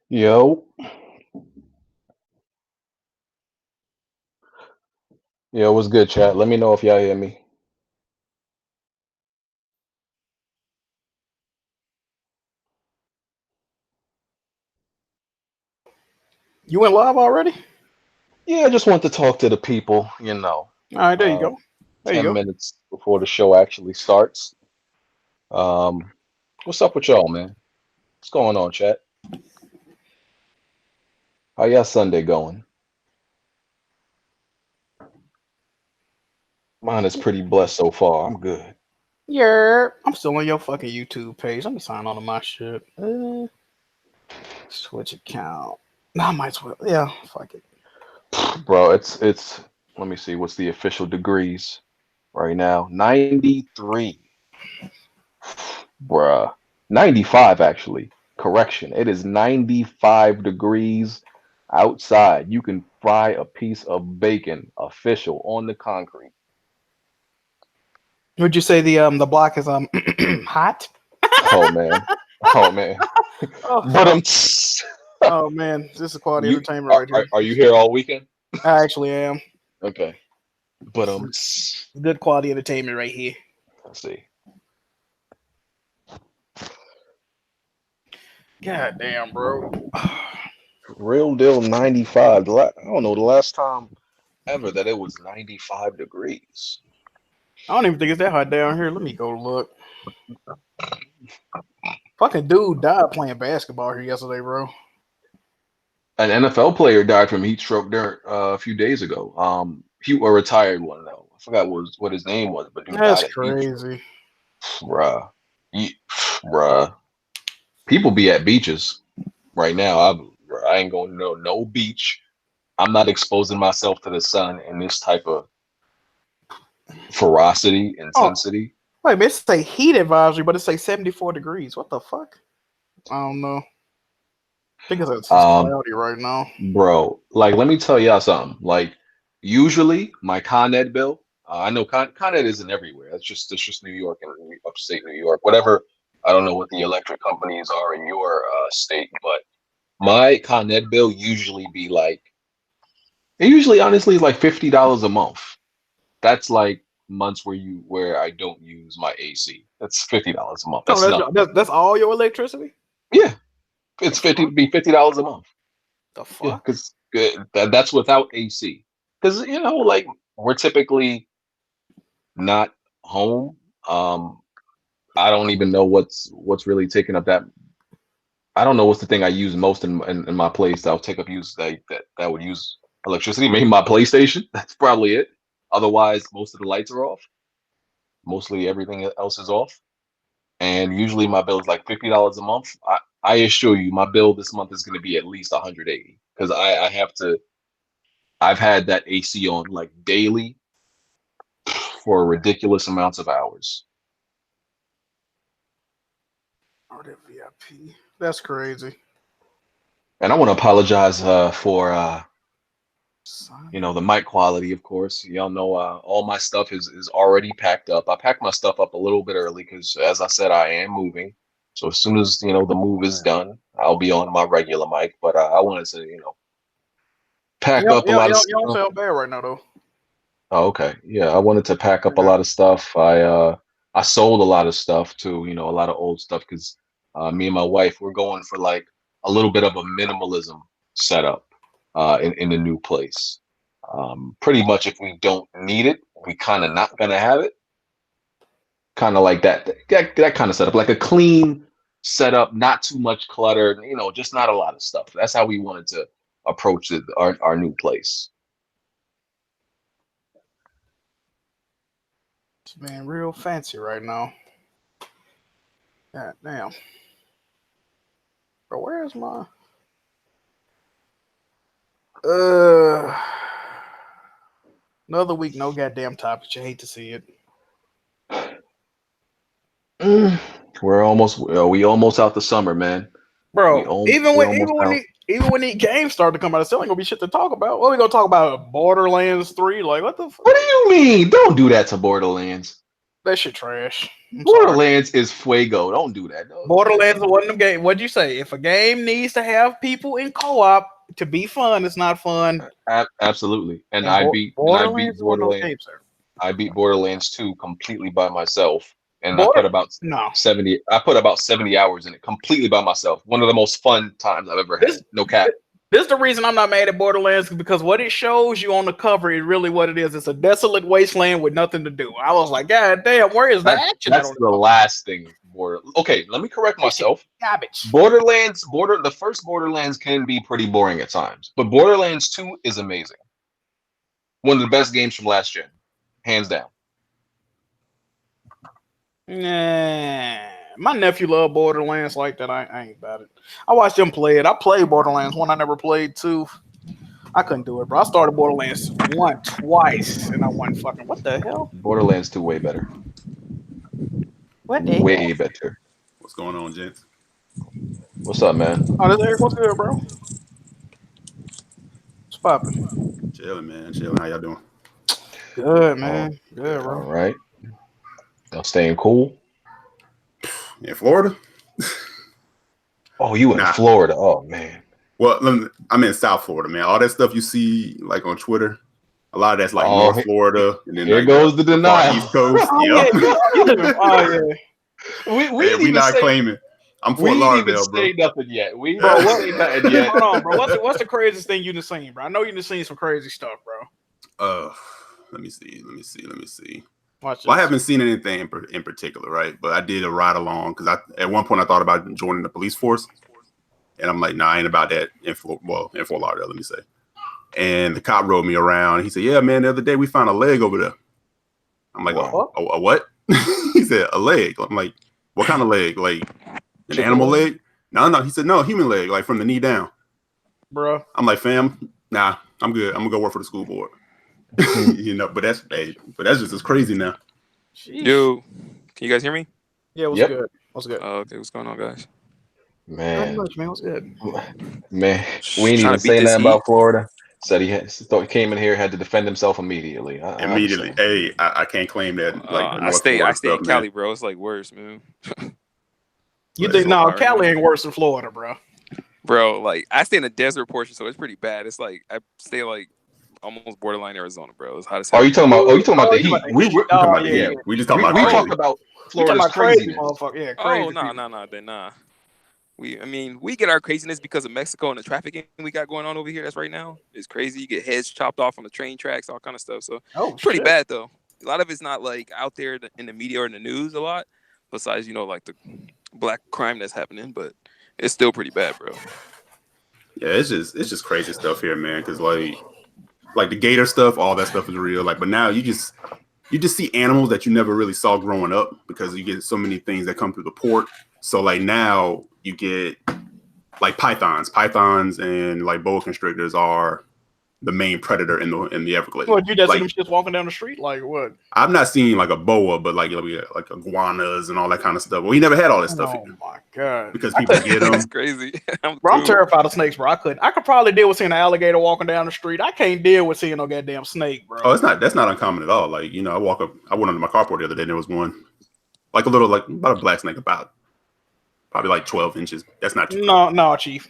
Yo, yo, what's good, chat? Let me know if y'all hear me. You went live already? Yeah, I just want to talk to the people, All right, there you uh, go. There you 10 go. minutes before the show actually starts. Um, what's up with y'all, man? What's going on, chat? How y'all Sunday going? Mine is pretty blessed so far. I'm good. Yeah, I'm still on your fucking YouTube page. Let me sign on to my shit. Switch account. Nah, I might as well. Yeah, fuck it. Bro, it's let me see, what's the official degrees right now? 93. Bruh. 95 actually. Correction. It is 95 degrees outside. You can fry a piece of bacon official on the concrete. Would you say the block is hot? Oh man. Oh man. Oh But fuck. Oh man, this is quality you entertainment right here. are you here all weekend? I actually am. Okay. But Good quality entertainment right here. let's see. God damn, bro. Real deal 95. I don't know the last time ever that it was 95 degrees. I don't even think it's that hot down here. Let me go look. Fucking dude died playing basketball here yesterday, bro. An NFL player died from heat stroke during a few days ago. A retired one though. I forgot what his name was, but dude That's died of heat stroke. crazy. Bruh, Ye- bruh. People be at beaches right now. I ain't going to no beach. I'm not exposing myself to the sun in this type of ferocity, Oh, intensity. wait, man, it say heat advisory, but it say 74 degrees. What the fuck? I don't know. I think it's Um, cloudy right now. Bro, like let me tell y'all something. Like usually my Con Ed bill, I know Con Ed isn't everywhere. That's just New York and upstate New York. Whatever. I don't know what the electric companies are in your state, but my Con Ed bill usually be like it usually honestly is like $50 a month. That's like months where I don't use my AC. That's $50 a month. Oh, That's nothing. that's all your electricity? Yeah, it's The 50 fuck? be $50 a month. The Yeah, fuck? because that's without AC. Because like we're typically not home. Um, I don't even know what's really taking up that. I don't know what's the thing I use most in my place that'll take up use that would use electricity. Maybe my PlayStation. That's probably it. Otherwise, most of the lights are off. Mostly everything else is off. And usually my bill is like $50 a month. I assure you, my bill this month is going to be at least 180 because I have to. I've had that AC on like daily for ridiculous amounts of hours. Oh, that VIP. That's crazy. And I want to apologize for Son. the mic quality, of course. Y'all know all my stuff is already packed up. I packed my stuff up a little bit early because, as I said, I am moving. So as soon as the move is done, I'll be on my regular mic. But I wanted to You pack don't, up a you don't, lot you of don't, you don't stuff. sound bad right now, though. Oh, okay. Yeah, I wanted to pack up a Yeah. lot of stuff. I sold a lot of stuff too, a lot of old stuff because me and my wife we're going for like a little bit of a minimalism setup in the new place. Pretty much if we don't need it, we kind of not gonna have it. Kind of like that kind of setup, like a clean setup, not too much clutter, just not a lot of stuff. That's how we wanted to approach our new place. It's being real fancy right now. God damn. Bro, where's my. Uh. Another week, no goddamn topics. You hate to see it. Mm, we almost out the summer, man. We Bro, om even we when almost even when out. the even when these games start to come out, it's still ain't gonna be shit to talk about. What we gonna talk about? Borderlands 3? Like what the fuck? What do you mean? Don't do that to Borderlands. That shit trash. Borderlands is fuego. Don't do that. Borderlands is one of them games. What'd you say? If a game needs to have people in co-op to be fun, it's not fun. Absolutely. And Borderlands is one of those games, sir. I beat Borderlands 2 completely by myself. And I put about 70 hours in it completely by myself. One of the most fun times I've ever had. No cap. This is the reason I'm not mad at Borderlands, because what it shows you on the cover is really what it is. It's a desolate wasteland with nothing to do. I was like, God damn, where is the action? That's the last thing. Okay, let me correct myself. Garbage. The first Borderlands can be pretty boring at times, but Borderlands 2 is amazing. One of the best games from last gen, hands down. Nah, my nephew loved Borderlands like that. I ain't about it. I watched him play it. I played Borderlands 1. I never played 2. I couldn't do it, bro. I started Borderlands 1 twice, and I won fucking. What the hell? Borderlands 2 way better. What the way better. What's going on, gents? What's up, man? Oh, this Eric. What's good, bro? What's poppin'? Chilling, man. Chilling. How y'all doing? Good, man. Good, bro. All right. Y'all staying cool? In Florida? Oh, you in Florida? Oh, man. Well, I'm in South Florida, man. All that stuff you see like on Twitter, a lot of that's like North Florida, and then here like, goes the denial. East Coast. We not claiming. I'm Fort Lauderdale, bro. We didn't say nothing yet. We didn't say nothing yet. Hold on, bro. What's the craziest thing you've seen, bro? I know you've seen some crazy stuff, bro. Let me see. Watch this. Well, I haven't seen anything in particular, right? But I did a ride along because at one point I thought about joining the police force, and I'm like, nah, I ain't about that in Fort Lauderdale, let me say. And the cop rode me around. He said, "Yeah, man, the other day we found a leg over there." I'm like, a what? He said, "A leg." I'm like, "What kind of leg? Like an animal leg?" No. He said, "No, human leg, like from the knee down." Bro, I'm like, "Fam, nah, I'm good. I'm gonna go work for the school board." You know, but that's just as crazy now. Jeez. Yo, can you guys hear me? Yeah, what's good? What's good? Okay, what's going on, guys? Man, what's good? Man, we ain't even say nothing about Florida. Said he came in here, had to defend himself immediately. Hey, I can't claim that. Like I stay in Cali, bro. It's like worse, man. You think Cali ain't worse than Florida, bro? Bro, like I stay in the desert portion, so it's pretty bad. It's like I stay like almost borderline Arizona, bro. It's hot as hell. You talking about the heat? We just talking about. We talk about Florida's crazy motherfucker. Yeah, crazy. Oh nah. We get our craziness because of Mexico and the trafficking we got going on over here. That's right now. It's crazy. You get heads chopped off on the train tracks, all kind of stuff. So it's pretty bad though. A lot of it's not like out there in the media or in the news a lot. Besides, like the black crime that's happening, but it's still pretty bad, bro. Yeah, it's just crazy stuff here, man. Because like the gator stuff, all that stuff is real. Like, but now you just see animals that you never really saw growing up because you get so many things that come through the port. So like now you get like pythons and like boa constrictors are the main predator in the Everglades. What, you just see them shits walking down the street? Like what? I've not seen like a boa, but like like iguanas and all that kind of stuff. Well, we never had all this stuff here. Oh my god! Because people get them. That's crazy. I'm terrified of snakes, bro. I could probably deal with seeing an alligator walking down the street. I can't deal with seeing no goddamn snake, bro. Oh, that's not uncommon at all. Like I went under my carport the other day, and there was one, like a little about a black snake, about probably like 12 inches. That's not too. No, chief.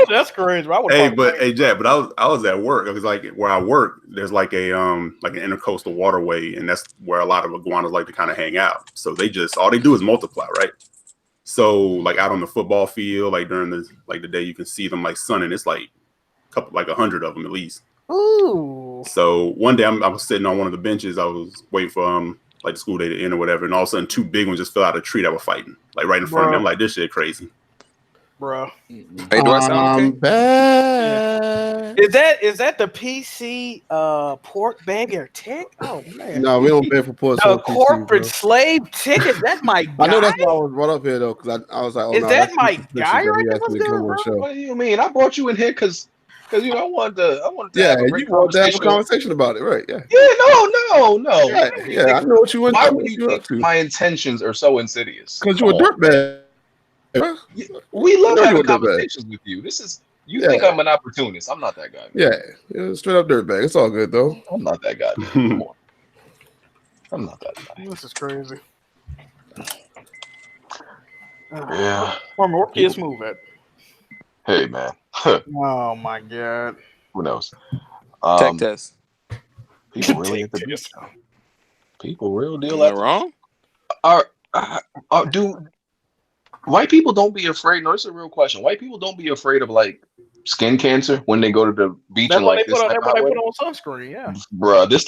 That's crazy. Hey, Jack, but I was at work. It was like where I work. There's like a like an intercoastal waterway, and that's where a lot of iguanas like to kind of hang out. So all they do is multiply, right? So like out on the football field, like during the day, you can see them like sunning. It's like a couple, like 100 of them at least. Ooh. So one day I was sitting on one of the benches. I was waiting for like the school day to end or whatever, and all of a sudden 2 big ones just fell out of a tree that were fighting, like right in front of me. I'm like, this shit crazy. Bro, hey, do I sound okay? Is that the PC pork beggar tick? Oh man, no, we don't pay for pork. The corporate slave ticket. That's my guy. I know that's why I was brought up here though, because I was like, is that my guy? Right there? What do you mean? I brought you in here because I wanted to. Yeah, you wanted to have a conversation about it, right? Yeah. Yeah, no. Yeah, I know what you went. Why would you think my intentions are so insidious? Because you a dirtbag. We love having conversations with you. You think I'm an opportunist. I'm not that guy. Yeah, straight up dirtbag. It's all good though. I'm not that guy. Come on. I'm not that nice. This is crazy. Yeah. Where kids move at? Hey, man. Oh my god. Who knows? Tech test. People really at the beach. People real deal Am I at wrong? Do white people don't be afraid? No, this is a real question. White people don't be afraid of like skin cancer when they go to the beach That's and why like they this put on. type That's of why hot they put weather? on sunscreen. Yeah. Bruh, this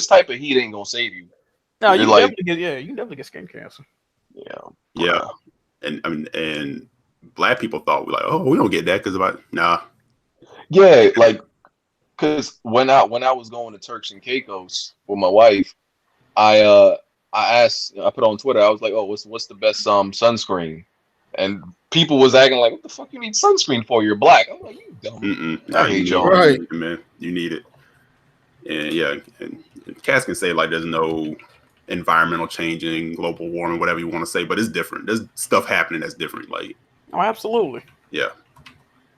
type of heat ain't gonna save you. No, you You're can like, definitely get. Yeah, you can definitely get skin cancer. yeah, Yeah, bruh. and I mean, and black people thought we like, oh, we don't get that because about nah. Yeah, like because when I was going to Turks and Caicos with my wife, I asked, I put on Twitter, I was like, oh, what's the best sunscreen? And people was acting like, what the fuck you need sunscreen for? You're black. I'm like, you dumb. Nah, I hate you y'all. Right. need it, man. You need it. And yeah, and Cass can say like there's no environmental changing, global warming, whatever you want to say, but it's different. There's stuff happening that's different. Like, Oh, absolutely. yeah.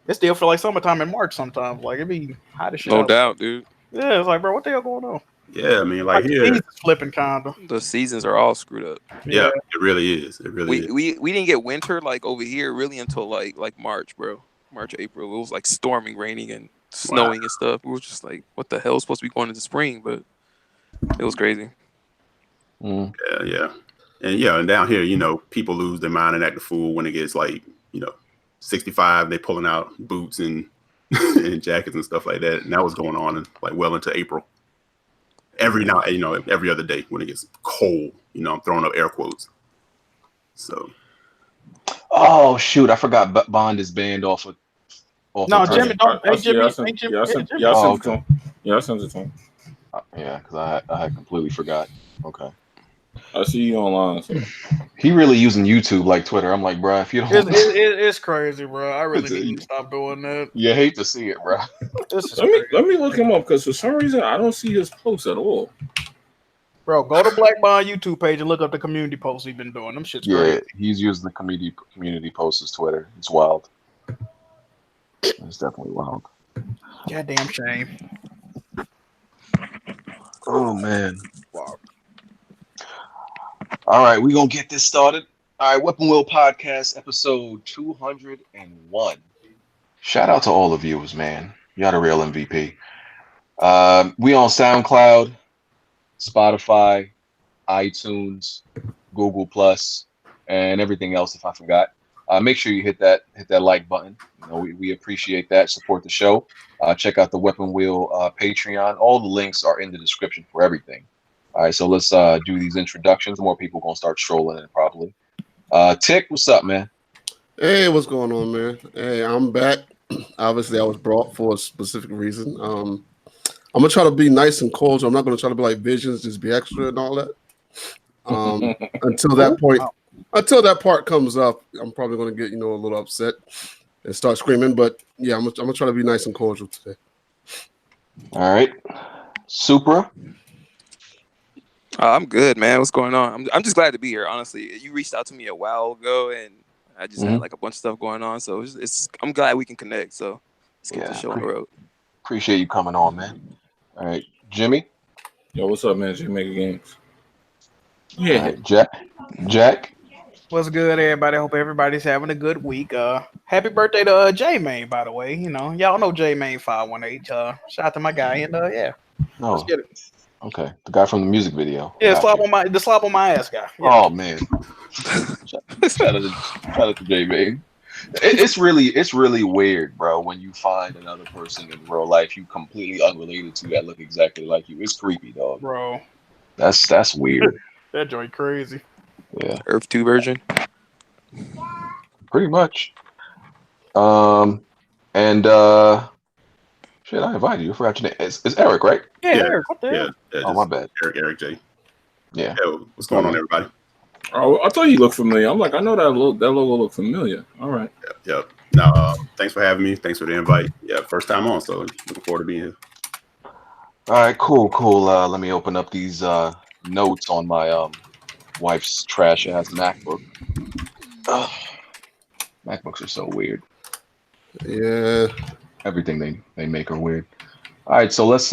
It still feel like summertime in March sometimes. Like it be hot as shit. No out. doubt, dude. Yeah, it's like, bro, what the hell going on? Yeah, I mean, like the here, seasons flipping kinda. The seasons are all screwed up. yeah, it really is. It really is. We didn't get winter like over here really until like March, bro. March, April. It was like storming, raining, and snowing and stuff. We were just like, what the hell is supposed to be going into spring? But it was crazy. Yeah. And down here, you know, people lose their mind and act a fool when it gets like, 65. They pulling out boots and and jackets and stuff like that. And that was going on in, like well into April. Every other day when it gets cold. I'm throwing up air quotes. So. Oh shoot, I forgot Bond is banned off of. No, Jimmy, don't. Hey, Jimmy, I sent it to him. Yeah, I sent it to him. Yeah, because I had completely forgot. Okay. I see you online. So. He really using YouTube like Twitter. I'm like, bro, if you don't, it's crazy, bro. I really need to stop doing that. You hate to see it, bro. Let me look him up because for some reason I don't see his posts at all. Bro, go to Black Bond YouTube page and look up the community posts he's been doing. Them shit's great. He's using the community posts as Twitter. It's wild. It's definitely wild. Goddamn shame. Oh man. Wow. All right, we're gonna get this started. All right, Weapon Wheel Podcast, episode 201. Shout out to all the viewers, man. Y'all the real MVP. We on SoundCloud, Spotify, iTunes, Google Plus, and everything else if I forgot. Make sure you hit that like button. We appreciate that. Support the show. Check out the Weapon Wheel Patreon. All the links are in the description for everything. All right, so let's do these introductions. More people gonna start strolling in probably. Tick, what's up, man? Hey, what's going on, man? Hey, I'm back. Obviously, I was brought for a specific reason. I'm gonna try to be nice and cordial. I'm not gonna try to be like Visions, just be extra and all that. Until that part comes up, I'm probably gonna get a little upset and start screaming. But yeah, I'm gonna try to be nice and cordial today. All right, Supra. I'm good, man. What's going on? I'm just glad to be here. Honestly, you reached out to me a while ago, and I just had like a bunch of stuff going on. So I'm glad we can connect. So let's get the show on the road. Appreciate you coming on, man. All right, Jimmy. Yo, what's up, man? Jamaica Games. Yeah, right, Jack. What's good, everybody? Hope everybody's having a good week. Happy birthday to J Main, by the way. Y'all know J Main 518. Shout out to my guy, and yeah, let's get it. Okay, the guy from the music video. Yeah, the slap on my ass guy. Yeah. Oh man, shout out to J Main. It's really weird, bro. When you find another person in real life you completely unrelated to that look exactly like you. It's creepy, dog. Bro, that's weird. That joint crazy. Yeah, Earth 2 version. Pretty much. Shit, I invited you. I forgot your name. It's Eric, right? Yeah, Eric. What the hell? Yeah, my bad. Eric J. Yeah. What's going on, everybody? Oh, I thought you looked familiar. I'm like, I know that logo looked familiar. All right. Yep. Now, thanks for having me. Thanks for the invite. Yeah, first time on, so looking forward to being here. All right, cool. Let me open up these notes on my wife's trash ass MacBook. MacBooks are so weird. Yeah. Everything they make are weird. All right, so let's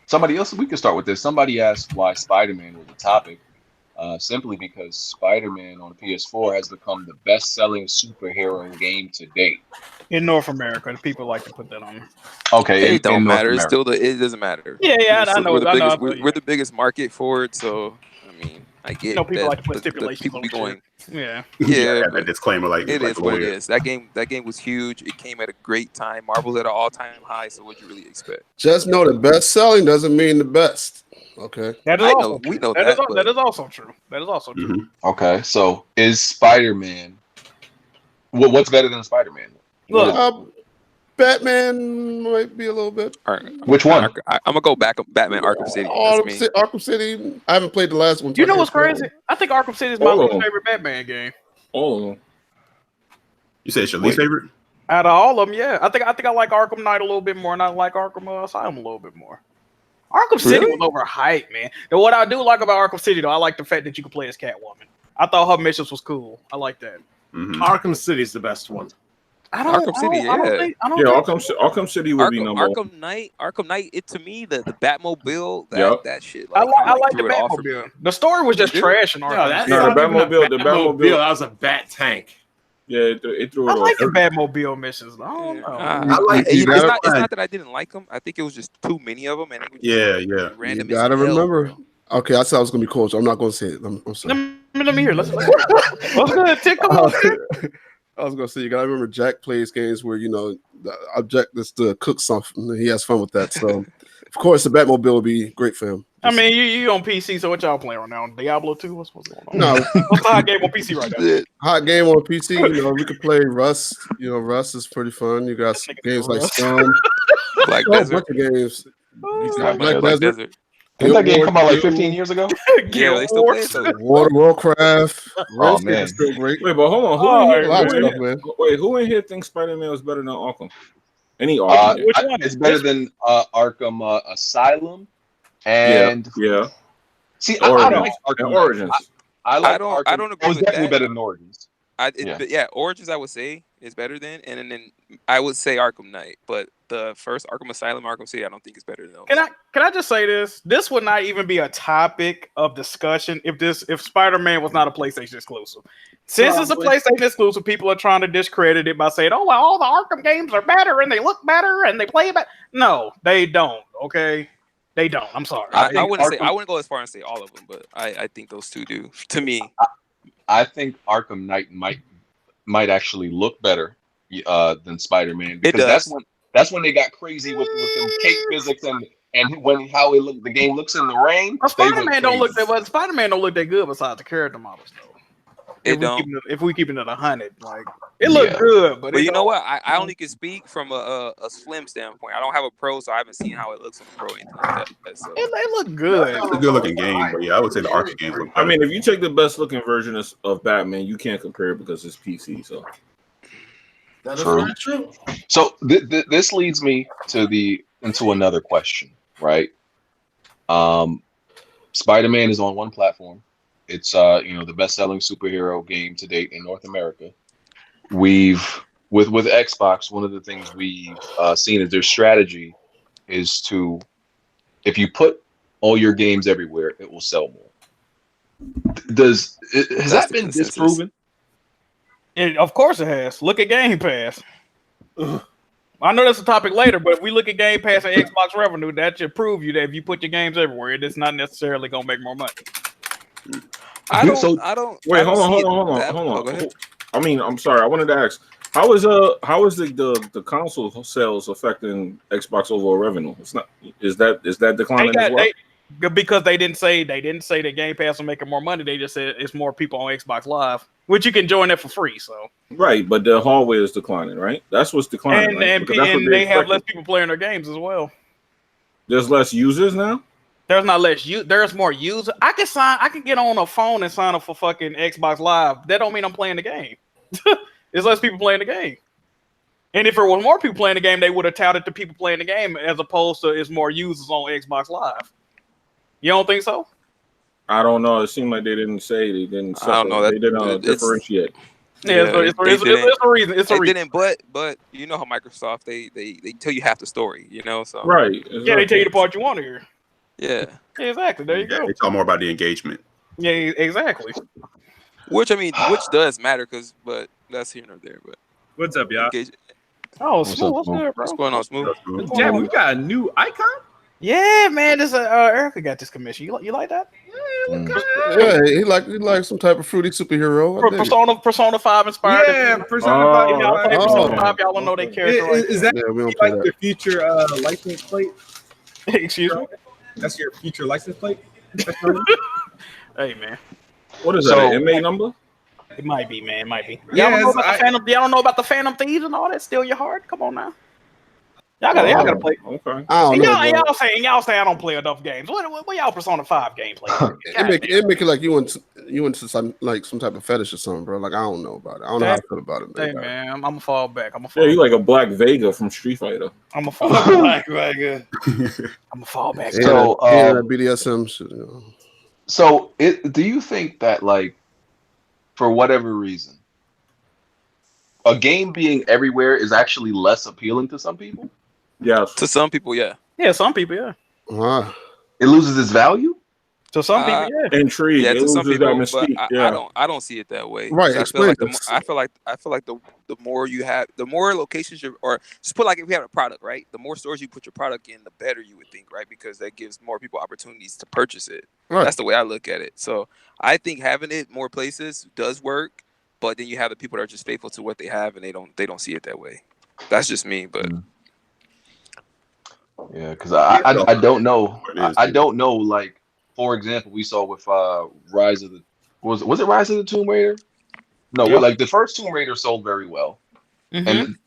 somebody else. We can start with this. Somebody asked why Spider-Man was a topic. Simply because Spider-Man on PS4 has become the best-selling superhero game to date. In North America, people like to put that on. Okay, It don't in North matter. It's America. still it doesn't matter. Yeah, I know. We're the I biggest. know. We're the biggest market for it. So I mean, I get people that like to put stipulations people on be going. Yeah. Yeah, that disclaimer, like it like is what it is. That game was huge. It came at a great time. Marvel's at an all-time high. So what you really expect? Just know the best selling doesn't mean the best. Okay. That is also true. We know that that is also true. That is also true. Mm-hmm. Okay, so is Spider-Man? What's better than Spider-Man? Look, Batman might be a little bit. All right. Which one? I'm gonna go back on Batman Arkham City. That's me. Arkham City. I haven't played the last one. You know what's crazy? I think Arkham City is my least favorite Batman game. All of them. You said it's your least favorite? Out of all of them, yeah. I think I like Arkham Knight a little bit more, and I like Arkham Asylum a little bit more. Arkham City was overhyped, man. And what I do like about Arkham City, though, I like the fact that you can play as Catwoman. I thought her missions was cool. I like that. Mm-hmm. Arkham City is the best one. Arkham City, Arkham City would be number one. Arkham Knight. It to me the Batmobile, that shit. Like, I like the Batmobile. The story was just trash in Arkham. The Batmobile. That was a bat tank. Yeah, it threw it I off. like the Batmobile missions. I don't know. I like it's not that I didn't like them. I think it was just too many of them, and it was just random. You gotta remember. Okay, I said I was gonna be cool, so I'm not gonna say it. I'm sorry. Let me hear. Let's go. Tick on. I was gonna say you gotta remember Jack plays games where the object is to cook something. He has fun with that. So of course the Batmobile would be great for him. I mean, you on PC, so what y'all playing right now? Diablo 2? What's going on? No, what's the hot game on PC right now? Hot game on PC. We could play Rust. Rust is pretty fun. You got games like Scum. Black Desert. Bunch of games. Black Desert. Didn't that game come out like 15 years ago? Yeah, they still play it though. Warcraft. Oh man, is still great. Wait, but hold on. Who who in here thinks Spider-Man was better than Arkham? Any Arkham? Which one? It's better than Arkham Asylum. And see, I like Arkham Origins. I like Arkham. I don't agree with definitely that. better than Origins. Origins I would say is better than, and then I would say Arkham Knight, but the first Arkham Asylum, Arkham City, I don't think is better than those. Can I just say this? This would not even be a topic of discussion if Spider-Man was not a PlayStation exclusive. Since it's a PlayStation exclusive, people are trying to discredit it by saying, "Oh, well, all the Arkham games are better and they look better and they play better." No, they don't. Okay. They don't. I'm sorry. I wouldn't go as far and say all of them, but I think those two do. To me, I think Arkham Knight might actually look better than Spider-Man because that's when they got crazy with them cape physics and how it looked. The game looks in the rain. Spider-Man don't look that good besides the character models though. If we keep it at 100, like it looked good, but you know what? I only can speak from a slim standpoint. I don't have a pro, so I haven't seen how it looks on the pro. Anything like that, so. It looked good. It's a good looking game, but I would say the Arkham games look better. I mean, if you take the best looking version of Batman, you can't compare it because it's PC. So that is not true. So this leads me into another question, right? Spider-Man is on one platform. It's the best-selling superhero game to date in North America. With Xbox, one of the things we've seen is their strategy is to, if you put all your games everywhere, it will sell more. Has that been disproven? Of course it has. Look at Game Pass. I know that's a topic later, but if we look at Game Pass and Xbox revenue, that should prove you that if you put your games everywhere, it's not necessarily gonna make more money. I don't. Wait, hold on. I mean, I'm sorry. I wanted to ask, how is the console sales affecting Xbox overall revenue? It's not. Is that declining as well? Because they didn't say that Game Pass will make more money. They just said it's more people on Xbox Live, which you can join that for free. So right, but the hardware is declining, right? That's what's declining, and they have less people playing their games as well. There's less users now. There's not less there's more users. I can get on a phone and sign up for fucking Xbox Live. That don't mean I'm playing the game. There's less people playing the game. And if there was more people playing the game, they would have touted the people playing the game as opposed to it's more users on Xbox Live. You don't think so? I don't know. It seemed like they didn't say. They didn't. I don't know. They didn't differentiate. Yeah, it's a reason. It's a reason. Didn't, but you know how Microsoft they tell you half the story. You know, so right. Yeah, they tell you the part you want to hear. Yeah. Exactly. There you go. They talk more about the engagement. Yeah, exactly. Which does matter but that's here nor there. But what's up, y'all? Oh, Smooth, what's good, bro? What's going on, Smooth? Yeah, we got a new icon. Yeah, man, this Erica got this commission. You like that? Yeah, he like some type of fruity superhero. Persona 5 inspired. Yeah, Persona 5. Persona 5, y'all don't know their character. Is that we don't like play your future license plate? Excuse me? That's your future license plate? Hey, man. What is that? An MA number? It might be, man. It might be. Yeah, Y'all don't know about the Phantom Thieves and all that? Steal your heart? Come on now. Y'all gotta play. Okay. Y'all saying I don't play enough games. What y'all Persona 5 gameplay? It make it like you into some type of fetish or something, bro. Like I don't know about it. I don't know how to feel about it. Hey man, I'm gonna fall back. Yeah, you like a Black Vega from Street Fighter. I'm gonna fall back. I'm gonna fall back. So BDSM shit. You know. So do you think that like for whatever reason, a game being everywhere is actually less appealing to some people? Yes. To some people, yeah. Yeah, some people, yeah. It loses its value? To some people, yeah. Intrigue. Yeah, it to some people, that mystique. I don't see it that way. Right. I feel like the more you have, the more locations or just put like if we have a product, right? The more stores you put your product in, the better you would think, right? Because that gives more people opportunities to purchase it. Right. That's the way I look at it. So I think having it more places does work, but then you have the people that are just faithful to what they have and they don't see it that way. That's just me, but. Yeah, because I don't know. I don't know. Like, for example, we saw with Rise of the was it Rise of the Tomb Raider? No, like the first Tomb Raider sold very well. And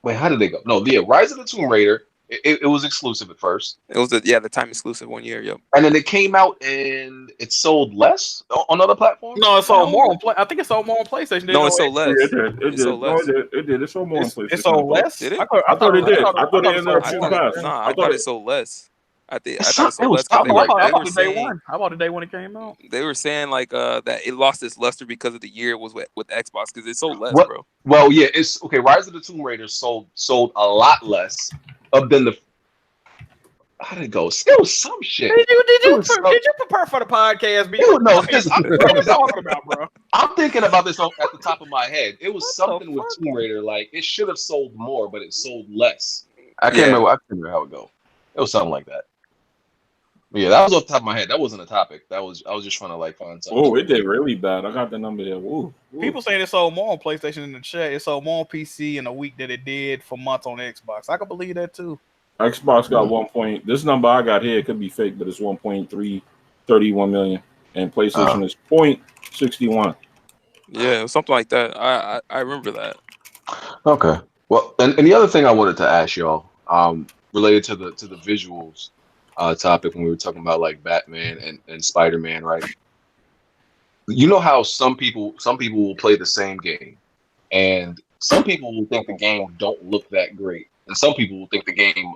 wait, how did they go? No, Rise of the Tomb Raider. It was exclusive at first. It was the time exclusive 1 year. Yep. And then it came out and it sold less on other platforms. No, it sold more on I think it sold more on PlayStation. No, it sold less. It did. It did. It sold more on PlayStation. It sold less. Did it? I thought it did. I thought it ended up too fast. I thought it sold less. I thought it sold less. I bought the day when it came out. They were saying like that it lost its luster because of the year it was with Xbox because it sold less, bro. Well, yeah, it's okay. Rise of the Tomb Raider sold a lot less than the. How did it go? It was some shit. Did you prepare for the podcast? I'm thinking about this at the top of my head. It was something with Tomb Raider. Like it should have sold more, but it sold less. I can't remember how it go. It was something like that. But yeah, that was off the top of my head. That wasn't a topic. I was just trying to like find something. Oh, it did really bad. I got the number there. Ooh. People saying it sold more on PlayStation in the chat. It sold more on PC in a week than it did for months on Xbox. I can believe that too. Xbox got 1 point. This number I got here could be fake, but it's 1.331 million, and PlayStation is 0.61. Yeah, something like that. I remember that. Okay. Well, and the other thing I wanted to ask y'all, related to the visuals topic when we were talking about like Batman and Spider-Man, right? You know how some people will play the same game, and some people will think the game don't look that great, and some people will think the game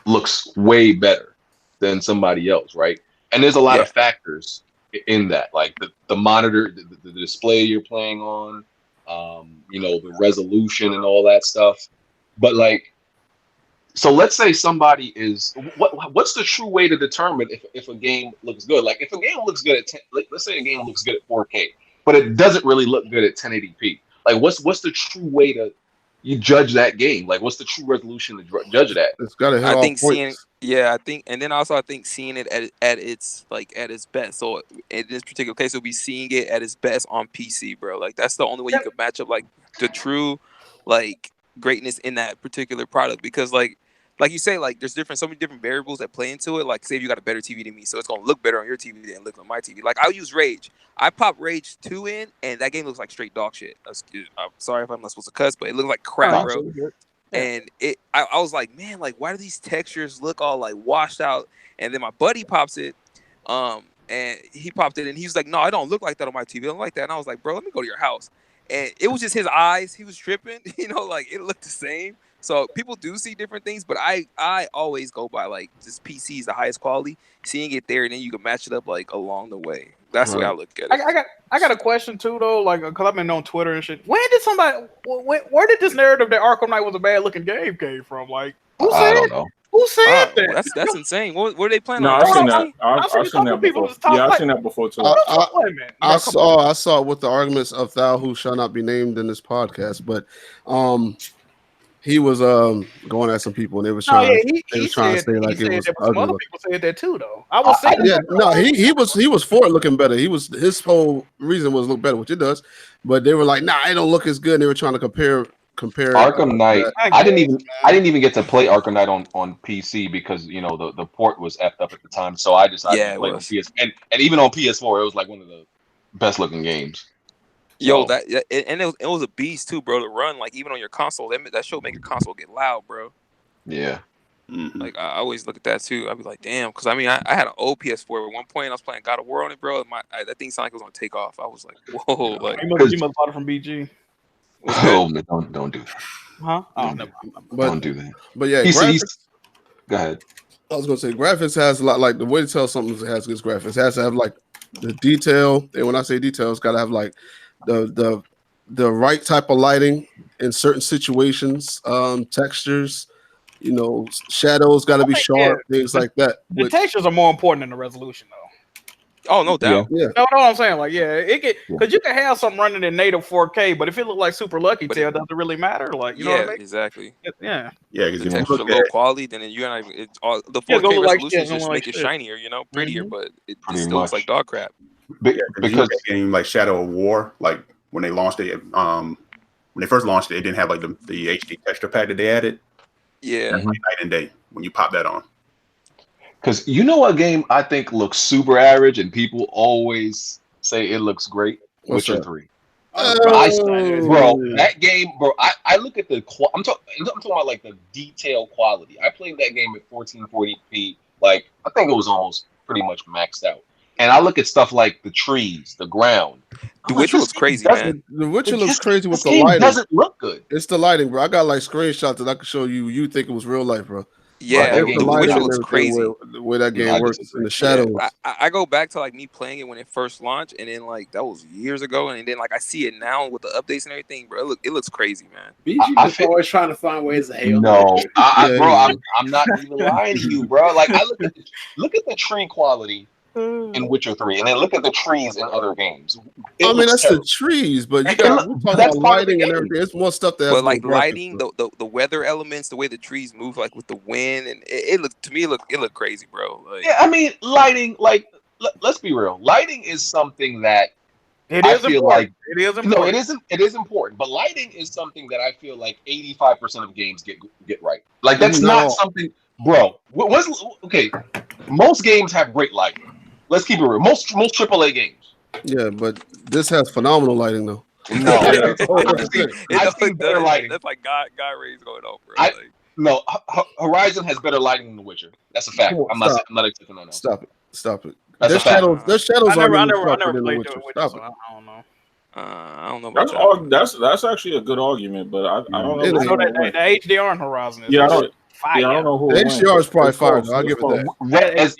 looks way better than somebody else, right? And there's a lot of factors in that, like the monitor, the display you're playing on, the resolution and all that stuff. But like, so let's say somebody is what's the true way to determine if a game looks good? Like if a game looks good at let's say a game looks good at 4K, but it doesn't really look good at 1080p. Like what's the true way to you judge that game? Like what's the true resolution to judge that? It's got to hit all points. I think seeing it at its best. So in this particular case, it'll be seeing it at its best on PC, bro. Like that's the only way you can match up like the true like greatness in that particular product, because like you say, like there's so many different variables that play into it. Like say if you got a better TV than me, so it's gonna look better on your TV than it looks on my TV. Like I'll use Rage. I pop Rage 2 in, and that game looks like straight dog shit. I'm sorry if I'm not supposed to cuss, but it looks like crap, bro. And I was like, man, like why do these textures look all like washed out? And then my buddy pops it, and he popped it, and he was like, no, I don't look like that on my TV. I don't like that. And I was like, bro, let me go to your house. And it was just his eyes. He was tripping, like it looked the same. So people do see different things, but I always go by like just PC is the highest quality. Seeing it there, and then you can match it up like along the way. That's the way I look at it. I got a question too though, like because I've been on Twitter and shit. Where did this narrative that Arkham Knight was a bad looking game came from? Like who said? I don't know. Who said that? That's insane. What are they playing? No, on? I've seen that. I've seen that before. Yeah, I've seen that before too. I saw it with the arguments of thou who shall not be named in this podcast, but he was going at some people and they was trying to say like it was ugly. Some other people said that too, though. I was saying he was for it looking better. His whole reason was look better, which it does, but they were like, nah, it don't look as good. And they were trying to compare Arkham Knight. I didn't even get to play Arkham Knight on PC because the port was effed up at the time. So I decided to play on PS and even on PS4, it was like one of the best looking games. Yo, it was a beast too, bro. To run like even on your console, that show make your console get loud, bro. Yeah. Mm-hmm. Like I always look at that too. I'd be like, damn, because I had an old PS4 at one point. I was playing God of War on it, bro. That thing sounded like it was gonna take off. I was like, whoa, like you must bought it from BG. Oh, don't do that. Huh? Don't do that. But yeah, go ahead. I was gonna say graphics has a lot. Like the way to tell something has good graphics, it has to have like the detail. And when I say detail, it's gotta have like the right type of lighting in certain situations, textures. Shadows got to be sharp, things like that. The textures are more important than the resolution, though. Oh, no doubt. Yeah. No, I'm saying, like, because you can have something running in native 4K, but if it look like Super Lucky Tail, does it really matter? Like, you know what I mean? Exactly. Yeah. Yeah, because the textures are low quality, then you're not even the 4K resolution just make it shinier, prettier, but it still looks like dog crap. Because game like Shadow of War, like when they launched it, when they first launched it, it didn't have like the HD texture pack that they added. Yeah, like night and day when you pop that on. Because a game I think looks super average and people always say it looks great. Witcher 3. Bro, that game, bro. I look at I'm talking about like the detail quality. I played that game at 1440p. Like I think it was almost pretty much maxed out. And I look at stuff like the trees, the ground. The Witcher looks crazy, man. The Witcher looks crazy with the lighting. It doesn't look good. It's the lighting, bro. I got like screenshots that I can show you. You think it was real life, bro. Yeah, the Witcher looks crazy. The way that game works in the shadows. I go back to like me playing it when it first launched, and then like that was years ago, and then like I see it now with the updates and everything, bro. It looks crazy, man. BG is always trying to find ways to hate. No, bro, I'm not even lying to you, bro. Like I look at the tree quality in Witcher 3, and then look at the trees in other games. That's terrible. The trees, but you got that's lighting and everything. It's more stuff that. But like lighting, the weather elements, the way the trees move, like with the wind, and it looked crazy, bro. Like, yeah, I mean, lighting. Like, let's be real. Lighting is something that I feel like it is important. No, it isn't. It is important, but lighting is something that I feel like 85% of games get right. Like that's not something, bro. Okay? Most games have great lighting. Let's keep it real. Most AAA games. Yeah, but this has phenomenal lighting, though. No, I've seen better lighting. That's like God rays going on, bro. No, Horizon has better lighting than The Witcher. That's a fact. I'm not accepting that. Stop it. That's a fact. Their shadows I are never played The Witcher, so I don't know. I don't know about that's actually a good argument, but I don't know. The HDR on Horizon is I don't know who the HDR is probably fire. I'll give it that.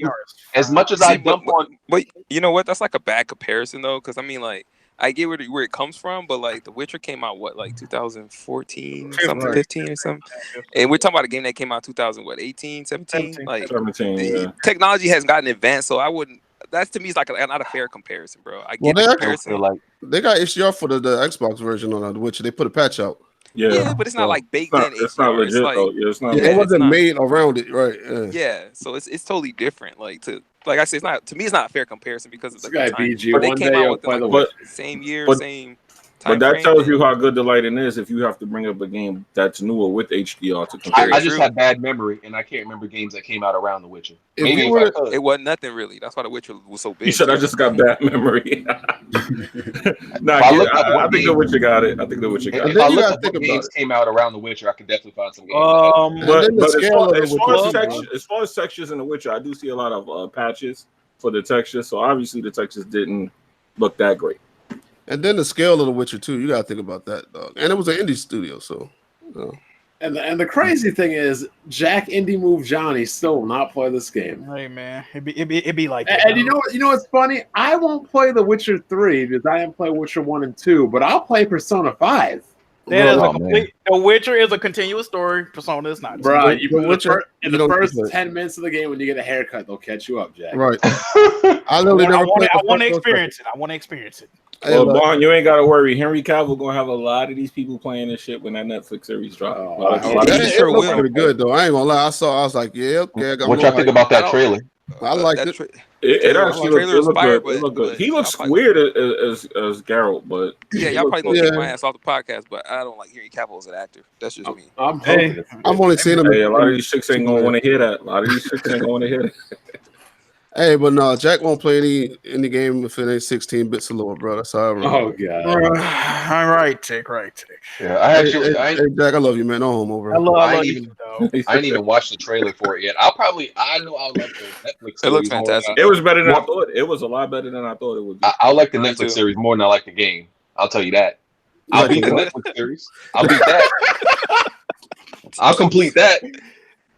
As much as I dump on, but you know what? That's like a bad comparison though, because I mean, like I get where it comes from, but like The Witcher came out like 2014, something, 15 or something, and we're talking about a game that came out 2018, 17. Like 17, technology has gotten advanced, so I wouldn't. That to me is like not a fair comparison, bro. I get the comparison. They got HDR for the Xbox version on The Witcher. They put a patch out. Yeah, but it's not like baked in. It's not legit though. Yeah, it's not. It wasn't made around it, right? Yeah, so it's totally different. Like I said, it's not to me. It's not a fair comparison because of the guy time. BG. But they One came day out with the same year, same. But that tells you how good the lighting is if you have to bring up a game that's newer with HDR to compare. I just have bad memory, and I can't remember games that came out around The Witcher. It wasn't nothing really. That's why The Witcher was so big. You said I just got bad memory. I think The Witcher got it. If I look at what games came out around The Witcher, I could definitely find some games. But as far as textures in The Witcher, I do see a lot of patches for the textures. So obviously the textures didn't look that great. And then the scale of The Witcher too, you gotta think about that, dog. And it was an indie studio, so. And the crazy thing is, Jack Indie Move Johnny still will not play this game. Hey man, it'd be like that. And you know what's funny? I won't play The Witcher 3 because I didn't play Witcher 1 and 2, but I'll play Persona 5. That is a complete. The Witcher is a continuous story. Persona is not. Bro, in the first play. 10 minutes of the game when you get a haircut, they'll catch you up, Jack. Right. I literally never played. I want to experience it. I want to experience it. Well, Bond, you ain't got to worry. Henry Cavill gonna have a lot of these people playing this shit when that Netflix series drops. It looked pretty good though. I ain't gonna lie. I was like, yeah, okay. What y'all think about that trailer? I like it. It actually looked good. He looks weird as Geralt, but yeah, y'all probably gonna take my ass off the podcast. But I don't like Henry Cavill as an actor. That's just me. I'm only seeing him. Hey, a lot of these chicks ain't gonna want to hear that. A lot of these chicks ain't gonna want to hear that. Hey, but no, Jack won't play any game if it ain't 16 bits or lower, bro. That's how I remember. Oh god. All right, Tick. Yeah, hey, Jack, I love you, man. No homo, bro. I love you, though. I didn't even watch the trailer for it yet. I know I'll like the Netflix. It looks fantastic. It was better than I thought. It was a lot better than I thought it would be. I like the Netflix series more than I like the game. I'll tell you that. I'll beat the Netflix series. I'll beat that. I'll complete that.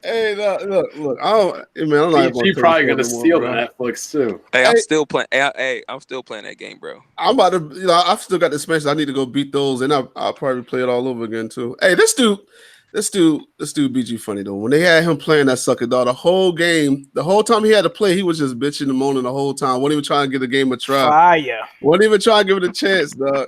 Hey, look. I'm not. She's probably gonna steal the Netflix too. Hey, I'm still playing. Hey, I'm still playing that game, bro. I'm about to. I've still got the expansions. I need to go beat those, and I'll probably play it all over again too. Hey, this dude, BG funny though. When they had him playing that sucker, dog, the whole game, the whole time he had to play, he was just bitching and moaning the whole time. Wasn't even trying to give the game a try. Fire. Wasn't even trying to give it a chance, dog.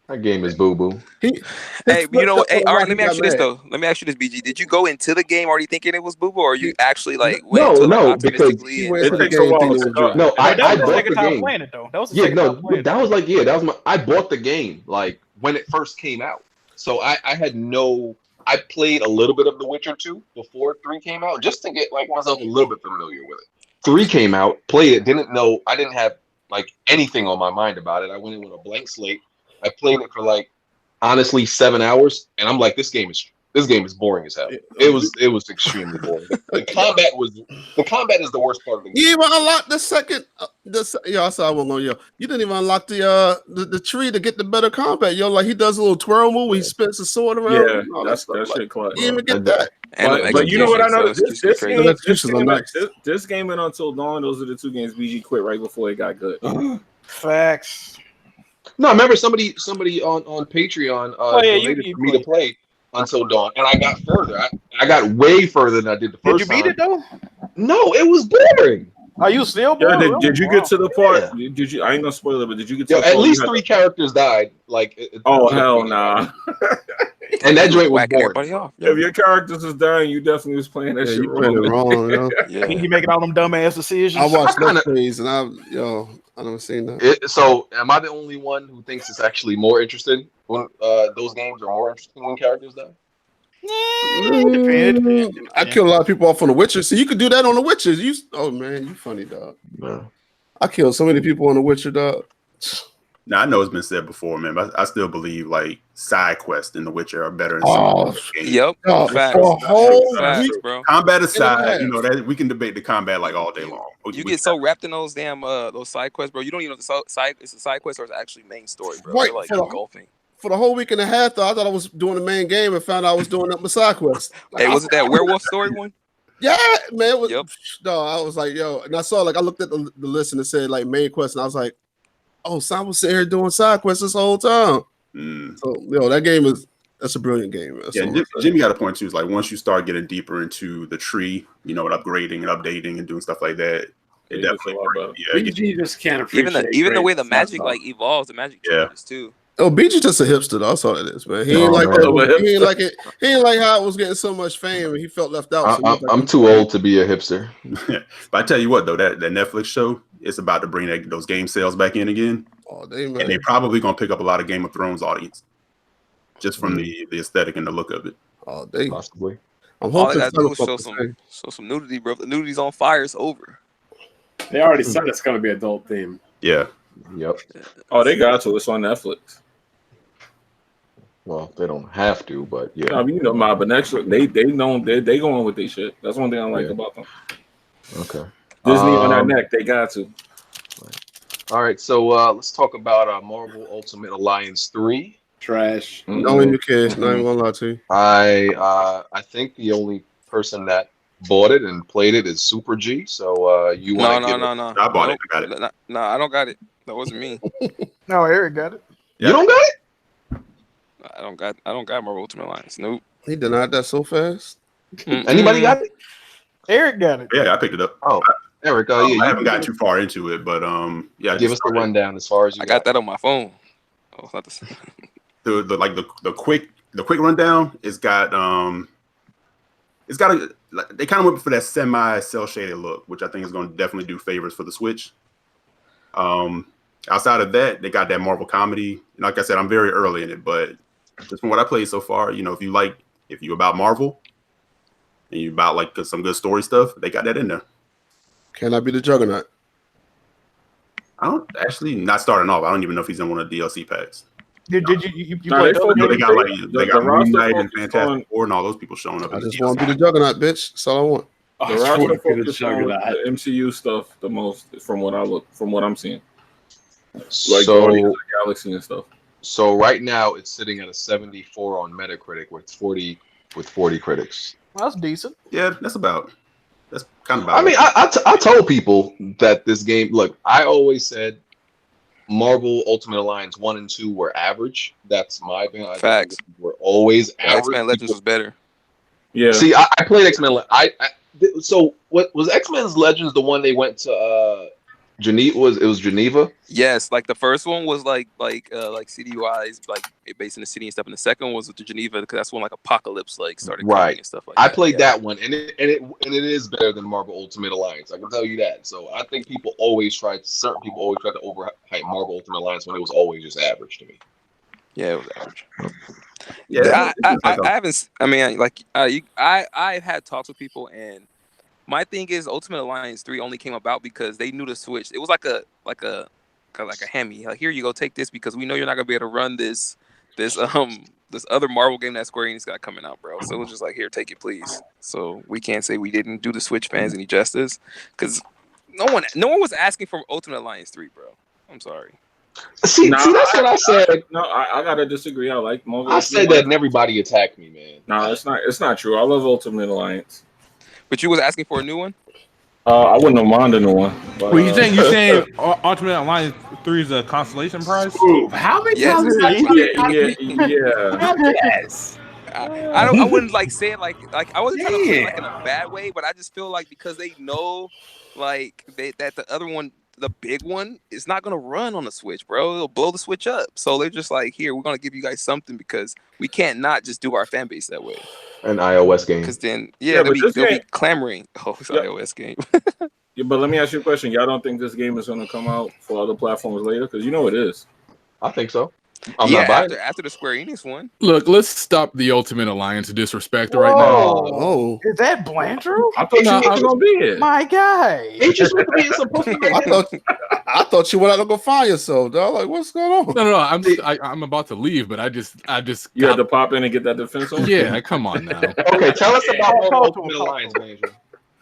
That game is boo boo. Hey, you know, all right. Let me ask you this though. Let me ask you this, BG. Did you go into the game already thinking it was boo boo, or you actually like went into optimistically? It takes a while to go. No, I bought the game. Playing it though. That was the second time playing it. That was my. I bought the game like when it first came out. So I had no. I played a little bit of The Witcher 2 before 3 came out, just to get like myself a little bit familiar with it. 3 came out, played it, didn't know. I didn't have like anything on my mind about it. I went in with a blank slate. I played it for like honestly 7 hours, and I'm like, this game is boring as hell. It was extremely boring. The combat is the worst part of the game. You even unlocked the second. I saw one on yo. You didn't even unlock the tree to get the better combat. Yo, like he does a little twirl move where he spins the sword around. Yeah, that's shit clutch. You didn't even get that. But you know what I know? This game and Until Dawn, those are the 2 games BG quit right before it got good. Facts. No, I remember somebody on Patreon donated for me to play Until Dawn, and I got further. I got way further than I did the first time. Did you beat it though? No, it was boring. Are you still bored? Yeah, did you get to the part? Yeah. Did you? I ain't gonna spoil it, but did you get to the part? At least 3 characters died. Like, hell nah. And that joint was boring. If your characters was dying, you definitely was playing that shit wrong. Yeah. You making all them dumbass decisions. I watched that phase, and I never seen that. So, am I the only one who thinks it's actually more interesting when those games are more interesting when characters die? Depends. I kill a lot of people off on The Witcher. So you could do that on The Witcher. Oh man, you funny dog. No. I killed so many people on The Witcher, dog. Now I know it's been said before, man, but I still believe like side quests in The Witcher are better. Yep. Facts, bro. Combat aside, you know that we can debate the combat like all day long. You get so wrapped in those damn those side quests, bro. You don't even know it's a side quest or it's actually main story, bro. Right. Like engulfing. For the whole week and a half, though, I thought I was doing the main game and found out I was doing up my side quest. Hey, was it that werewolf story one? Yeah, man. It was, yep. No, I was like, yo, and I saw like I looked at the list and it said like main quest, and I was like, oh, Sam was sitting here doing side quests this whole time. So, that game that's a brilliant game. Jimmy got a point too. Is like once you start getting deeper into the tree, and upgrading and updating and doing stuff like that, it definitely works. Yeah, BG just can't appreciate even the way the magic like evolves, the magic changes too. Oh, BG just a hipster. That's all it is, man. He ain't like it. He ain't like how it was getting so much fame, and he felt left out. I'm too old to be a hipster. But I tell you what, though, that Netflix show is about to bring those game sales back in again. And they probably gonna pick up a lot of Game of Thrones audience just from the aesthetic and the look of it. Oh, they possibly. I'm hoping show some nudity, bro. The nudity's on fire. It's over. They already said it's gonna be adult theme. Yeah. Yep. Oh, they got to. It's on Netflix. Well, they don't have to, but yeah. I mean, but next they going with their shit. That's one thing I like about them. Okay. Disney on their neck, they got to. All right, so let's talk about Marvel Ultimate Alliance 3. Trash. No, you can't. Not even gonna lie to you. I think the only person that bought it and played it is Super G. So you want to No. I bought it. I got it. No, I don't got it. That wasn't me. No, Eric got it. You don't got it? I don't got Marvel Ultimate Alliance. Nope. He denied that so fast. Anybody got it? Eric got it. Yeah, I picked it up. Oh, Eric, I haven't gotten too far into it, but yeah. Give us the rundown as far as you got that on my phone. Oh, not the quick rundown. It's got they kind of went for that semi cell shaded look, which I think is going to definitely do favors for the Switch. Outside of that, they got that Marvel comedy. And like I said, I'm very early in it, but just from what I played so far, you know, if you about Marvel and you about like some good story stuff, they got that in there. Can I be the Juggernaut? I don't actually not starting off. I don't even know if he's in one of the DLC packs. Did you play? They got Moon Knight and Fantastic Four and all those people showing up. I just want to be the Juggernaut, bitch. That's all I want. The roster focus on the MCU stuff the most, from what I'm seeing. Like Guardians of the Galaxy and stuff. So right now it's sitting at a 74 on Metacritic with 40 critics. That's decent. Yeah, that's kind of about. I mean, I told people that this game. Look, I always said Marvel Ultimate Alliance 1 and 2 were average. That's my opinion. Facts. Were always average. X-Men Legends was better. Yeah. See, I played X-Men. So what was X-Men's Legends? The one they went to Geneva? It was Geneva? Yes, like the first one was like city-wise, like based in the city and stuff. And the second one was with the Geneva because that's when like Apocalypse like started coming and stuff like that. I played that one, and it is better than Marvel Ultimate Alliance. I can tell you that. So I think certain people always tried to overhype Marvel Ultimate Alliance when it was always just average to me. Yeah, it was average. Yeah, I haven't. I mean, like I've had talks with people, and my thing is Ultimate Alliance 3 only came about because they knew the Switch. It was like a hammy. Like, here you go, take this because we know you're not gonna be able to run this other Marvel game that Square Enix got coming out, bro. So it was just like, here, take it, please. So we can't say we didn't do the Switch fans any justice because no one was asking for Ultimate Alliance 3, bro. I'm sorry. See, that's what I said. I gotta disagree. I like Marvel. I said that and everybody attacked me, man. No, it's not true. I love Ultimate Alliance. But you was asking for a new one? I wouldn't have minded a new one. But, you saying Ultimate Alliance 3 is a consolation prize? Ooh, how many times? Yes. I wouldn't like say it like I wasn't trying to say it like in a bad way, but I just feel like because they know like that the other one, the big one, is not gonna run on the Switch, bro. It'll blow the Switch up. So they're just like, here, we're gonna give you guys something because we can't not just do our fan base that way. An iOS game. Because then, they'll be clamoring. Oh, it's an iOS game. Yeah, but let me ask you a question. Y'all don't think this game is gonna come out for other platforms later? Because you know it is. I think so. I'm not buying it. After the Square Enix one. Look, let's stop the Ultimate Alliance disrespect right now. Oh, is that Blandrew? I thought you was gonna be it. My guy. I thought you went out to go find yourself, dog. Like, what's going on? No. I'm about to leave, but I just you had to pop in and get that defense on. Yeah, come on now. Okay, tell us about Ultimate Alliance, Blandrew.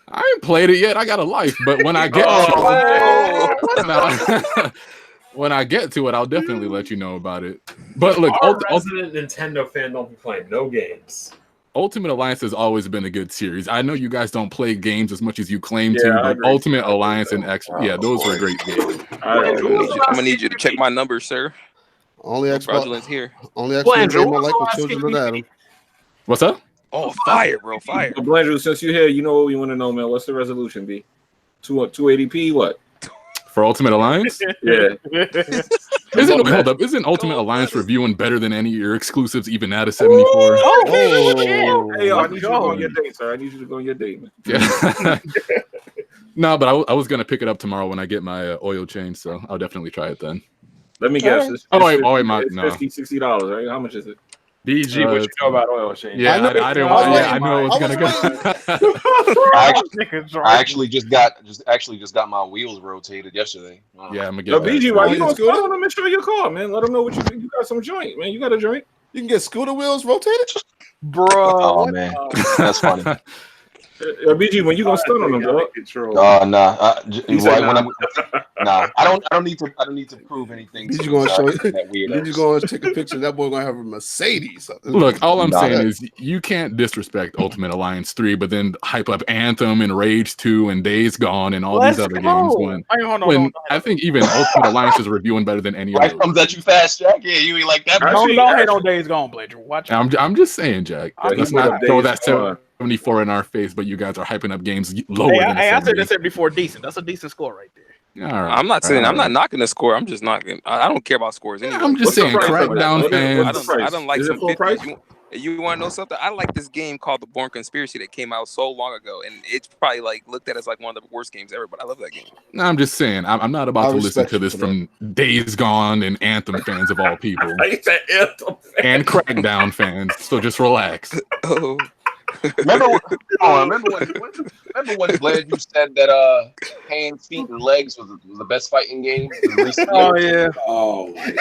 I ain't played it yet. I got a life, but when I get when I get to it, I'll definitely let you know about it. But look, resident Nintendo fan don't be playing no games. Ultimate Alliance has always been a good series. I know you guys don't play games as much as you claim to, but Ultimate Alliance and X, those were great games. I'm gonna need you to check my numbers, sir. Only Xbox here. Only Xbox game I like with Children of Adam. What's up? Oh, fire, bro, fire. Blandrew, since you're here, you know what we want to know, man. What's the resolution be? 280p, what? For Ultimate Alliance? Yeah. Isn't Ultimate Alliance reviewing better than any of your exclusives, even at a 74? Hey, I need you to go on your date, sir. I need you to go on your date, man. Yeah. No, but I was gonna pick it up tomorrow when I get my oil change, so I'll definitely try it then. Let me guess. It's $50, $60, right? How much is it? BG, what you know about oil change? Yeah, I knew it was gonna go. I actually just got my wheels rotated yesterday. Yeah, I'm gonna get. Yo, BG, why you don't follow them and show your car, man? Let them know what you think. You got some joint, man. You got a joint. You can get scooter wheels rotated, bro. Oh man, that's funny. BG, when you gonna stun on them, dog? Nah. Nah. I don't need to prove anything. He's going to show you. He's going to take a picture. That boy gonna have a Mercedes. Look, all I'm saying is you can't disrespect Ultimate Alliance 3, but then hype up Anthem and Rage 2 and Days Gone and all these other games. When I think even Ultimate Alliance is reviewing better than any of those. Comes at you fast, Jack. Yeah, you ain't like that. Don't hate on Days Gone, Bledger. Watch out. I'm just saying, Jack. Let's not throw that 74 in our face, but you guys are hyping up games lower than I said the 74 decent. That's a decent score right there. All right. I'm not saying I'm not knocking the score. I'm just knocking. I don't care about scores anyway. I'm just saying, Crackdown fans. I don't like some 50s. You want to know something? I like this game called The Bourne Conspiracy that came out so long ago, and it's probably like looked at as like one of the worst games ever. But I love that game. No, I'm just saying, I'm not about to listen to this from Days Gone and Anthem fans of all people, and Crackdown fans. So just relax. Remember when Blair, you said that hands, feet, and legs was the best fighting game? Oh yeah. Oh my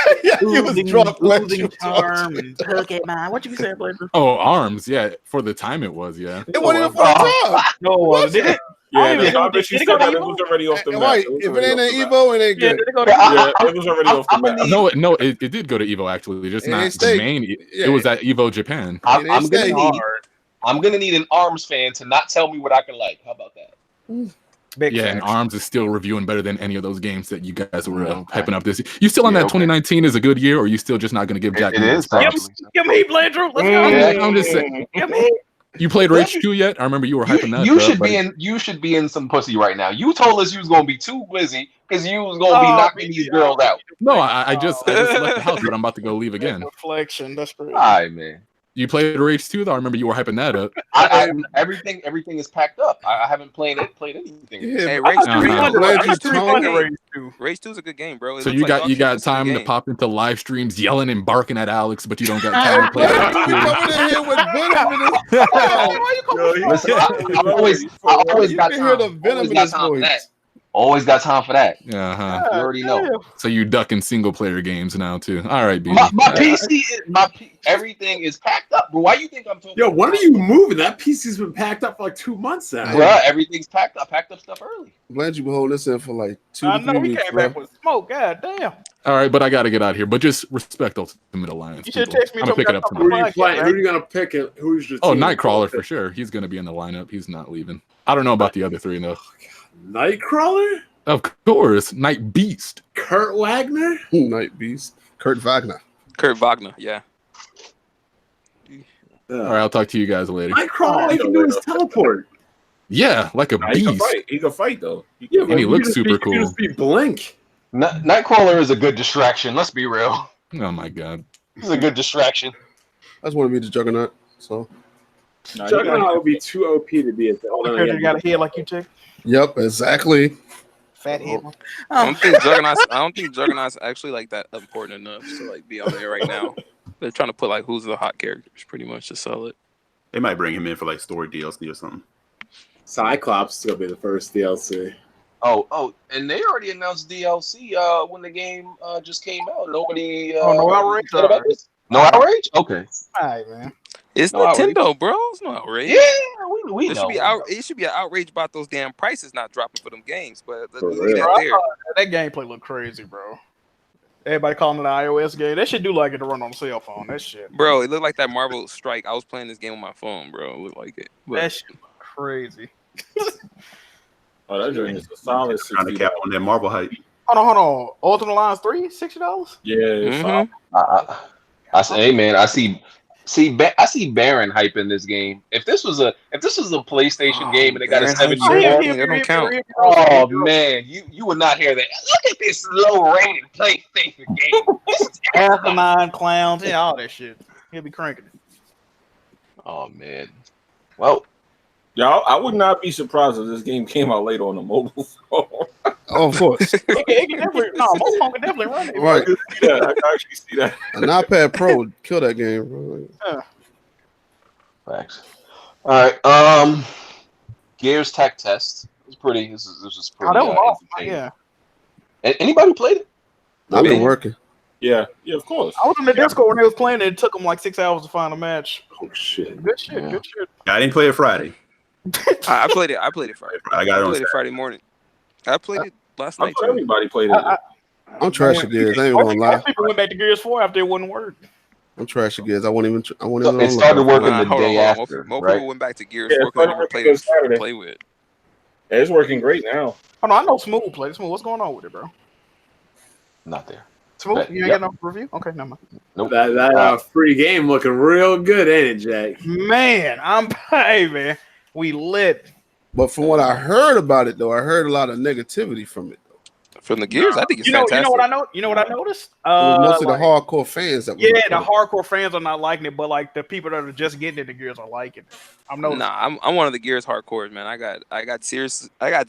losing charm and Pokemon. What you say, Blair? Oh, Arms. Yeah, for the time it was. Yeah. It wasn't even for the time. No, did it? Yeah, it was already off the map. Right. If it ain't an Evo, it ain't good. It was already off the map. No, it did go to Evo actually. Just not the main. It was at Evo Japan. I'm gonna need an Arms fan to not tell me what I can like. How about that? And Arms is still reviewing better than any of those games that you guys were hyping up this year. You still on that 2019 is a good year, or are you still just not going to give Jack? It is. Give me Bledger. Let's go. I'm just saying. You played Rage 2 yet? I remember you were hyping that. You should be in some pussy right now. You told us you was gonna be too busy because you was gonna be knocking these girls out. No, I just left the house, but I'm about to go leave again. Reflection. That's great. All right, man. You played Rage 2 though. I remember you were hyping that up. Everything is packed up. I haven't played anything. Hey, Rage 2 is a good game, bro. So you got time to pop into live streams yelling and barking at Alex, but you don't got time to play. I always got time. Always got time for that. You already know. So you ducking single player games now too. All right, B. My PC, everything is packed up, bro. Why you think I'm talking? Yo, when are you moving? That PC's been packed up for like 2 months now. Bro, everything's packed up. Packed up stuff early. Glad you been holding this in for like 2 I to 3 know we weeks. came back with smoke. God damn. All right, but I got to get out of here. But just respect Ultimate Alliance. You should text me. I'm gonna pick it up Who tomorrow. are you gonna pick? Who's your team? Nightcrawler for sure. He's gonna be in the lineup. He's not leaving. I don't know about the other three though. Nightcrawler? Of course, Night Beast. Kurt Wagner? Night Beast. Kurt Wagner, yeah. All right, I'll talk to you guys later. Nightcrawler, he can do his teleport. Yeah, like a beast. He can fight though. And he looks super cool. He can just be Blink. Nightcrawler is a good distraction. Let's be real. Oh my god, it's a good distraction. I just want to be the Juggernaut. So Juggernaut would be too OP to be at the. You got a head like you took. Yep, exactly. Fat head. I don't think Juggernaut's actually like that important enough to like be on there right now. They're trying to put like who's the hot characters pretty much to sell it. They might bring him in for like story DLC or something. Cyclops is gonna be the first DLC. Oh, and they already announced DLC when the game just came out. Nobody. No outrage. No outrage. Okay. All right, man. It's Nintendo, bro. It's no outrage. Yeah, we know. It should be an outrage about those damn prices not dropping for them games. But that gameplay look crazy, bro. Everybody calling it an iOS game. That shit do like it to run on a cell phone. That shit, bro. It looked like that Marvel Strike. I was playing this game on my phone, bro. It looked like it. But that shit look crazy. That joint is a solid $60 cap on that Marvel hype. Hold on. Ultimate Alliance 3, $60. Yeah. I say, hey man, I see Baron hyping this game. If this was a PlayStation game and they got a 7-year-old, they don't count. Oh man, you would not hear that. Look at this low-rated PlayStation game. Asinine clowns, all that shit. He'll be cranking it. Oh man. Well, I would not be surprised if this game came out later on the mobile phone. Oh, of course. Mobile phone can definitely run it. Right. I can actually see that. An iPad Pro would kill that game, bro. Thanks. All right. Gears Tech Test. This is pretty. This is pretty. That was awesome. Yeah. Anybody played it? I've been working. Yeah, of course. I was in the Discord when they was playing it. It took them like 6 hours to find a match. Oh shit. Good shit. I didn't play it Friday. I played it. I played it Friday. I played it Friday morning. I played it last night. Everybody played it. I'm trash at Gears. I ain't gonna lie. People went back to Gears 4 after it wouldn't work. I'm trash at Gears. I won't even. It started working the day after. More right? people went back to Gears 4 because they never played it to play with. Yeah, it's working great now. Oh no, I know Smooth played. Smooth, what's going on with it, bro? Not there. Smooth, you ain't got no review? Okay, never mind. Nope. That free game looking real good, ain't it, Jack? Man, hey man, we lit. But from what I heard about it, though, I heard a lot of negativity from it. From the Gears, I think it's fantastic. You know what I know? You know what I noticed? Most of the hardcore fans that the hardcore fans are not liking it, but like the people that are just getting into Gears are liking it. I'm noticing. Nah, I'm one of the Gears hardcores, man. I got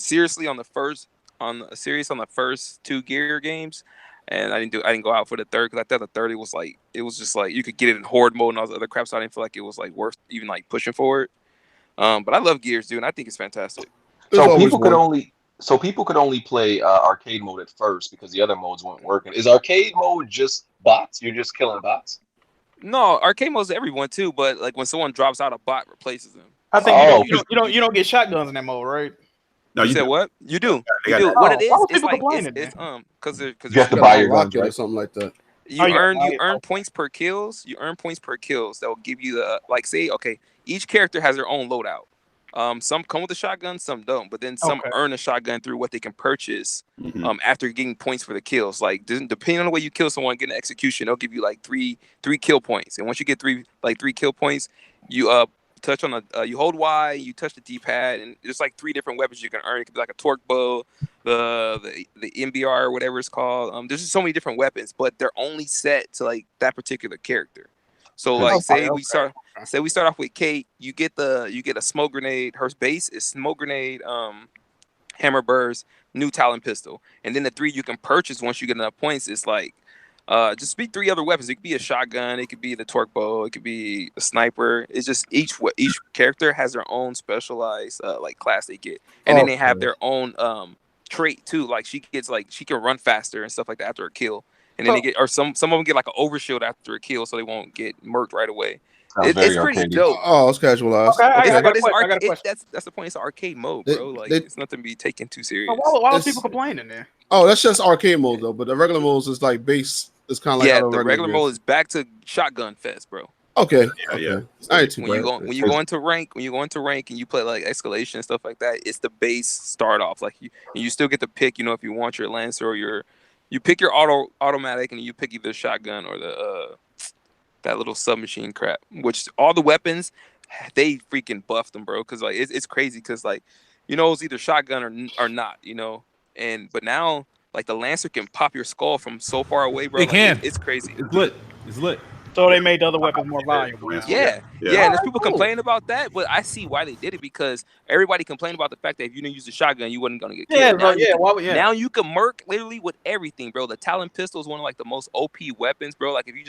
seriously on the first the first 2 Gear games, and I didn't go out for the third because I thought the third it was just like you could get it in horde mode and all the other crap, so I didn't feel like it was like worth even like pushing forward. But I love Gears, dude, and I think it's fantastic. So people could only play arcade mode at first because the other modes weren't working. Is arcade mode just bots? You're just killing bots? No, arcade mode's everyone too, but like when someone drops out, a bot replaces them. I think you don't get shotguns in that mode, right? No, you said what? You do. You do. What it is? It's like because you have to buy your guns, right? Or something like that. You earn points per kills. You earn points per kills that will give you the each character has their own loadout. Some come with a shotgun, some don't, but then some earn a shotgun through what they can purchase after getting points for the kills. Like depending on the way you kill someone, get an execution, they'll give you like three kill points. And once you get three kill points, you touch on you hold Y, you touch the D-pad, and there's like 3 different weapons you can earn. It could be like a torque bow, the MBR or whatever it's called. There's just so many different weapons, but they're only set to like that particular character. So like say we start off with Kate, you get a smoke grenade. Her base is smoke grenade, hammer burst, new Talon pistol, and then the 3 you can purchase once you get enough points is like just be 3 other weapons. It could be a shotgun, it could be the torque bow, it could be a sniper. It's just each character has their own specialized like class they get, and then they have their own trait too. Like she can run faster and stuff like that after a kill. And then they get, or some of them get like an overshield after a kill, so they won't get murked right away. It's pretty dope. Oh, it's casualized. Okay. That's the point. It's arcade mode, bro. Like it's nothing to be taken too serious. Why are people complaining there? Oh, that's just arcade mode though. But the regular mode is like base. It's kind of like the regular mode is back to shotgun fest, bro. Okay. Yeah. I ain't too when you go into rank and you play like escalation and stuff like that, it's the base start off. Like you still get to pick. If you want your Lancer or you pick your automatic, and you pick either the shotgun or the that little submachine crap. Which all the weapons, they freaking buffed them, bro. Because like it's crazy. Because like it's either shotgun or not. But now like the Lancer can pop your skull from so far away, bro. It can. It's crazy. It's lit. So they made the other weapons more valuable. Yeah. And there's people complaining about that, but I see why they did it because everybody complained about the fact that if you didn't use the shotgun, you wasn't gonna get killed. Now you can murk literally with everything, bro. The Talon pistol is one of like the most OP weapons, bro. Like if you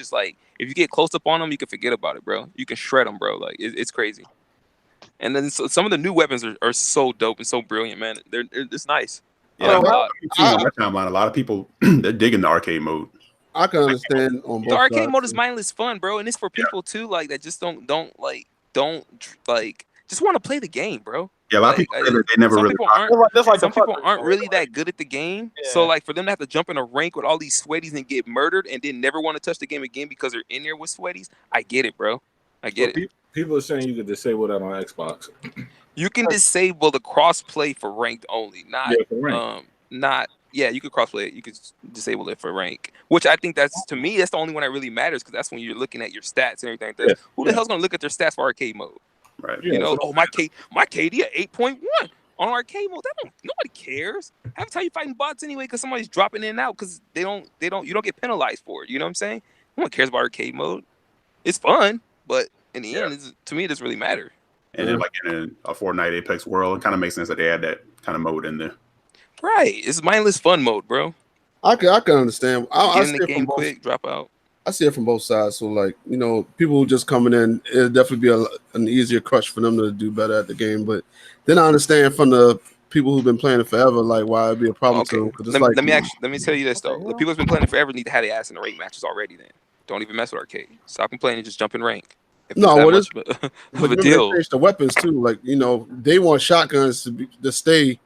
get close up on them, you can forget about it, bro. You can shred them, bro. Like it's crazy. And then some of the new weapons are so dope and so brilliant, man. It's nice. Yeah, a lot of people they're digging the arcade mode. I can understand on both the arcade sides. mode is mindless fun, bro, and it's for people too, like that just don't just want to play the game, bro. Yeah, a lot of people they never really. Some people aren't really that good at the game, so like for them to have to jump in a rank with all these sweaties and get murdered, and then never want to touch the game again because they're in there with sweaties. I get it, bro. I get it. People are saying you could disable that on Xbox. You can disable the crossplay for ranked only, not. Yeah, you could crossplay it. You could disable it for rank, which I think that's the only one that really matters because that's when you're looking at your stats and everything. Like that. Who the hell's gonna look at their stats for arcade mode? Right. My KD at 8.1 on arcade mode. Nobody cares. Half the time you're fighting bots anyway because somebody's dropping in and out because you don't get penalized for it. You know what I'm saying? No one cares about arcade mode. It's fun, but in the end, to me, it doesn't really matter. And then like in a Fortnite Apex world, it kind of makes sense that they add that kind of mode in there. Right, it's mindless fun mode, bro. I can understand. I see the game quick, drop out. I see it from both sides. So like people who just coming in, it'll definitely be an easier crush for them to do better at the game. But then I understand from the people who've been playing it forever, like why it'd be a problem to them. Let me tell you this though: the people who've been playing it forever need to have their ass in the rank matches already. Then don't even mess with arcade. Stop complaining, just jump in rank. No, what is of a deal? They changed the weapons too. Like they want shotguns to stay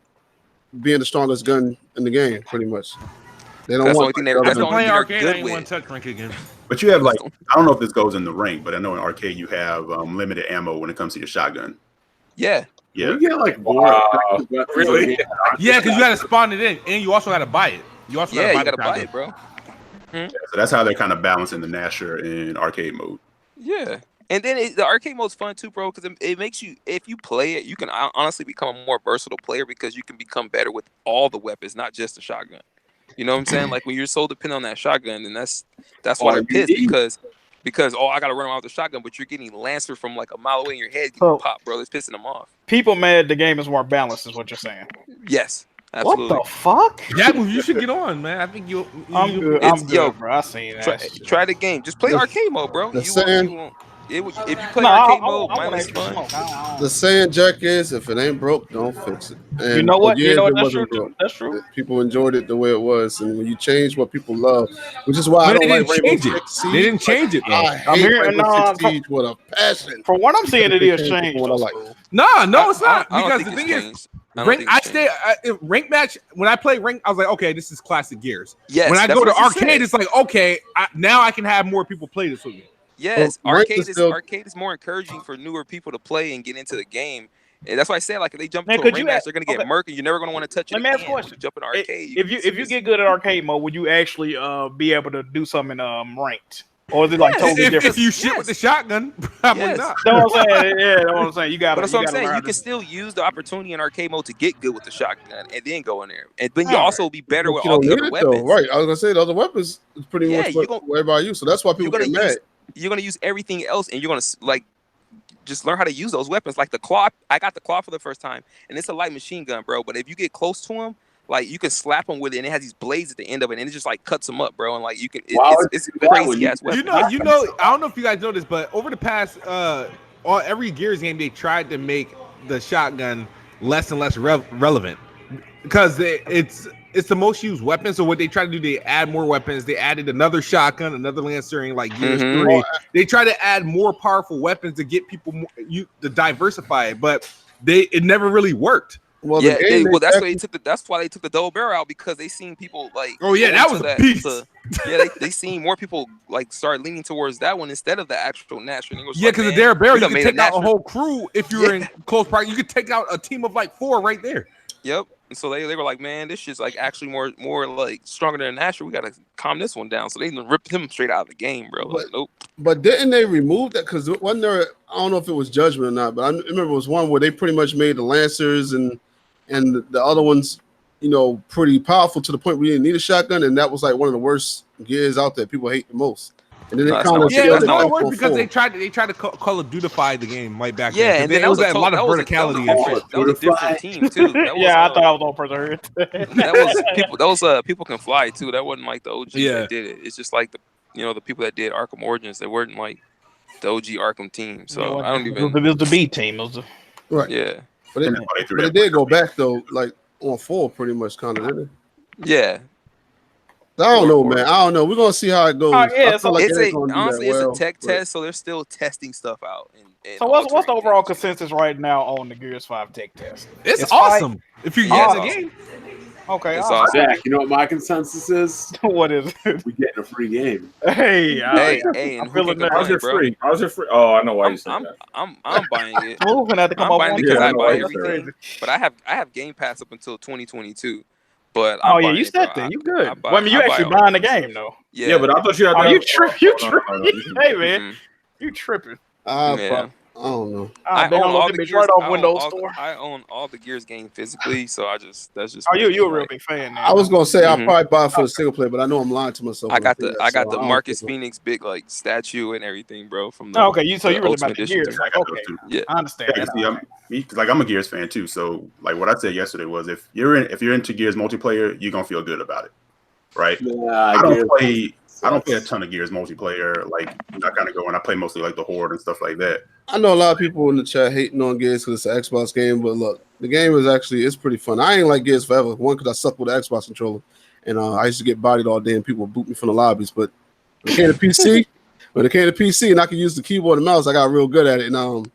being the strongest gun in the game, pretty much. They don't want. That's the only arcade I ain't want to touch rank again. But you have I don't know if this goes in the rank, but I know in arcade you have limited ammo when it comes to your shotgun. Yeah. Yeah. You get really? Yeah, because you got to spawn it in, and you also got to buy it. You also you got to buy it, bro. Yeah, so that's how they're kind of balancing the Nasher in arcade mode. Yeah. And then the arcade mode's fun too, bro, because it makes you, if you play it, you can honestly become a more versatile player because you can become better with all the weapons, not just the shotgun. You know what I'm saying? Like when you're so dependent on that shotgun, then that's why they're pissed because I gotta run around with the shotgun, but you're getting Lancer from like a mile away in your head getting popped, bro. It's pissing them off. People mad the game is more balanced, is what you're saying. Yes. Absolutely. What the fuck? Yeah, you should get on, man. I think I'm good, bro. I seen that. Try the game. Just play arcade mode, bro. If you play arcade mode, mindless fun. The saying, Jack, is if it ain't broke, don't fix it. And you know what? That's true. That's true. People enjoyed it the way it was, and when you change what people love, which is why I don't like Rainbow Six Siege. They didn't change it though. I hate Rainbow Six Siege with a passion. For what I'm seeing, it is changed. No, it's not. Because the thing is, rank match. When I play rank, I was like, okay, this is classic Gears. Yes. When I go to arcade, it's like, okay, now I can have more people play this with me. Yes, arcade is more encouraging for newer people to play and get into the game. And that's why I said, like, if they jump into a rank match, they're gonna get murked, and you're never gonna want to touch it. Let me ask a question. Jump in arcade. If you get good at arcade mode, would you actually be able to do something ranked? Or is it like totally different? If you shoot with the shotgun, probably not. That's what I'm saying. Yeah, that's what I'm saying. That's what I'm saying. You can still use the opportunity in arcade mode to get good with the shotgun and then go in there. And then you also be better with all the other weapons. Right. I was gonna say the other weapons is pretty much what everybody use. So that's why people get mad. You're gonna use everything else, and you're gonna just learn how to use those weapons. Like the claw, I got the claw for the first time, and it's a light machine gun, bro. But if you get close to him, like you can slap him with it, and it has these blades at the end of it, and it just like cuts them up, bro. And like you can, it's crazy ass weapon. You know, I don't know if you guys know this, but over the past, every Gears game, they tried to make the shotgun less and less relevant because it's the most used weapon. So what they try to do, they add more weapons. They added another shotgun, another Lancer in like Gears 3. They try to add more powerful weapons to get people to diversify it, but it never really worked. Well, that's why they took the double barrel out, because they seen people like. Oh yeah, that was a beast. They seen more people like start leaning towards that one instead of the actual National. Yeah, because the double barrel, you could take out a whole crew if you were in close proximity. You could take out a team of like 4 right there. Yep. And so they were like, man, this shit's like actually more like stronger than Nasher. We gotta calm this one down. So they ripped him straight out of the game, bro. Like, nope. But didn't they remove that? Because wasn't there? I don't know if it was Judgment or not, but I remember it was one where they pretty much made the Lancers and the other ones, pretty powerful to the point where you didn't need a shotgun, and that was like one of the worst gears out there. People hate the most. And then they kind of it was not worse because they tried to Call of Duty-fy the game right back. Yeah, and there was a lot of verticality. That was a different team too. I thought I was on Preserve. That was people can fly too. That wasn't like the OG that did it. It's just like the people that did Arkham Origins. They weren't like the OG Arkham team. So I don't even. It was the B team. Right. Yeah. But it did go back though, like on 4, pretty much, kind of, didn't it? Yeah. I don't know, man. I don't know. We're gonna see how it goes. Honestly, it's a tech test, so they're still testing stuff out. So what's the overall consensus right now on the Gears 5 tech test? It's awesome. If you use the game. Okay, it's awesome. Jack, you know what my consensus is? What is it? We getting a free game. Hey, I'm feeling that. How's it free? How's it free? Oh, I know why you said that. I'm buying it. We're gonna have to come up with because I buy everything. But I have Game Pass up until 2022. But you said that. You good? You actually buying the game though. Yeah, but I thought you had. You tripping? Hey man, you tripping? I don't know. I own all the Gears. I own all the Gears game physically, so that's just. You a real big fan now. I was gonna say I'll probably buy it for the single player, but I know I'm lying to myself. I got the Marcus Phoenix big like statue and everything, bro. From the you really about the Gears? Okay, yeah, I understand. I'm a Gears fan too, so like what I said yesterday was if you're into Gears multiplayer, you're gonna feel good about it, right? Yeah, I don't play a ton of Gears multiplayer. Like I kind of go and I play mostly like the Horde and stuff like that. I know a lot of people in the chat hating on Gears because it's an Xbox game, but look, the game is pretty fun. I ain't like Gears forever. One, because I suck with the Xbox controller, and I used to get bodied all day, and people would boot me from the lobbies. But when it came to PC, When it came to PC and I could use the keyboard and mouse, I got real good at it. And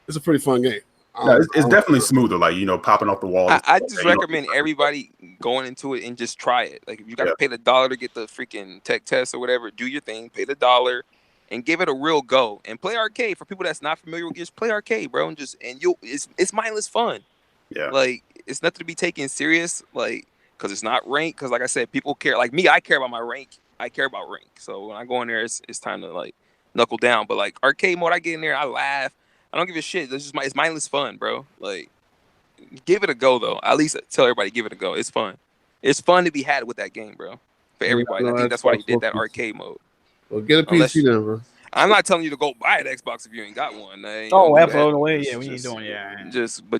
it's a pretty fun game. No, it's definitely smoother, like, you know, popping off the wall. I just recommend everybody going into it and just try it. Like, if you got to pay the $1 to get the freaking tech test or whatever, do your thing, pay the $1 and give it a real go and play arcade. For people that's not familiar with Gears, play arcade, bro, and it's mindless fun. Yeah, like, it's nothing to be taken serious, like, because it's not rank. Because like I said, people care. Like me, I care about my rank. I care about rank. So when I go in there, it's time to like knuckle down. But like arcade mode, I get in there, I laugh. I don't give a shit. It's mindless fun, bro. Like, give it a go though. At least tell everybody, give it a go. It's fun. It's fun to be had with that game, bro. For everybody. I think that's why they did that arcade mode. Well, get a PC then, bro. I'm not telling you to go buy an Xbox if you ain't got one. Absolutely. Yeah, we ain't doing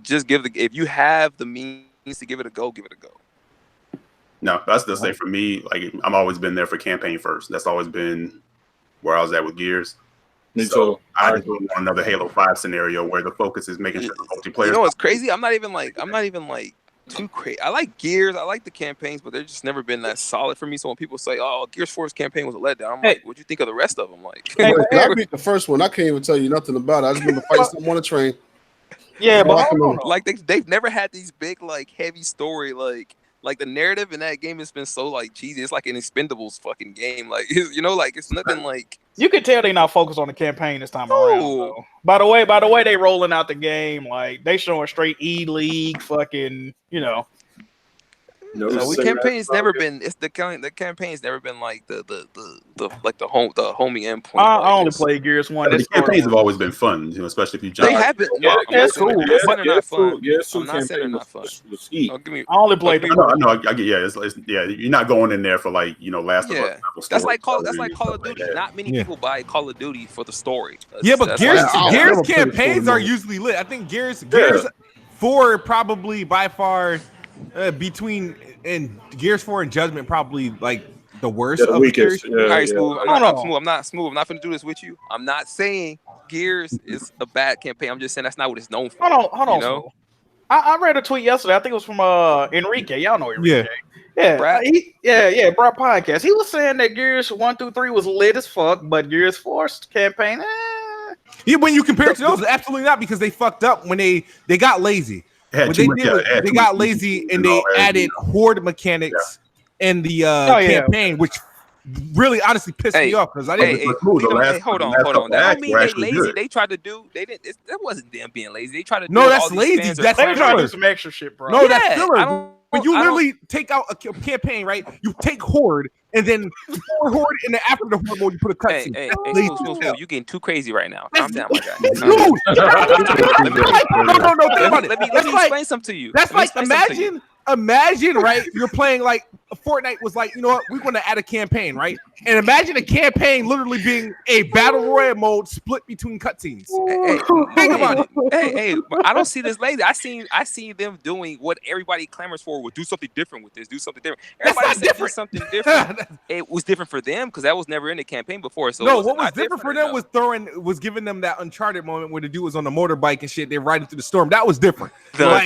Just give if you have the means to give it a go, give it a go. No, that's the same for me. Like, I've always been there for campaign first. That's always been where I was at with Gears. So I just don't want another Halo 5 scenario where the focus is making sure the multiplayer. You know what's crazy? I'm not even like too crazy. I like Gears. I like the campaigns, but they've just never been that solid for me. So when people say, "Oh, Gears 4's campaign was a letdown," I'm like, "What do you think of the rest of them?" Like, I beat the first one. I can't even tell you nothing about it. I just remember fighting someone on a train. Yeah, but like they've never had these big like heavy story like the narrative in that game has been so like cheesy. It's like an Expendables fucking game. Like, you know, like it's nothing like. You can tell they not focused on the campaign this time around. Though. By the way, they rolling out the game like they showing straight E-League fucking, you know. No, so the campaign's never been. It's the campaign's never been like the homie endpoint. I only play Gears 1. The campaigns have always been fun, you know, especially if you jump. They have been. Yeah, that's cool. I'm not fun. I'm not saying they're not fun. I only played. No, I get. Yeah, you're not going in there for like, you know, Last of Us. That's like Call of Duty. Not many people buy Call of Duty for the story. But Gears campaigns are usually lit. I think Gears 4 probably by far. Between and Gears 4 and Judgment probably like the worst of the Gears. All right, Smooth. I'm not Smooth. I'm not gonna do this with you. I'm not saying Gears is a bad campaign. I'm just saying that's not what it's known for. Hold on. You know? I read a tweet yesterday. I think it was from Enrique. Y'all know Enrique. Yeah. Brad Podcast. He was saying that Gears 1 through 3 was lit as fuck, but Gears 4's campaign. Yeah, when you compare it to those, absolutely not, because they fucked up when they got lazy. They got lazy and they added horde mechanics in the campaign, which really honestly pissed me off because I didn't. Hold on. That don't mean they lazy. They tried to do. They didn't. That wasn't them being lazy. They tried to. No, that's lazy. They tried to do some extra shit, bro. No, that's filler. When you literally take out a campaign, right? You take horde and then before horde and then after the horde mode, you put a cutscene. Hey, you're getting too crazy right now. Calm down, my guy. No, think about it. Let me explain something to you. That's like imagine, right? You're playing like Fortnite was like, you know what? We're going to add a campaign, right? And imagine a campaign literally being a battle royale mode split between cutscenes. Think about it. Hey, I don't see this lazy. I see them doing what everybody clamors for. Would do something different with this. Do something different. Everybody said do something different. It was different for them because that was never in the campaign before. So no, what was different for them was giving them that Uncharted moment where the dude was on the motorbike and shit. They're riding through the storm. That was different. The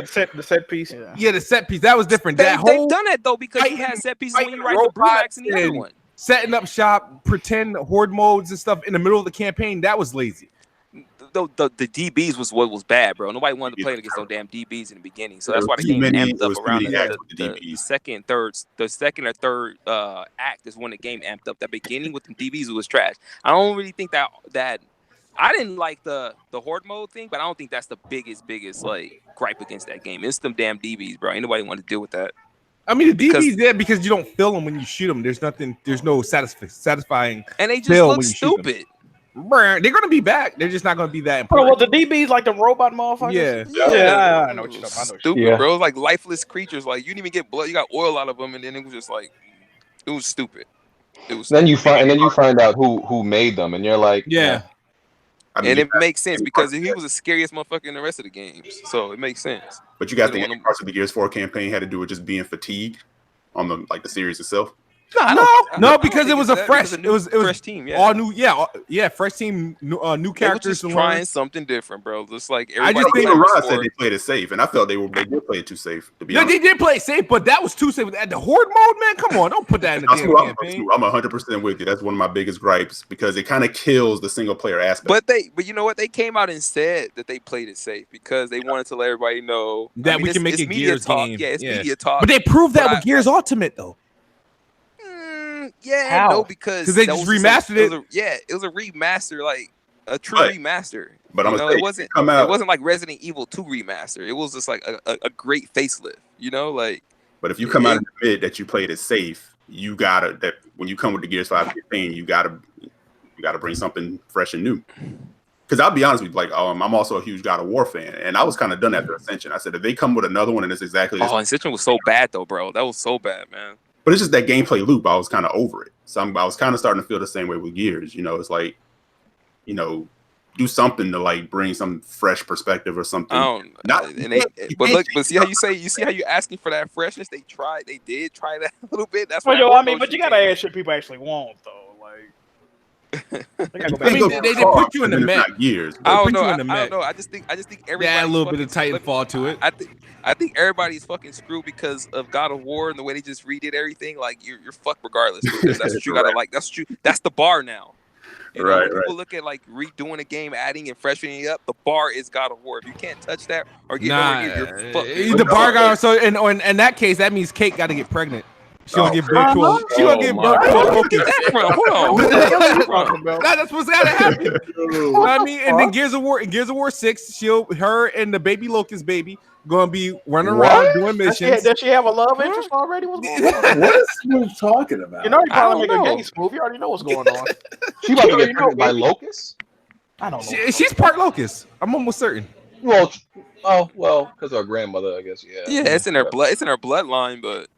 set piece. Yeah, the set piece. That was different. They've done that though because you had set pieces when you ride the Brumax and the other one. Setting up shop, pretend horde modes and stuff in the middle of the campaign. That was lazy. The DBs was what was bad, bro. Nobody wanted to play against no damn DBs in the beginning, so that's why the game amped up around the second or third act is when the game amped up. That beginning with the DBs was trash. I don't really think that I didn't like the horde mode thing, but I don't think that's the biggest like gripe against that game. It's them damn DBs, bro. Ain't nobody want to deal with that. I mean, the DB's there because you don't feel them when you shoot them. There's no satisfying. And they just look stupid. They're gonna be back. They're just not gonna be that Well, important. the DBs like the robot motherfuckers. Yeah. I know what you're talking about. Stupid, bro. It was like lifeless creatures. Like you didn't even get blood. You got oil out of them, and then it was just like it was stupid. Then you find out who made them, and you're like, yeah. I mean, and it makes sense because he was the scariest motherfucker in the rest of the games, so it makes sense. But you got the parts of the Gears 4 campaign had to do with just being fatigued on the series itself. No, because it was a fresh. It was fresh team. Yeah, all new. Yeah, fresh team. New characters. They were just trying something different, bro. Just like I just think Rod said they played it safe, and I felt they did play it too safe. To be honest, they did play it safe, but that was too safe. At the horde mode, man, come on, don't put that in the damn campaign. I'm 100% with you. That's one of my biggest gripes because it kind of kills the single player aspect. But you know what? They came out and said that they played it safe because they wanted to let everybody know that we can make a Gears game. Yeah, it's media talk. But they proved that with Gears Ultimate, though. Yeah, no, because they just remastered it. It was a remaster, like a true remaster. But it wasn't like Resident Evil 2 remaster. It was just like a great facelift, you know, like. But if you come out and admit that you played it safe, you gotta that when you come with the Gears 5 campaign, you gotta bring something fresh and new. Because I'll be honest with you, like I'm also a huge God of War fan, and I was kind of done after Ascension. I said if they come with another one and it's exactly this Ascension was so bad though, bro. That was so bad, man. But it's just that gameplay loop. I was kind of over it. So I was kind of starting to feel the same way with Gears. You know, it's like, you know, do something to like bring some fresh perspective or something. But see how you asking for that freshness? They did try that a little bit. That's but you gotta ask shit people actually want though. Like, they put you in the mech. Years. I don't know. I just think everybody add a little bit of Titanfall to it. I think everybody's fucking screwed because of God of War and the way they just redid everything. Like you're fucked regardless. Because that's what you gotta like. That's the bar now. You know, when people look at like redoing a game, adding and freshening it up, the bar is God of War. If you can't touch that or get over here, you're fucked. The bar got so in that case, that means Kate got to get pregnant. She gonna give birth to a locust. Hold on. That's what's gotta happen. I mean, and then Gears of War 6, her and the baby locust baby gonna be running around doing missions. Does she have a love interest already? What's going on? What is Smooth talking about? You know, you probably make a game, Smooth. You already know what's going on. She about to get pregnant by locusts? I don't know. She's part locust. I'm almost certain. Well, because her grandmother, I guess. Yeah, it's in her blood. It's in her bloodline, but.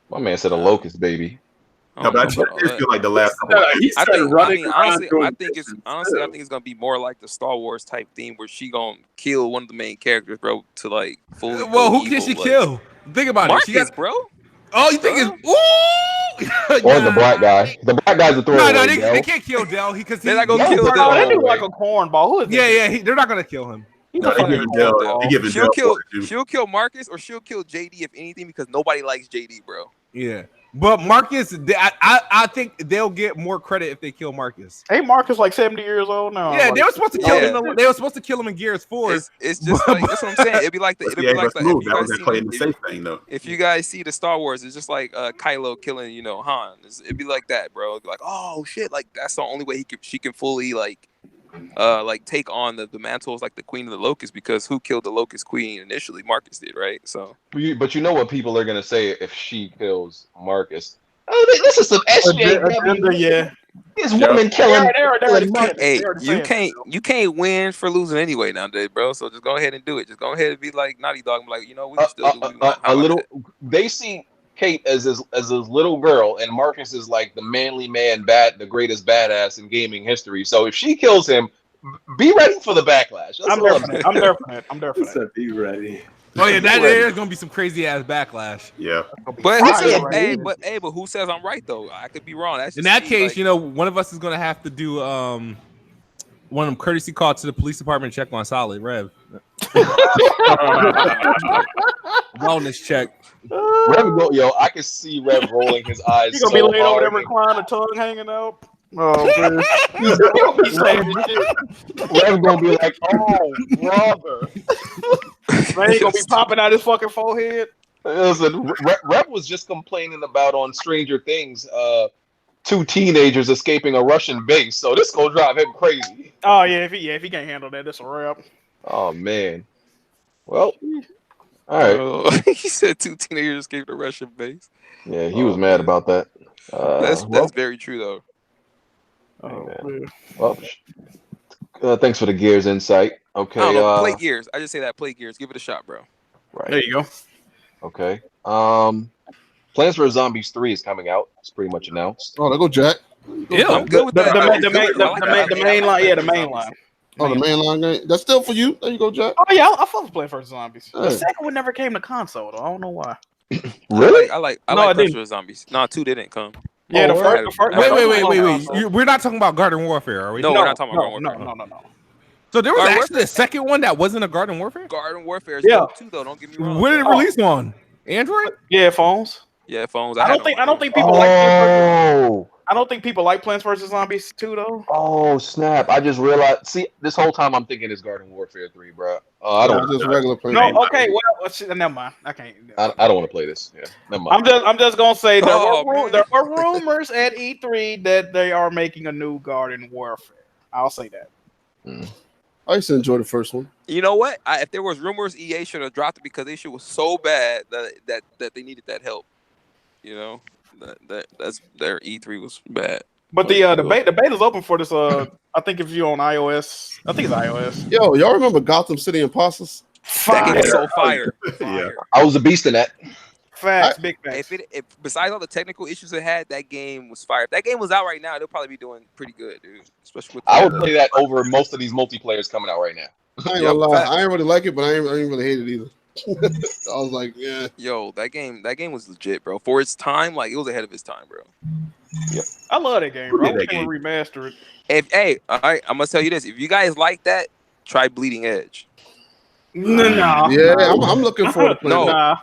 My man said a locust baby. No, but I just feel like the last. I think it's gonna be more like the Star Wars type theme where she gonna kill one of the main characters, bro, to like fully. Well, who can she kill? Think about Marcus, it. Marcus, bro. Oh, you think it's or the black guy? The black guy's a throwaway. No, they can't kill Del because they're not gonna kill Del. They do like a cornball. Who is that? They're not gonna kill him. She'll kill Marcus or she'll kill JD if anything because nobody likes JD, bro. Yeah, but Marcus, I think they'll get more credit if they kill Marcus. Hey, Marcus like 70 years old now. Yeah, they were supposed to kill him. They were supposed to kill him in Gears 4. It's just like that's what I'm saying. It'd be like if you guys see the Star Wars, it's just like Kylo killing Han. It'd be like that, bro. It'd be like, oh shit, like that's the only way she can fully like take on the mantles like the Queen of the Locusts, because who killed the Locust Queen initially? Marcus did, right? So, but you know what people are gonna say if she kills Marcus? Oh, this is some SJW. Yeah, this woman killing. Hey, you can't win for losing anyway nowadays, bro. So just go ahead and do it. Just go ahead and be like Naughty Dog, like we can still do a little. They see Kate as this little girl, and Marcus is like the manly man, the greatest badass in gaming history. So if she kills him, be ready for the backlash. I'm there for that. Be ready. Oh yeah, there's gonna be some crazy ass backlash. Yeah, but who says I'm right though? I could be wrong. That's in that case, like, one of us is gonna have to do one of them courtesy calls to the police department, check on solid Rev. Wellness check. Rev I can see Rev rolling his eyes. He's gonna be laying over there, reclining, tongue hanging out. Oh man, Rev gonna be like, "Oh, brother." Man, he gonna be popping out his fucking forehead. Listen, Rev was just complaining about on Stranger Things, 2 teenagers escaping a Russian base. So this gonna drive him crazy. Oh yeah, if he can't handle that, that's a wrap. Oh man. Well. All right. He said 2 teenagers escaped a Russian base. Yeah, he was mad about that. That's very true, though. Well, thanks for the Gears insight. Okay. Play Gears. I just say that. Play Gears. Give it a shot, bro. Right. There you go. Okay. Plants vs. Zombies 3 is coming out. It's pretty much announced. Oh, there go Jack. Yeah, I'm good with that. The main line. Yeah, the main line. Oh, the mainline game. That's still for you. There you go, Jack. Oh yeah, I fuck with Plants vs. Zombies. The second one never came to console though. I don't know why. Really? I like Plants vs Zombies. No, 2 didn't come. Yeah, the first. Wait. We're not talking about Garden Warfare, are we? No, we're not talking about Garden Warfare. No. So there was actually a second one that wasn't a Garden Warfare? Garden Warfare is dope too, though. Don't get me wrong. When did it release on? Android? Yeah, phones. Yeah, phones. I don't think people like. I don't think people like Plants vs Zombies 2 though. Oh snap! I just realized. See, this whole time I'm thinking it's Garden Warfare 3, bro. I don't just regular play. No, okay. Well, never mind. I can't. I don't want to play this. Yeah, never mind. I'm just gonna say there are rumors at E3 that they are making a new Garden Warfare. I'll say that. I used to enjoy the first one. You know what? If there was rumors, EA should have dropped it because this shit was so bad that they needed that help. You know, that's their E3 was bad. But the beta's open for this. I think if you're on iOS, I think it's iOS. Yo, y'all remember Gotham City Imposters? That game is so fire. Yeah, I was a beast in that. Facts, big facts. If besides all the technical issues it had, that game was fire. If that game was out right now, they'll probably be doing pretty good, dude. Especially with I would play that over most of these multiplayers coming out right now. I ain't gonna lie. I ain't really like it, but I ain't really hate it either. I was like, yeah. Yo, that game was legit, bro. For its time, like it was ahead of its time, bro. Yep. I love that game, bro. I'm gonna remaster it. All right, I'm gonna tell you this. If you guys like that, try Bleeding Edge. No. Yeah, I'm looking forward to playing.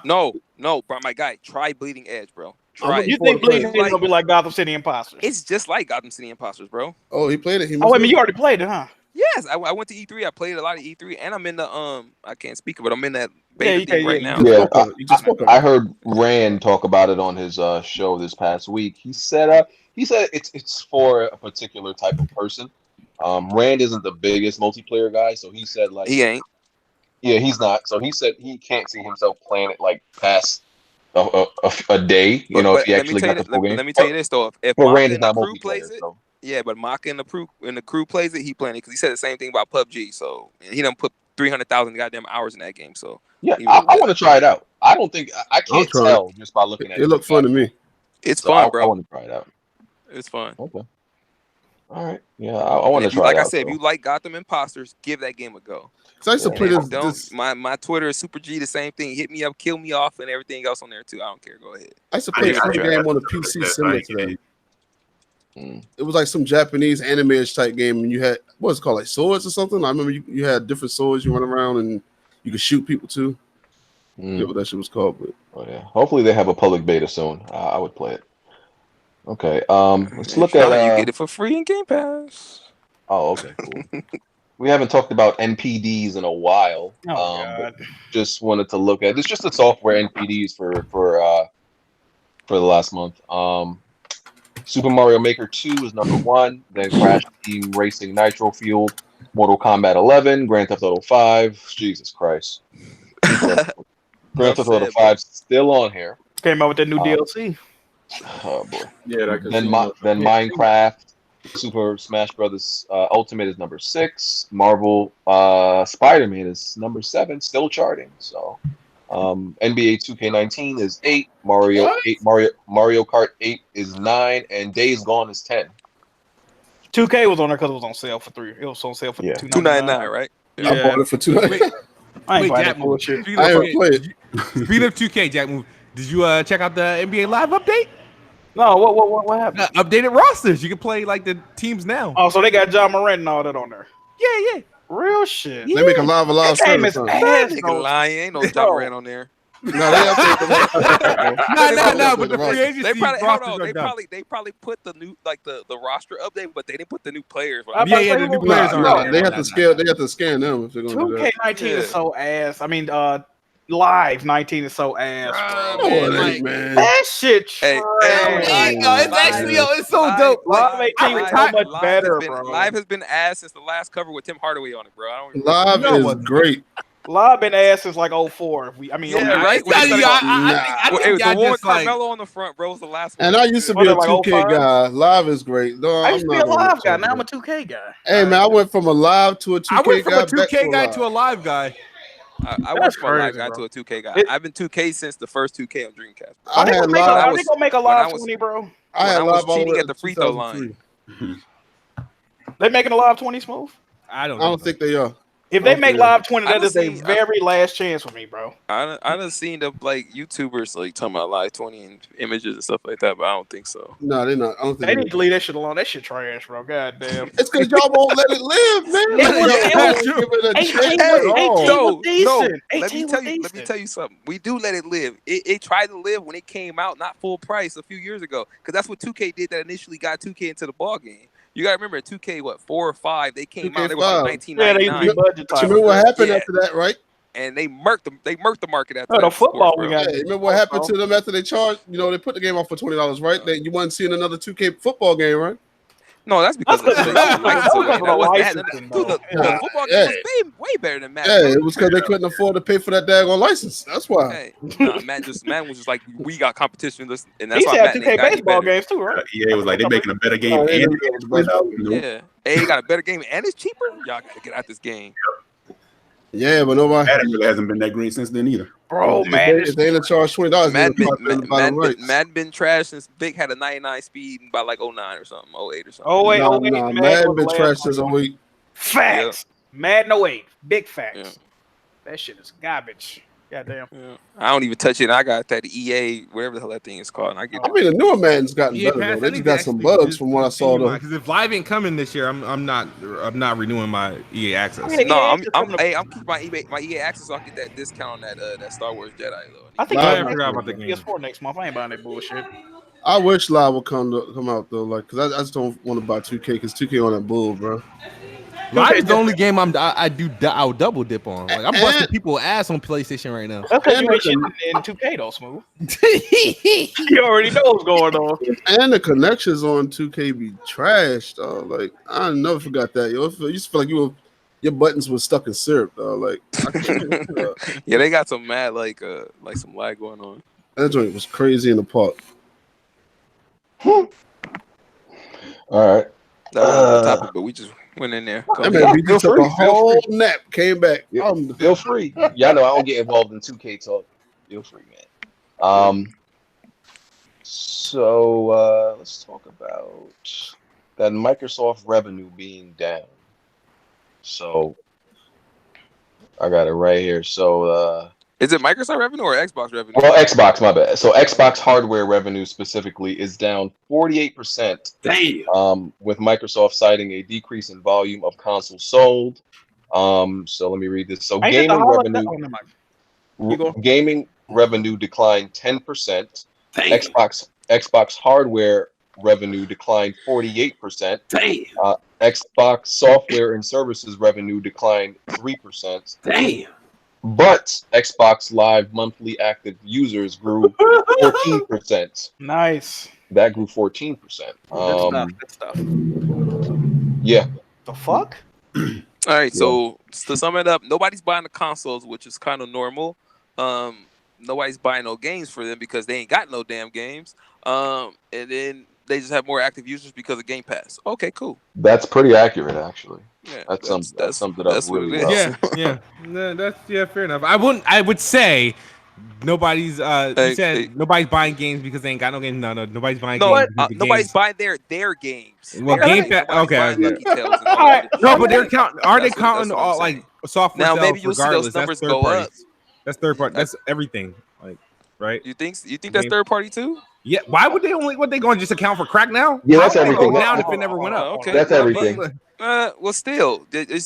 No, bro, my guy. Try Bleeding Edge, bro. Try. You think Bleeding Edge is gonna be like Gotham City Imposters? It's just like Gotham City Imposters, bro. Oh, he played it. Wait a minute, you already played it, huh? Yes, I went to E3. I played a lot of E3, and I'm in the I can't speak of it. I'm in that beta thing right now. Yeah, I heard Rand talk about it on his show this past week. He said it's for a particular type of person. Rand isn't the biggest multiplayer guy, so he said like he ain't. Yeah, he's not. So he said he can't see himself playing it like past a day. You know, if he actually got the full game. Let me tell you this though: if Rand is not crew plays it, yeah, but Maka and the crew plays it, he playing it because he said the same thing about PUBG. So and he done put 300,000 goddamn hours in that game. So yeah, I want to try it out. I can't tell just by looking at it. It looked fun to me. It's fun, bro. I want to try it out. It's fun. Okay. All right. Yeah, I want to try. Like it out, I said, if you like Gotham Imposters, give that game a go. So I used to play this. My Twitter is Super G, the same thing. Hit me up, kill me off, and everything else on there too. I don't care. Go ahead. I used to play a game on a PC similar to that. It was like some Japanese anime-ish type game, and you had what's it called, like swords or something. I remember you had different swords you run around and you could shoot people too. I forget what that shit was called, but yeah. Hopefully they have a public beta soon. I would play it. Okay. Let's look at. You get it for free in Game Pass. Oh, okay, cool. We haven't talked about NPDs in a while. God. Just wanted to look at. It's just the software NPDs for the last month. Super Mario Maker 2 is number 1. Then Crash Team Racing Nitro Fueled, Mortal Kombat 11, Grand Theft Auto 5. Jesus Christ. Grand Theft Auto 5 still on here. Came out with that new DLC. Oh boy. Yeah, then Minecraft, Super Smash Brothers Ultimate is number 6. Marvel Spider-Man is number 7, still charting. So NBA 2K19 is 8, Mario Kart 8 is 9, and Days Gone is 10. 2K was on there because it was on sale for $3. It was on sale for $2.99, right? Yeah. I bought it for $2.99. I ain't Jack bullshit. I haven't played. Speed of 2K, Jack Move. Did you check out the NBA Live update? No, what happened? Updated rosters. You can play like the teams now. Oh, so they got John Morant and all that on there. Yeah. Real shit. They make a live game is ass. Ain't no John Morant on there. No, they update the No, but the free agency they probably put the new the roster update, but they didn't put the new players. The new players are. They have to scale. They have to scan them if they're going to do that. 2K19 is so ass. I mean, Live 19 is so ass, bro. Man. That shit trash. It's actually it's so dope. Live 18 is so much better, bro. Live has been ass since the last cover with Tim Hardaway on it, bro. Live is great. Live been ass since like 04. Right? I it was the one with like, Carmelo on the front, bro. Was the last one. And I used to be a 2K guy. Live is great. No, I used to be a Live guy. Now I'm a 2K guy. Hey, man, I went from a Live to a 2K guy. I went from a 2K guy to a Live guy. I went from a Live guy to a 2K guy. I've been 2K since the first 2K on Dreamcast. Are they gonna make a Live 20, bro? I was cheating at the free throw line. They making a Live 20 smooth? I don't think they are. If they make Live 20, that is a very last chance for me, bro. I done seen the like YouTubers like talking about Live 20 and images and stuff like that, but I don't think so. No, they're not. I don't think they need to leave that shit alone. That shit trash, bro. God damn. It's because y'all won't let it live, man. Let me tell you something. We do let it live. It tried to live when it came out, not full price, a few years ago, because that's what 2K did. That initially got 2K into the ball game. You gotta remember 2K, 4 or 5? They came out. They were like 1999. But you remember what happened after that, right? And they murked them. They murked the market after the football. We got. Remember what happened to them after they charged? You know, they put the game off for $20, right? Then you wasn't seeing another 2K football game, right? No, that's because the football game was way better than Madden. Yeah, it was because they couldn't afford to pay for that daggone license. That's why. Madden was just like, we got competition, and that's why Madden 2K baseball games too, right? EA was like, they're making a better game, Hey, got a better game, and it's cheaper. Y'all gotta get out this game. Yeah, but nobody. Madden really hasn't been that great since then either. Bro, man, they ain't charge $20. Madden been trash since Vic had a 99 speed by like 09 or something, 08 or something. Oh wait, Madden been trash since 08. Facts. Madden 08, big facts. That shit is garbage. Goddamn. Yeah. I don't even touch it. I got that EA, whatever the hell that thing is called. And I mean, the newer Madden's gotten better though. They just got some bugs from what I saw though. Because if Live ain't coming this year, I'm not renewing my EA access. I'm keeping my EA access so I get that discount on that Star Wars Jedi though. I think I forgot about the PS4 next month. I ain't buying that bullshit. I wish Live would come out though, like, because I just don't want to buy 2K because 2K on that bull, bro. Live is the only game I'll double dip on. Like I'm busting people's ass on PlayStation right now. That's because you ain't shit in 2K though, Smooth. You already know what's going on. And the connections on 2K be trash, though. Like I never forgot that. You used to feel like your buttons were stuck in syrup, though. Like yeah, they got some mad like some lag going on. That joint was crazy in the park. All right. That was the topic, but we just went in there. That man BG took a whole nap, came back. Yeah, feel free. Y'all know I don't get involved in 2K talk. Feel free, man. So let's talk about that Microsoft revenue being down. So I got it right here. So is it Microsoft revenue or Xbox revenue? Well, Xbox, my bad. So Xbox hardware revenue specifically is down 48%. Damn. With Microsoft citing a decrease in volume of consoles sold. So let me read this. So gaming revenue declined 10%. Xbox hardware revenue declined 48%. Damn. Xbox software and services revenue declined 3%. Damn. But Xbox Live monthly active users grew 14%. Nice. That grew 14%. Good stuff. Yeah. The fuck? All right. So to sum it up, nobody's buying the consoles, which is kind of normal. Nobody's buying no games for them because they ain't got no damn games. And then they just have more active users because of Game Pass. Okay, cool. That's pretty accurate, actually. Yeah, that sums it up really well. Yeah, fair enough. I would say nobody's nobody's buying games because they ain't got no games. No, nobody's buying games. Nobody's buying their games. Well, Game Pass. Okay. No, but they're counting. Are they counting all like software? Now maybe you'll see those numbers go up. That's third party. That's everything. Like, right? You think that's third party too? Yeah. Why would they what they going to just account for crack now? Yeah, that's everything. Down if it never went up. Okay. That's everything. Well, still, they're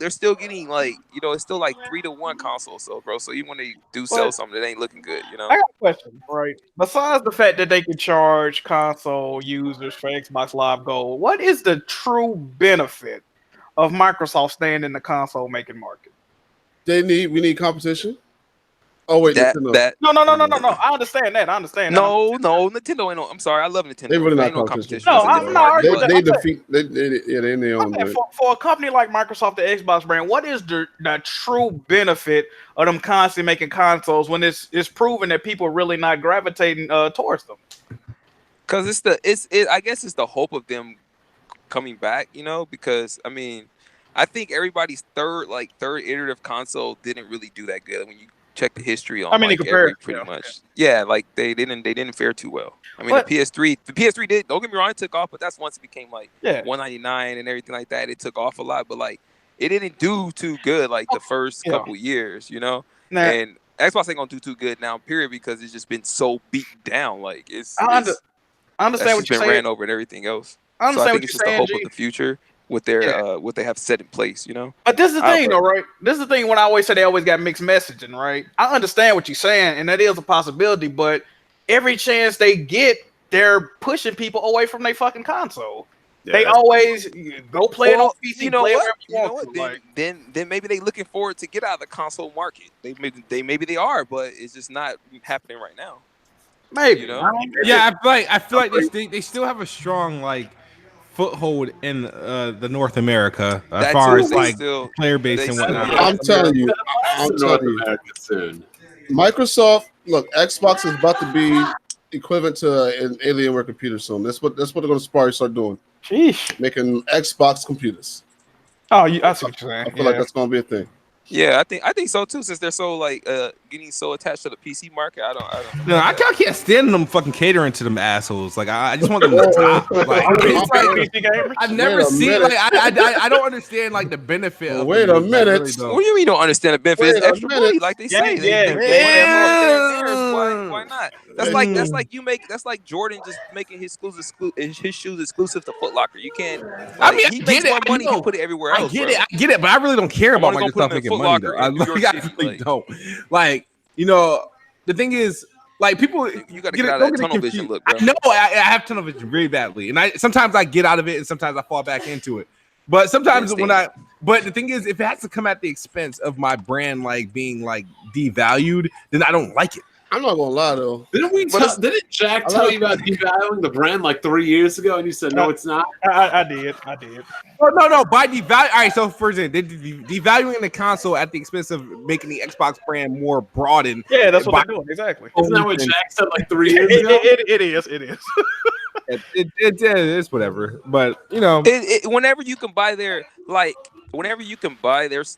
still getting like, it's still like 3-to-1 console sales, bro. So even when they do sell something, it ain't looking good, I got a question, right? Besides the fact that they can charge console users for Xbox Live Gold, what is the true benefit of Microsoft staying in the console making market? We need competition. Oh wait, Nintendo. No. I understand that. No, Nintendo ain't no. I'm sorry, I love Nintendo. They really not no competition. No, I'm not. They defeat. They in their own way. For a company like Microsoft, the Xbox brand, what is the true benefit of them constantly making consoles when it's proven that people are really not gravitating towards them? Because I guess it's the hope of them coming back. Because I mean, I think everybody's third iterative console didn't really do that good when you check the history on. Pretty much. Yeah, like they didn't fare too well. I mean, the PS3 did. Don't get me wrong, it took off, but that's once it became like $199 and everything like that. It took off a lot, but like it didn't do too good like the first couple years, you know. And Xbox ain't gonna do too good now, period, because it's just been so beaten down. Like I understand what you're saying. Ran over and everything else. I understand what you're saying. The hope of the future with their what they have set in place, you know. But this is the thing, though, right? This is the thing when I always say they always got mixed messaging, right? I understand what you're saying, and that is a possibility. But every chance they get, they're pushing people away from their fucking console. Yeah. They always go play it on PC. You know play what? You know what? Then maybe they looking forward to get out of the console market. Maybe they are, but it's just not happening right now. Maybe, you know? Yeah, I feel like they still have a strong like foothold in the North America as far as like player base and whatnot. I'm telling you, Microsoft. Look, Xbox is about to be equivalent to an Alienware computer soon. That's what they're going to start doing. Sheesh. Making Xbox computers. Oh, I see what you're saying. I feel like that's going to be a thing. Yeah, I think so too. Since they're so like getting so attached to the PC market, I don't. No, I can't stand them fucking catering to them assholes. Like I just want them to stop. Like I've never seen. Like I don't understand like the benefit. Of wait a minute. What do you mean you don't understand the benefit? It's extra money, like they say. Why not? That's like Jordan just making his shoes exclusive to Foot Locker. You can't. I mean, he makes more money. He put it everywhere else. I get it, but I really don't care about Microsoft making money though. I really don't. Like, you know, the thing is, like, people you got to get out of that tunnel vision look, bro. No, I have tunnel vision really badly, and sometimes I get out of it, and sometimes I fall back into it. But sometimes but the thing is, if it has to come at the expense of my brand, like being like devalued, then I don't like it. I'm not gonna lie though. Didn't Jack tell you about devaluing the brand like 3 years ago, and you said no, it's not? I did. Oh, no. By devalue, all right. So for example, devaluing the console at the expense of making the Xbox brand more broadened. Yeah, that's what they're doing. Exactly. Isn't that what Jack said like 3 years ago? It is. It is whatever. But you know, whenever you can buy their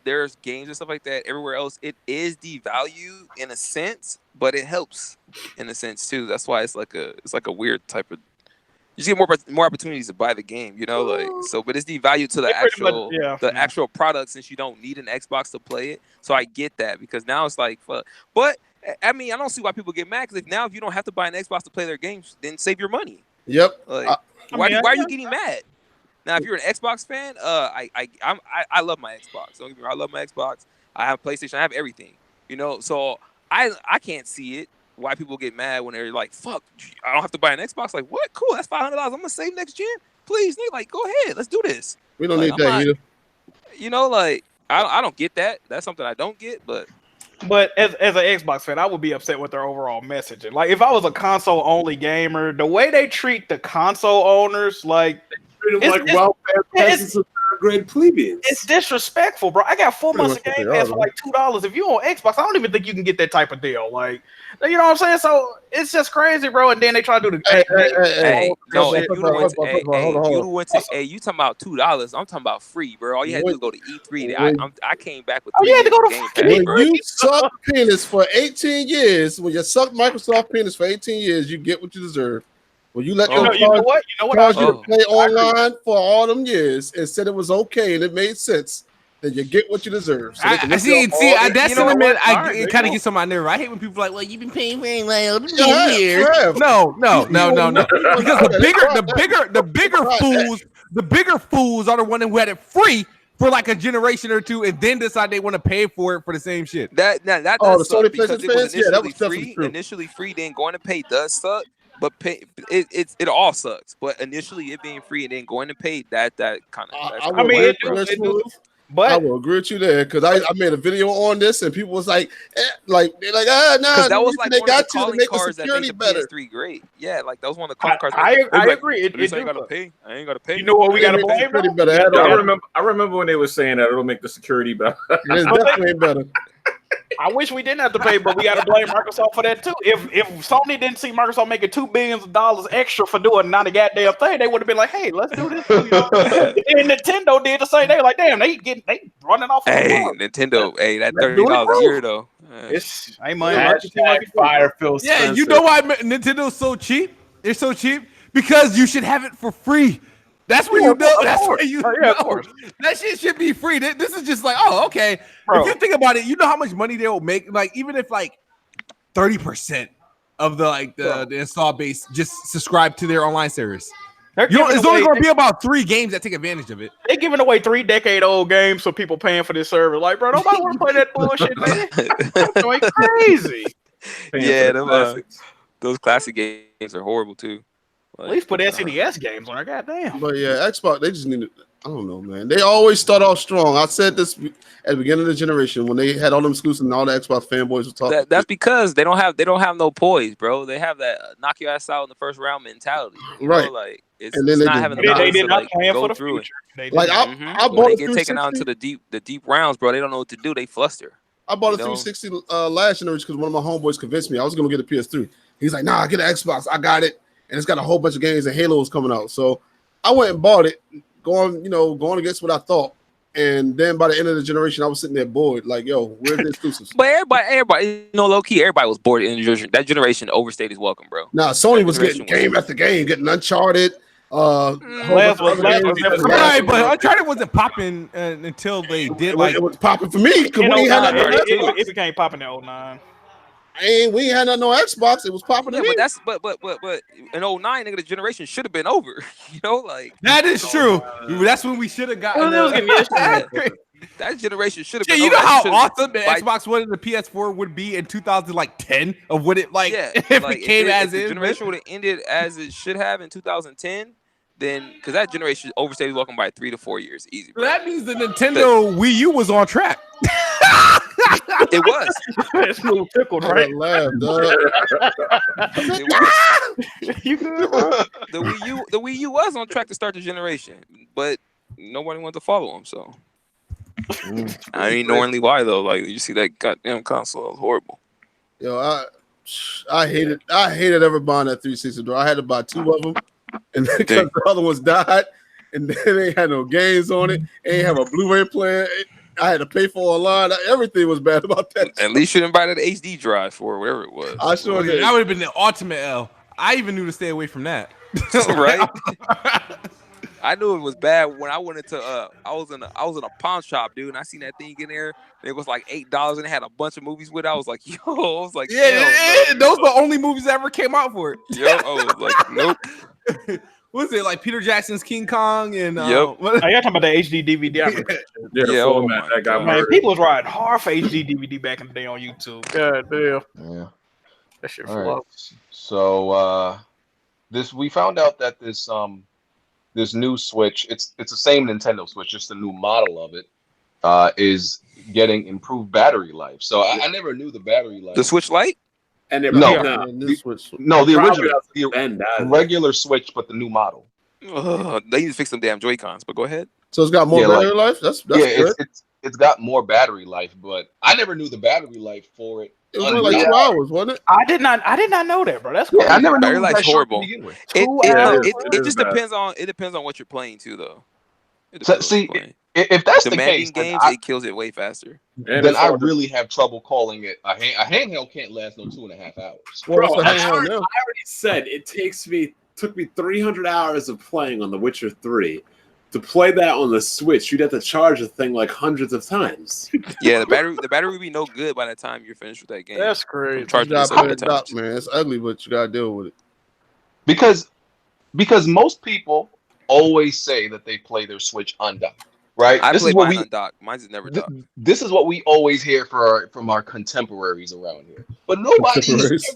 there's games and stuff like that everywhere else, it is devalued in a sense, but it helps in a sense too. That's why it's like a weird type of. You just get more opportunities to buy the game, you know, like so. But it's devalued to the actual product since you don't need an Xbox to play it. So I get that because now it's like, fuck. But I mean, I don't see why people get mad because if you don't have to buy an Xbox to play their games, then save your money. Yep. Like, why are you getting mad? Now, if you're an Xbox fan, I love my Xbox. Don't get me wrong, I love my Xbox. I have PlayStation. I have everything. You know, so I can't see it. Why people get mad when they're like, "Fuck, I don't have to buy an Xbox." Like, what? Cool, that's $500. I'm gonna save next gen, please. Nigga, like, go ahead, let's do this. We don't need that either. You know, like I don't get that. That's something I don't get, but as an Xbox fan, I would be upset with their overall messaging. Like, if I was a console only gamer, the way they treat the console owners, like. Like welfare peasants and third-grade plebeians. It's disrespectful, bro. I got 4 months of Game Pass for like $2. If you on Xbox, I don't even think you can get that type of deal. Like, you know what I'm saying? So it's just crazy, bro. And then they try to do the you talking about $2? I'm talking about free, bro. All you had to do was go to E3. I came back with. You had to go to Game Pass, bro. You suck penis for 18 years. When you suck Microsoft penis for 18 years, you get what you deserve. Well, you let them charge you to play online for all them years and said it was okay and it made sense. Then you get what you deserve. So that sentiment, it kind of gets on my nerve. I hate when people are like, "Well, you've been paying for years." No. Because the bigger fools are the one who had it free for like a generation or two, and then decide they want to pay for it for the same shit. That the Sony PlayStation fans, that was free. Initially free, then going to pay does suck. But it all sucks. But initially, it being free and then going to pay that kind of. But I will agree with you there because I made a video on this and people was like, nah. Because that was like one of the calling cards that made the PS3 great. Yeah, like that was one of the calling cards. I agree. I ain't gotta pay. I ain't gotta pay. You know what we gotta pay? I remember when they were saying that it'll make the security better. It's definitely better. I wish we didn't have to pay, but we got to blame Microsoft for that too. If Sony didn't see Microsoft making $2 billion extra for doing not a goddamn thing, they would have been like, "Hey, let's do this." You know? And Nintendo did the same. They were like, "Damn, they running off." Hey, Nintendo, that $30 a year though. It's ain't money. Fire Phil Spencer. Yeah, you know why Nintendo's so cheap? They're so cheap because you should have it for free. That's when you know. That's when you know. That shit should be free. This is just like, oh, okay. Bro. If you think about it, you know how much money they'll make. Like, even if like 30% of the install base just subscribe to their online service. It's only going to be about 3 games that take advantage of it. They're giving away 3 decade-old games for people paying for this service. Like, bro, nobody want to play that bullshit, man. That's going crazy. Yeah, those classic games are horrible too. Like, at least put SNES games on there. Goddamn. But yeah, Xbox, they just need to. I don't know, man. They always start off strong. I said this at the beginning of the generation when they had all them exclusives and all the Xbox fanboys were talking. That's because they don't have no poise, bro. They have that knock your ass out in the first round mentality, right? Know? Like it's not having the they did not like, plan go for the through future. it. Like I bought they get taken out into the deep rounds, bro. They don't know what to do. They fluster. I bought a 360 last generation because one of my homeboys convinced me I was gonna get a PS3. He's like, "Nah, get an Xbox. I got it, and it's got a whole bunch of games and Halo was coming out." So I went and bought it. Going against what I thought, and then by the end of the generation, I was sitting there bored, like, "Yo, where's the exclusives?" But everybody, low key, everybody was bored in that generation. Overstayed his welcome, bro. Nah, Sony was getting game after game, getting Uncharted. Right, but Uncharted wasn't popping until they did. It was popping for me because we had it became popping in 09. We ain't had nothing on Xbox. It was popping. Yeah, but in 09, nigga, the generation should have been over. Like that is true. That's when we should have gotten. That generation should have been. You know how awesome the Xbox One and the PS4 would be in 2010 of what it if it came as is. The generation would have ended as it should have in 2010. Then, because that generation overstayed welcome by 3 to 4 years, easy. Bro. That means the Nintendo Wii U was on track. It was. It's a little tickled, right? It was. You good, bro? The Wii U was on track to start the generation, but nobody wanted to follow him. So, I mean, knowingly why though? Like, you see that goddamn console, it was horrible. Yo, I hated ever buying that 360 door. I had to buy 2 of them. And then because the other ones died, and then they had no games on it, they ain't have a Blu-ray player. I had to pay for a line. Everything was bad about that. At least you didn't buy that HD drive for it, whatever it was. I sure did. That would have been the ultimate L. I even knew to stay away from that. Right? I knew it was bad when I went into I was in a pawn shop, dude, and I seen that thing in there. And it was like $8, and it had a bunch of movies with it. I was like, those are the only movies that ever came out for it. I was like, nope. Was it like Peter Jackson's King Kong and y'all talking about the HD DVD? That got man, people was riding hard for HD DVD back in the day on YouTube. God damn. Yeah. That shit flopped. Right. So we found out that this new Switch, it's the same Nintendo Switch, just a new model of it, is getting improved battery life. So I never knew the battery life. The Switch Lite? And the regular Switch, but the new model. They need to fix some damn Joy-Cons, but go ahead. So it's got more battery life? That's good. It's got more battery life, but I never knew the battery life for it. It was only like 2 hours, wasn't it? I did not know that, bro. That's cool. I never knew battery life's horrible. It just bad. depends on what you're playing too, though. So, see, if that's the case, games, it kills it way faster. Then I really have trouble calling it a handheld. Can't last no 2.5 hours. Bro, I already said it took me 300 hours of playing on The Witcher 3. To play that on the Switch, you'd have to charge the thing like hundreds of times. Yeah, the battery would be no good by the time you're finished with that game. That's crazy. You gotta put it up, man. It's ugly, but you gotta deal with it. Because most people always say that they play their Switch undocked, right? I play mine undocked. Mine's never docked. This is what we always hear from our contemporaries around here. But nobody has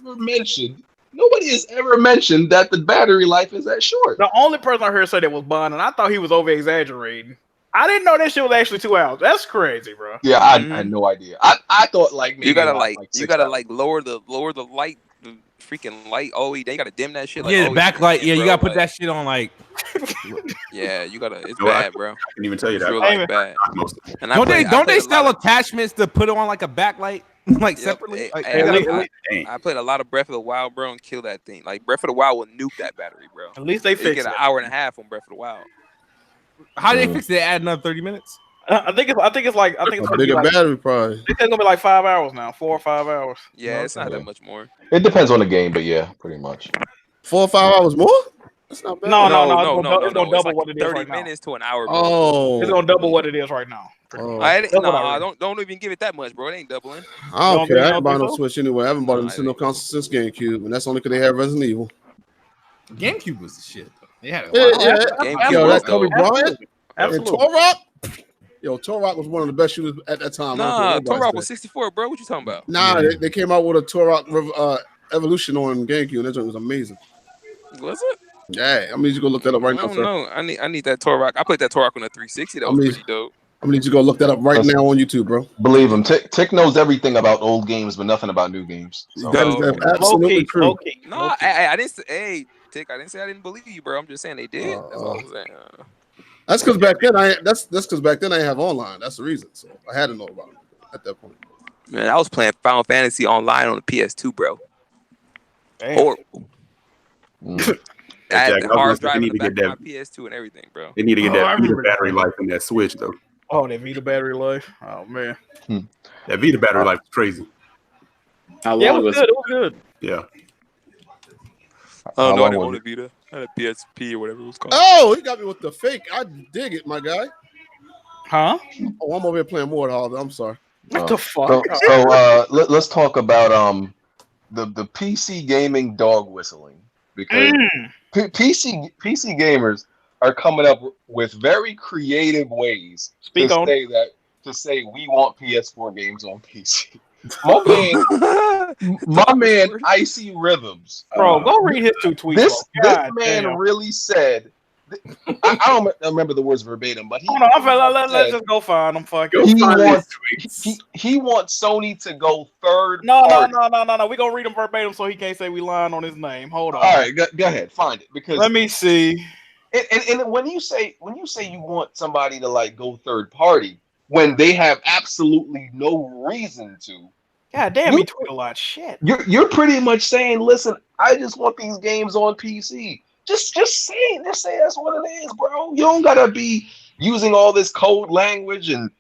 ever mentioned that the battery life is that short. The only person I heard say that was Bond, and I thought he was over exaggerating. I didn't know that shit was actually 2 hours. That's crazy, bro. Yeah, I had no idea. I thought like maybe you gotta lower the light, the freaking light. Oh, you gotta dim that shit. Like, the backlight. Yeah, you gotta put that shit on like. Yeah, you gotta. It's bad, bro. I can even tell you that. It's really bad. And don't they sell attachments to put on like a backlight, like separately? I played a lot of Breath of the Wild, bro, and kill that thing. Like Breath of the Wild will nuke that battery, bro. At least they fixed it. An hour and a half on Breath of the Wild. How did they fix it? Add another 30 minutes? I think it's a bigger battery, probably. It's gonna be like 5 hours now, 4 or 5 hours. Yeah, it's not that much more. It depends on the game, but yeah, pretty much. 4 or 5 hours more? That's not bad. No. It's gonna double what it is 30 right now. minutes to an hour. Bro. Oh, it's gonna double what it is right now. Don't even give it that much, bro. It ain't doubling. I don't care. I ain't buying no Switch anyway. I haven't bought a Nintendo console since GameCube, and that's only because they have Resident Evil. GameCube was the shit. Though. They had that Kobe Bryant and Turok. Yo, Turok was one of the best shooters at that time. Nah, Turok was 64, bro. What you talking about? Nah, they came out with a Turok Evolution on GameCube. That joint was amazing. Was it? Yeah, I'm gonna need you to go look that up right now, sir. No, I need that Turok. I played that Turok on the 360. That was pretty dope. I'm gonna need you to go look that up right now on YouTube, bro. Believe him, Tick knows everything about old games, but nothing about new games. So. That is absolutely true. No, I didn't say. Hey, Tick, I didn't say I didn't believe you, bro. I'm just saying they did. That's what I'm saying. That's because back then I didn't have online. That's the reason. So I had to know about it at that point. Man, I was playing Final Fantasy online on the PS2, bro. Damn. Horrible. I had the hard drive in the back of my PS2 and everything, bro. They need to get that Vita battery life in that Switch, though. Oh, that Vita battery life. Oh man, that Vita battery life is crazy. How long was it? It was good. Yeah. Oh no, I didn't own a Vita. I had a PSP or whatever it was called. Oh, he got me with the fake. I dig it, my guy. Huh? Oh, I'm over here playing Warthog. I'm sorry. What the fuck? So let's talk about the PC gaming dog whistling, because PC gamers are coming up with very creative ways to say we want PS4 games on PC. My man, Icy Rhythms. Bro, go read his two tweets. This man really said. I don't remember the words verbatim, but let's just go find him. Fuck he wants Sony to go third. No. We gonna read him verbatim so he can't say we lying on his name. Hold on. All right, go ahead, find it, because let me see. And when you say you want somebody to like go third party when they have absolutely no reason to. God damn, he tweet a lot. Shit. You're pretty much saying, listen, I just want these games on PC. Just say that's what it is, bro. You don't gotta be using all this code language and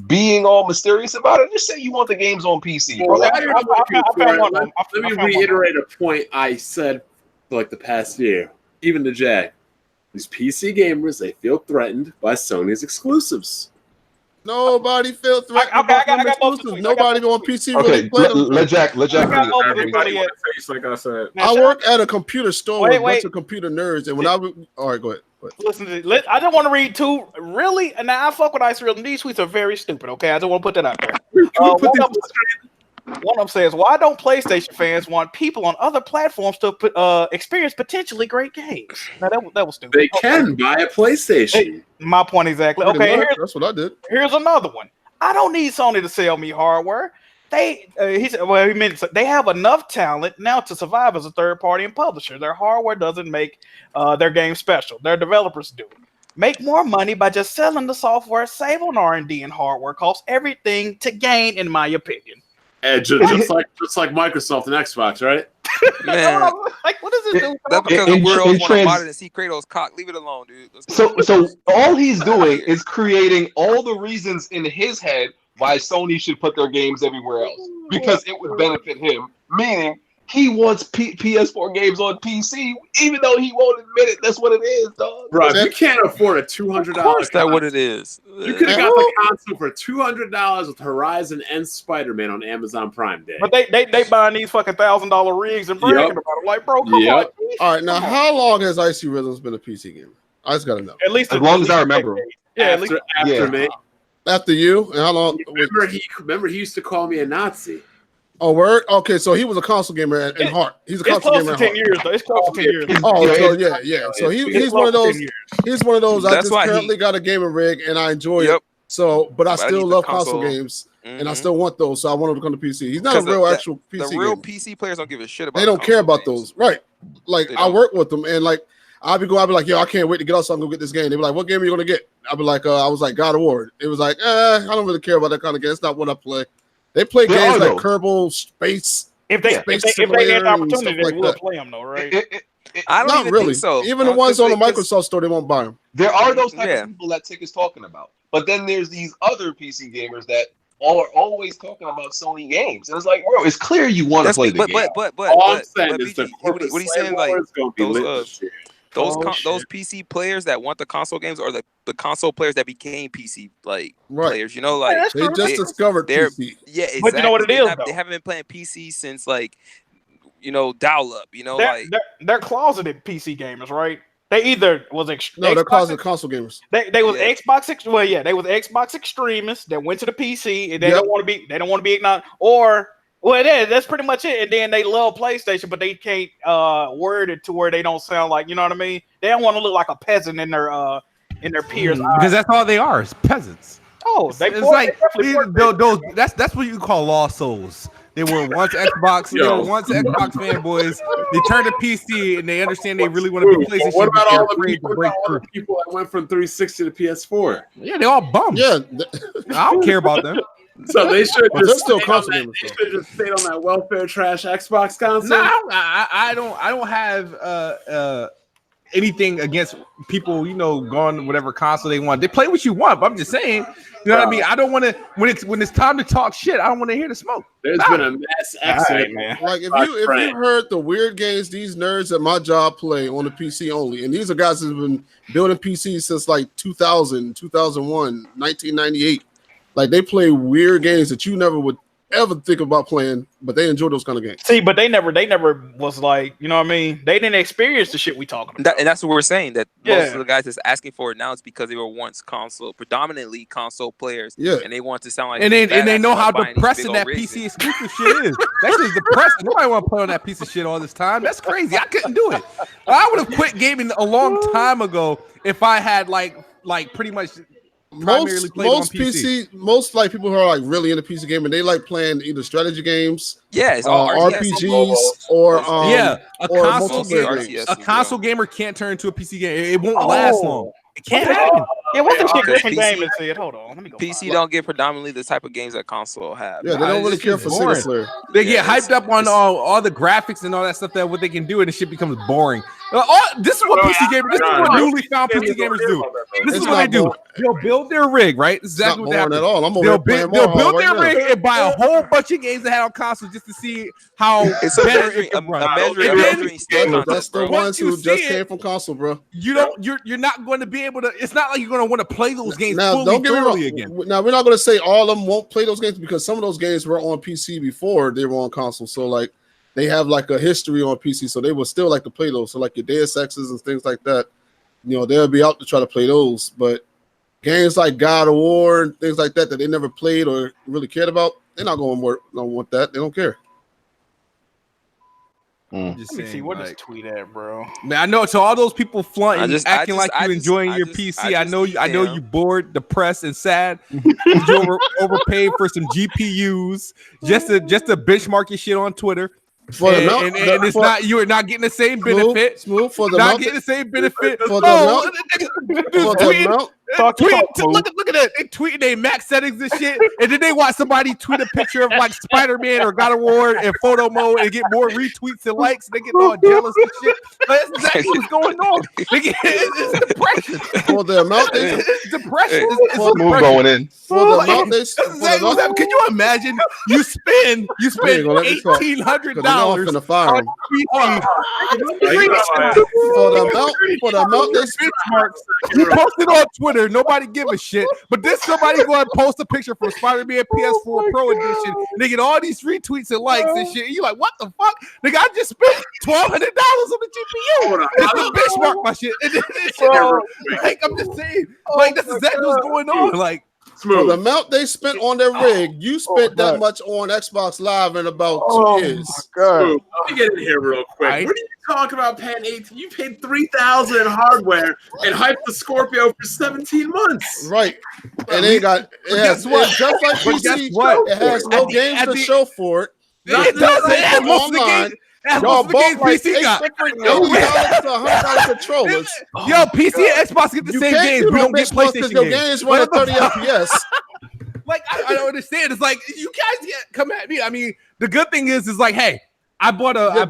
being all mysterious about it. Just say you want the games on PC. Well, let me reiterate a point I said for like the past year, even to Jack. These PC gamers, they feel threatened by Sony's exclusives. Nobody feel threatened. I got exclusives. Nobody on PC really play them. Let Jack. Like I said, I work at a computer store with a bunch of computer nerds, and when all right, go ahead. Listen to this. I don't want to read two. Really, and now I fuck with Ice Real. These tweets are very stupid. Okay, I just want to put that out there. One of them says, "Why don't PlayStation fans want people on other platforms to experience potentially great games?" Now that was stupid. They can buy a PlayStation. My point exactly. Okay, that's what I did. Here's another one. I don't need Sony to sell me hardware. He meant they have enough talent now to survive as a third party and publisher. Their hardware doesn't make their game special. Their developers do. Make more money by just selling the software. Save on R&D and hardware costs. Everything to gain, in my opinion. Just like Microsoft and Xbox, right? Man, like what does it do? That's because the world want to mod it and see Kratos cock. Leave it alone, dude. So all he's doing is creating all the reasons in his head why Sony should put their games everywhere else, because it would benefit him. Meaning he wants PS4 games on PC, even though he won't admit it. That's what it is, dog. Bro, you can't afford a $200. That's what it is. You could have got the console for $200 with Horizon and Spider-Man on Amazon Prime Day. But they buying these fucking $1,000 rigs and bragging about it. Like, bro, come on. All right, now how long has Icy Rhythms been a PC gamer? I just gotta know. At least as long as I remember. Yeah, after me. After you, and how long? Remember, he used to call me a Nazi. Oh, word. Okay, so he was a console gamer at heart. He's a console gamer at heart. It's close to 10 years. Oh, so yeah. So he's one of those. He's one of those. I just currently got a gaming rig and I enjoy it. So, but I still love console games and I still want those. So I want him to come to PC. He's not a real actual PC. The real PC players don't give a shit about. They don't care about those, right? Like I work with them and like. I'll be like, yo, I can't wait to get out so I can go get this game. They be like, what game are you gonna get? I'll be like, I was like, God of War. It was like, I don't really care about that kind of game. It's not what I play. They play games like Kerbal Space. If they get the opportunity, they will play them though, right? I don't really think so. Even the ones on the Microsoft store, they won't buy them. There are those type of people that Tick is talking about. But then there's these other PC gamers that are always talking about Sony games. And it's like, bro, it's clear you want to play the game. But all I'm saying is the what are you saying? Like those PC players that want the console games, or the console players that became PC players. You know, like they just discovered PC. Yeah, exactly. But you know what it is? They haven't been playing PC since like dial up. You know, they're closeted PC gamers, right? They either was they're closeted console gamers. They was Xbox. Well, yeah, they was Xbox extremists that went to the PC and they don't want to be ignored. Or that's pretty much it. And then they love PlayStation, but they can't word it to where they don't sound like, you know what I mean? They don't want to look like a peasant in their peers' eyes. Because that's all they are, is peasants. Oh, it's like that's what you call lost souls. They were once Xbox. They were once Xbox fanboys. They turned to PC and they understand they really want to be PlayStation. What about all the people that went from 360 to PS4 Yeah, they all bums. Yeah, I don't care about them. So they should just still stay on that welfare trash Xbox console. No, I don't have anything against people, going whatever console they want. They play what you want, but I'm just saying, you know what I mean? I don't want to when it's time to talk shit, I don't want to hear the smoke. There's been a mass accident, man. Like if you heard the weird games these nerds at my job play on the PC only, and these are guys who've been building PCs since like 2000, 2001, 1998. Like they play weird games that you never would ever think about playing, but they enjoy those kind of games. See, but they never was like, you know what I mean? They didn't experience the shit we talking about. And that's what we're saying. That most of the guys that's asking for it now is because they were once predominantly console players. Yeah, and they want to sound like and they know how depressing that PC exclusive shit is. That's just depressing. Nobody want to play on that piece of shit all this time. That's crazy. I couldn't do it. I would have quit gaming a long time ago if I had like pretty much. Most PC, most like people who are like really into PC gaming, they like playing either strategy games, RPGs, or a console gamer can't turn into a PC game. It won't last long. It can't happen. Yeah, what's the different game that said? Hold on, let me go. PC don't get predominantly the type of games that console have. Yeah, they don't really care for single player. They get hyped up on all the graphics and all that stuff that what they can do, and the shit becomes boring. This is what PC gamers. This is what newly found PC gamers do. This is what they do. They'll build their rig, right? This is exactly what happens. They'll build their rig and buy a whole bunch of games that had on console just to see how better it can run. That's the ones who just came from console, bro. You're not going to be able to. It's not like you're going to want to play those games now. Don't get me wrong. Again. Now we're not going to say all of them won't play those games because some of those games were on PC before they were on console. So like. They have like a history on PC, so they will still like to play those. So like your Deus Exes and things like that, they'll be out to try to play those. But games like God of War and things like that they never played or really cared about, they're not going to want that. They don't care. Let me see what this tweet at, bro. Man, I know. To all those people flaunting, acting like you enjoying your PC. I know you bored, depressed, and sad. You overpaid for some GPUs just to benchmark your shit on Twitter. You're not getting the same benefit. Smooth for the not getting the same benefit. For the amount. Look at that. They tweeting their max settings and shit, and then they watch somebody tweet a picture of like Spider-Man or God of War in photo mode and get more retweets and likes. And they get all jealous and shit. That's exactly what's going on. It's depression. For the amount, it's depression. Move going in. For the amount, can you imagine? You spend $1,800 on PC. For the amount they benchmarks. You posted on Twitter. Nobody give a shit. But then somebody go and post a picture for Spider-Man PS4 Pro Edition. And they get all these retweets and likes and shit. And you're like, what the fuck? Nigga, I just spent $1,200 on the GPU. It's the benchmark my shit. And then like, I'm just saying, like, that's exactly what's going on. Like, for the amount they spent on their rig, you spent that much on Xbox Live in about 2 years. Let me get in here real quick. What are you talking about paying 18? You paid $3,000 in hardware and hyped the Scorpio for 17 months. Right. And they got just like PC, it has no games to show for it. It doesn't. It has most of the games. Y'all bought like $80 to $100 controllers. Yo, PC and Xbox get the same games. We don't get PlayStation games. Games run at 30 FPS. Like, I don't understand. It's like, you guys come at me. I mean, the good thing is like, hey, I bought a $500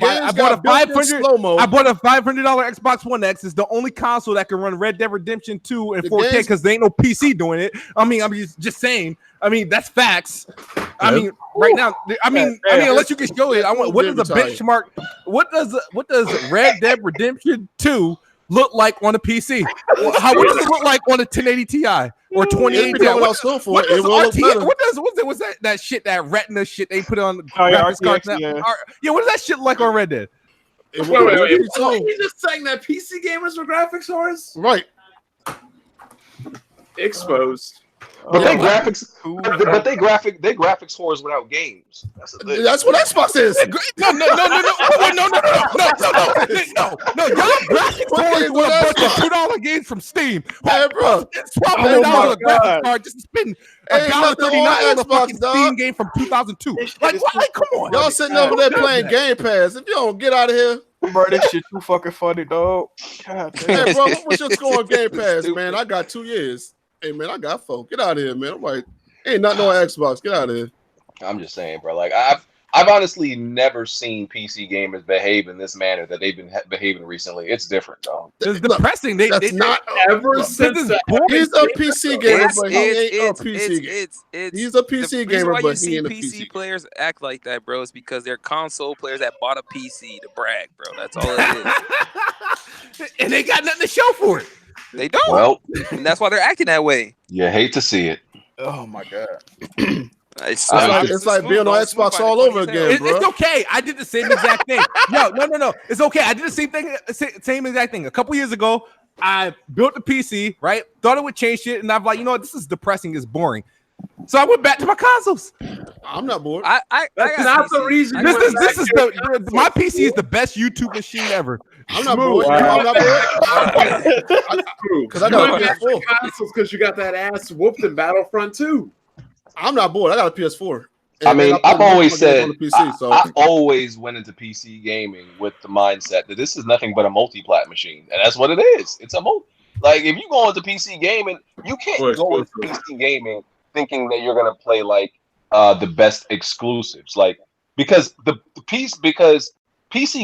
Xbox One X. It's the only console that can run Red Dead Redemption 2 in 4K because there ain't no PC doing it. I mean, I'm just saying. I mean, that's facts. I mean, right now. I mean, unless you can show it. What does a benchmark? What does Red Dead Redemption 2 look like on a PC? What does it look like on a 1080 Ti or 2080 Ti? What's that shit, that retina shit they put on graphics cards now? Yeah, what does that shit like on Red Dead? Wait. You just saying that PC gamers are graphics whores? Right. Exposed. But they graphics whores without games. That's what Xbox is. No. Y'all graphics whores with a bunch of $2 games from Steam. Hey, bro. $1,200 a graphics card just to spend $1.39 on a fucking Steam game from 2002. Like, come on. Y'all sitting over there playing Game Pass. If you don't get out of here. Bro, this shit too fucking funny, dog. God damn. Hey, bro, what's your score on Game Pass, man? I got 2 years. Hey, man, I got 4. Get out of here, man. I'm like, ain't nothing on Xbox. Get out of here. I'm just saying, bro. Like, I've honestly never seen PC gamers behave in this manner that they've been behaving recently. It's different, dog. It's depressing. That's not ever since he's a PC gamer, but he ain't a PC gamer. He's a PC gamer, but he ain't a PC players act like that, bro. Is because they're console players that bought a PC to brag, bro. That's all it is. And they got nothing to show for it. They don't. Well, and that's why they're acting that way. You hate to see it. Oh my god. It's like being on Xbox all over again, bro. It's okay. I did the same exact thing. No. It's okay. I did the same thing. Same exact thing. A couple years ago, I built a PC. Right, thought it would change shit, and I'm like, you know what? This is depressing. It's boring. So I went back to my consoles. I'm not bored. That's not the reason. This is my PC is the best YouTube machine ever. I'm not bored. I'm not bored. Because I got a PS4. Consoles because you got that ass whooped in Battlefront 2. I'm not bored. I got a PS4. I mean, I've always said I always went into PC gaming with the mindset that this is nothing but a multi-plat machine, and that's what it is. It's a like if you go into PC gaming, you can't go into PC gaming thinking that you're gonna play like the best exclusives, like because PC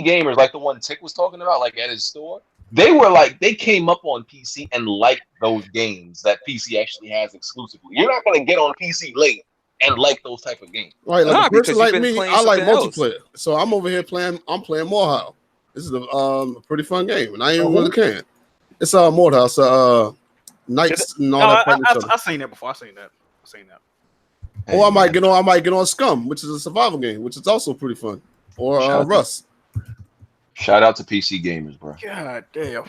gamers, like the one Tick was talking about, like at his store, they came up on PC and liked those games that PC actually has exclusively. You're not gonna get on PC late and like those type of games. Right, like a person like me, I like multiplayer. So I'm over here playing Morehouse. This is a pretty fun game, and I ain't really can. It's Morehouse, Knights and all that. I've seen that before. I've seen that. Or I might get on Scum, which is a survival game, which is also pretty fun. Or Rust. Shout out to PC gamers, bro. God damn.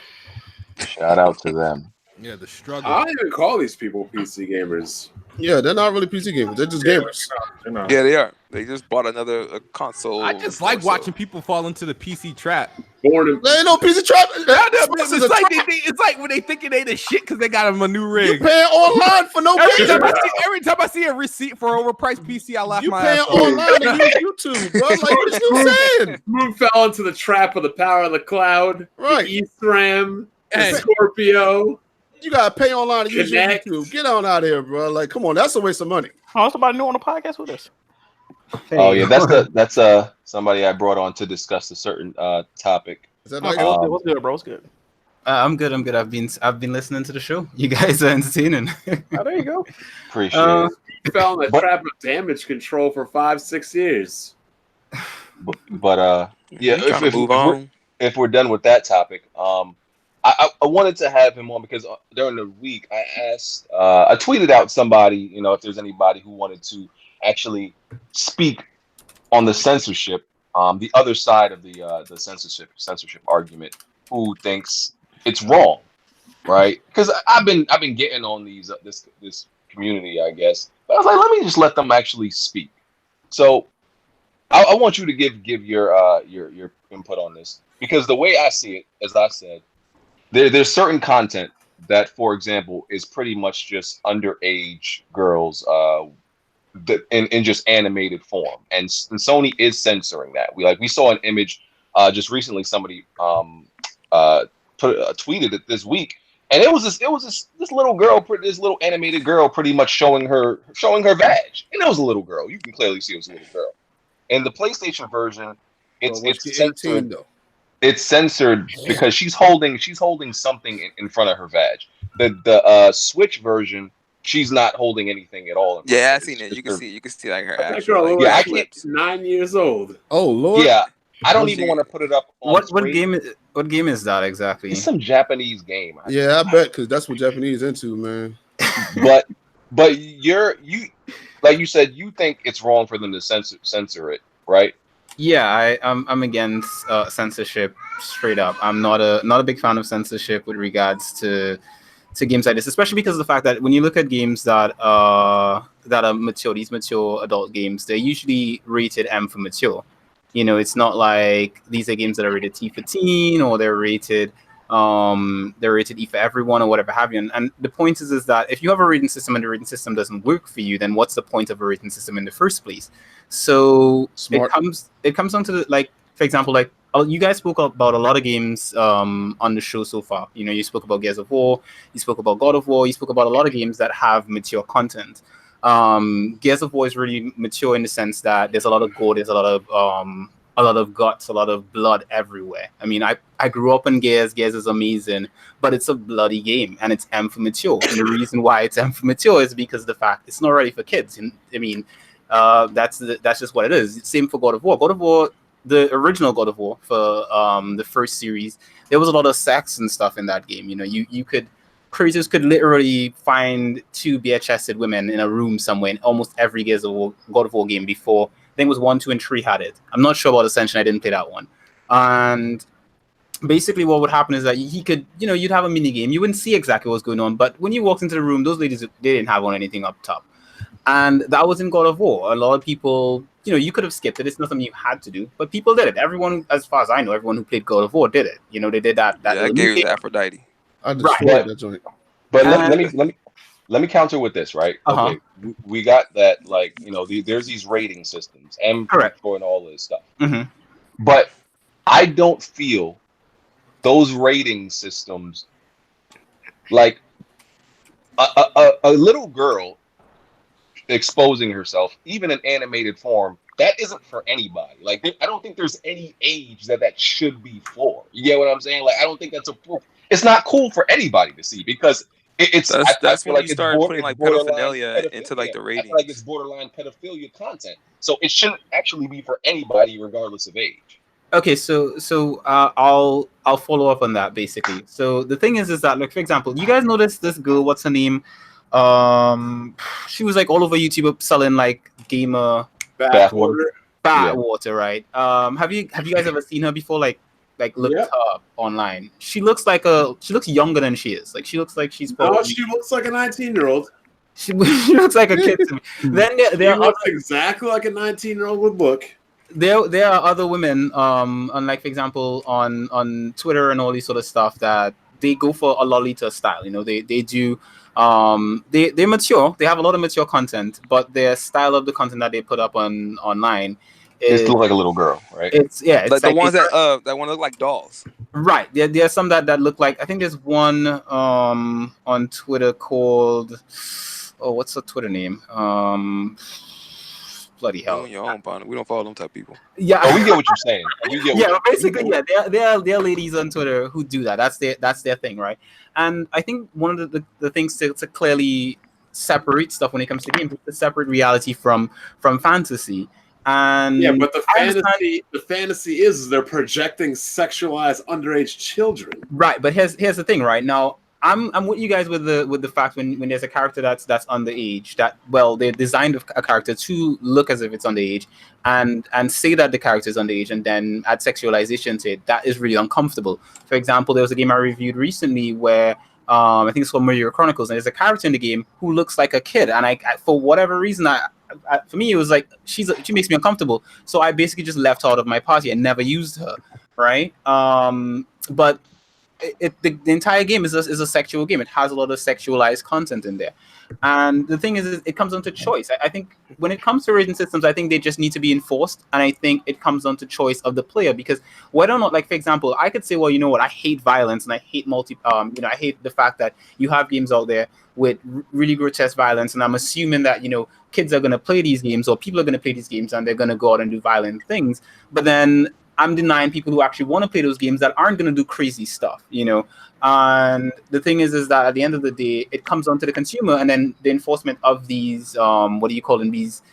Shout out to them. Yeah, the struggle. I don't even call these people PC gamers. Yeah, they're not really PC gamers. They're just gamers. Yeah, they are. They just bought another console. I just like watching people fall into the PC trap. There ain't no PC trap. It's like when they thinking they the shit because they got a new rig. You paying online for no every time I see a receipt for an overpriced PC, I laugh my ass off. You paying online to use YouTube, bro. Like, what you saying? Moon fell into the trap of the power of the cloud. Right. Eastram, Scorpio. You gotta pay online to use YouTube. Get on out of here, bro. Like, come on, that's a waste of money. Oh, somebody new on the podcast with us. Hey. Oh yeah, that's somebody I brought on to discuss a certain topic. Is that nice? What's good, bro? What's good? I'm good. I've been listening to the show. You guys are entertaining. Oh, there you go. Appreciate it. You fell in the trap of damage control for 5-6 years. But yeah, if we're done with that topic, I wanted to have him on because during the week I asked, I tweeted out somebody, if there's anybody who wanted to actually speak on the censorship, the other side of the censorship argument, who thinks it's wrong, right? Because I've been getting on this community, I guess, but I was like, let them actually speak. So I want you to give your input on this, because the way I see it, as I said, there's certain content that, for example, is pretty much just underage girls in just animated form, and Sony is censoring that. We saw an image just recently. Somebody tweeted it this week, and it was this little girl, this little animated girl, pretty much showing her vag, and it was a little girl. You can clearly see it was a little girl. In the PlayStation version, it's censored. Though. It's censored because she's holding something in front of her vag. The Switch version, she's not holding anything at all. Yeah, I seen it. You can see like her actual. Like, yeah, I can't. 9 years old. Oh Lord. Yeah, I don't even want to put it up. On what game is that exactly? It's some Japanese game. Yeah, I bet because that's what Japanese into, man. but you like you said, you think it's wrong for them to censor it, right? Yeah, I'm against censorship straight up. I'm not a big fan of censorship with regards to games like this, especially because of the fact that when you look at games that are mature, these mature adult games, they're usually rated M for mature. You know, it's not like these are games that are rated T for teen or they're rated E for everyone or whatever have you. And the point is that if you have a rating system and the rating system doesn't work for you, then what's the point of a rating system in the first place? So it comes down to the, like, for example, like you guys spoke about a lot of games on the show so far. You know, you spoke about Gears of War, you spoke about God of War, you spoke about a lot of games that have mature content. Gears of War is really mature in the sense that there's a lot of gore, there's a lot of guts, a lot of blood everywhere. I mean, I grew up in Gears. Gears is amazing, but it's a bloody game and it's M for mature. And the reason why it's M for mature is because the fact it's not ready for kids. And I mean, that's just what it is. Same for God of War. God of War, the original God of War for the first series, there was a lot of sex and stuff in that game. You know, creators could literally find two bare-chested women in a room somewhere in almost every God of War game before. I think it was 1, 2, and 3 had it. I'm not sure about Ascension. I didn't play that one. And basically what would happen is that he could, you know, you'd have a mini game. You wouldn't see exactly what's going on, but when you walked into the room, those ladies, they didn't have on anything up top. And that was in God of War. A lot of people, you know, you could have skipped it. It's not something you had to do, but people did it. Everyone, as far as I know, everyone who played God of War did it. You know, they did that. Yeah, that gave Aphrodite. I destroyed that joint. But let me counter with this, right? Okay, we got that, like, you know, there's these rating systems, correct, and all this stuff. Mm-hmm. But I don't feel those rating systems, like a little girl exposing herself, even in animated form, that isn't for anybody. Like, I don't think there's any age that should be for. You get what I'm saying? Like, I don't think it's not cool for anybody to see because that's when you start putting like pedophilia into like the ratings. I feel like it's borderline pedophilia content, so it shouldn't actually be for anybody, regardless of age. Okay, so I'll follow up on that basically. So the thing is that, like, for example, you guys notice this girl? What's her name? She was like all over YouTube selling like gamer bathwater, right? Have you guys ever seen her before? Like looked her up online. She looks younger than she is. Like she looks like she's probably. No, she looks like a 19-year-old. She looks like a kid to me. Then there looks exactly like a 19-year-old would look. There are other women, on, like, for example, on Twitter and all this sort of stuff, that they go for a Lolita style. You know, they do. They're mature. They have a lot of mature content, but their style of the content that they put up online. It's look like a little girl, right? It's like the ones that want to look like dolls. Right. There are some that look like. I think there's one on Twitter called. Oh, what's the Twitter name? Bloody hell! Your own partner. We don't follow them type of people. Yeah, we get what you're saying. Basically, there are ladies on Twitter who do that. That's their thing, right? And I think one of the things to clearly separate stuff when it comes to games is to separate reality from fantasy. And yeah, but the fantasy is they're projecting sexualized underage children. Right, but here's the thing, right? Now I'm with you guys with the fact when there's a character that's underage, that, well, they designed a character to look as if it's underage and say that the character is underage and then add sexualization to it. That is really uncomfortable. For example, there was a game I reviewed recently where I think it's called Murder Chronicles, and there's a character in the game who looks like a kid, and I for whatever reason, for me, it was like she makes me uncomfortable. So I basically just left her out of my party and never used her, right? But the entire game is a sexual game. It has a lot of sexualized content in there. And the thing is it comes down to choice. I think when it comes to rating systems, I think they just need to be enforced. And I think it comes down to choice of the player, because whether or not, like, for example, I could say, well, you know what, I hate violence and I hate I hate the fact that you have games out there with really grotesque violence. And I'm assuming that, you know, kids are going to play these games, or people are going to play these games and they're going to go out and do violent things. But then I'm denying people who actually want to play those games that aren't going to do crazy stuff, you know. And the thing is that at the end of the day, it comes down to the consumer and then the enforcement of these, what do you call them, these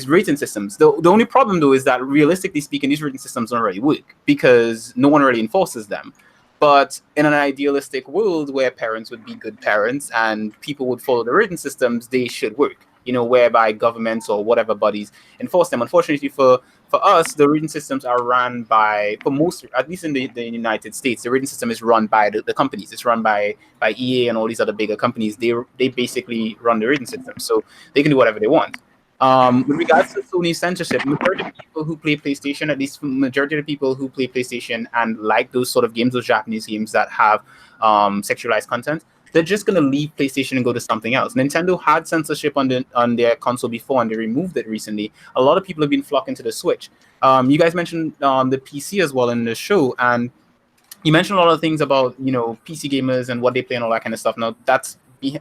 rating systems. The only problem, though, is that realistically speaking, these rating systems don't really work because no one really enforces them. But in an idealistic world where parents would be good parents and people would follow the rating systems, they should work, you know, whereby governments or whatever bodies enforce them. Unfortunately, for us, the rating systems are run by, for most, at least in the United States, the rating system is run by the companies. It's run by EA and all these other bigger companies. They basically run the rating system, so they can do whatever they want. With regards to Sony's censorship, majority of people who play PlayStation, at least majority of the people who play PlayStation and like those sort of games, those Japanese games that have sexualized content, they're just going to leave PlayStation and go to something else. Nintendo had censorship on their console before, and they removed it recently. A lot of people have been flocking to the Switch. You guys mentioned the PC as well in the show, and you mentioned a lot of things about, you know, PC gamers and what they play and all that kind of stuff. Now, that's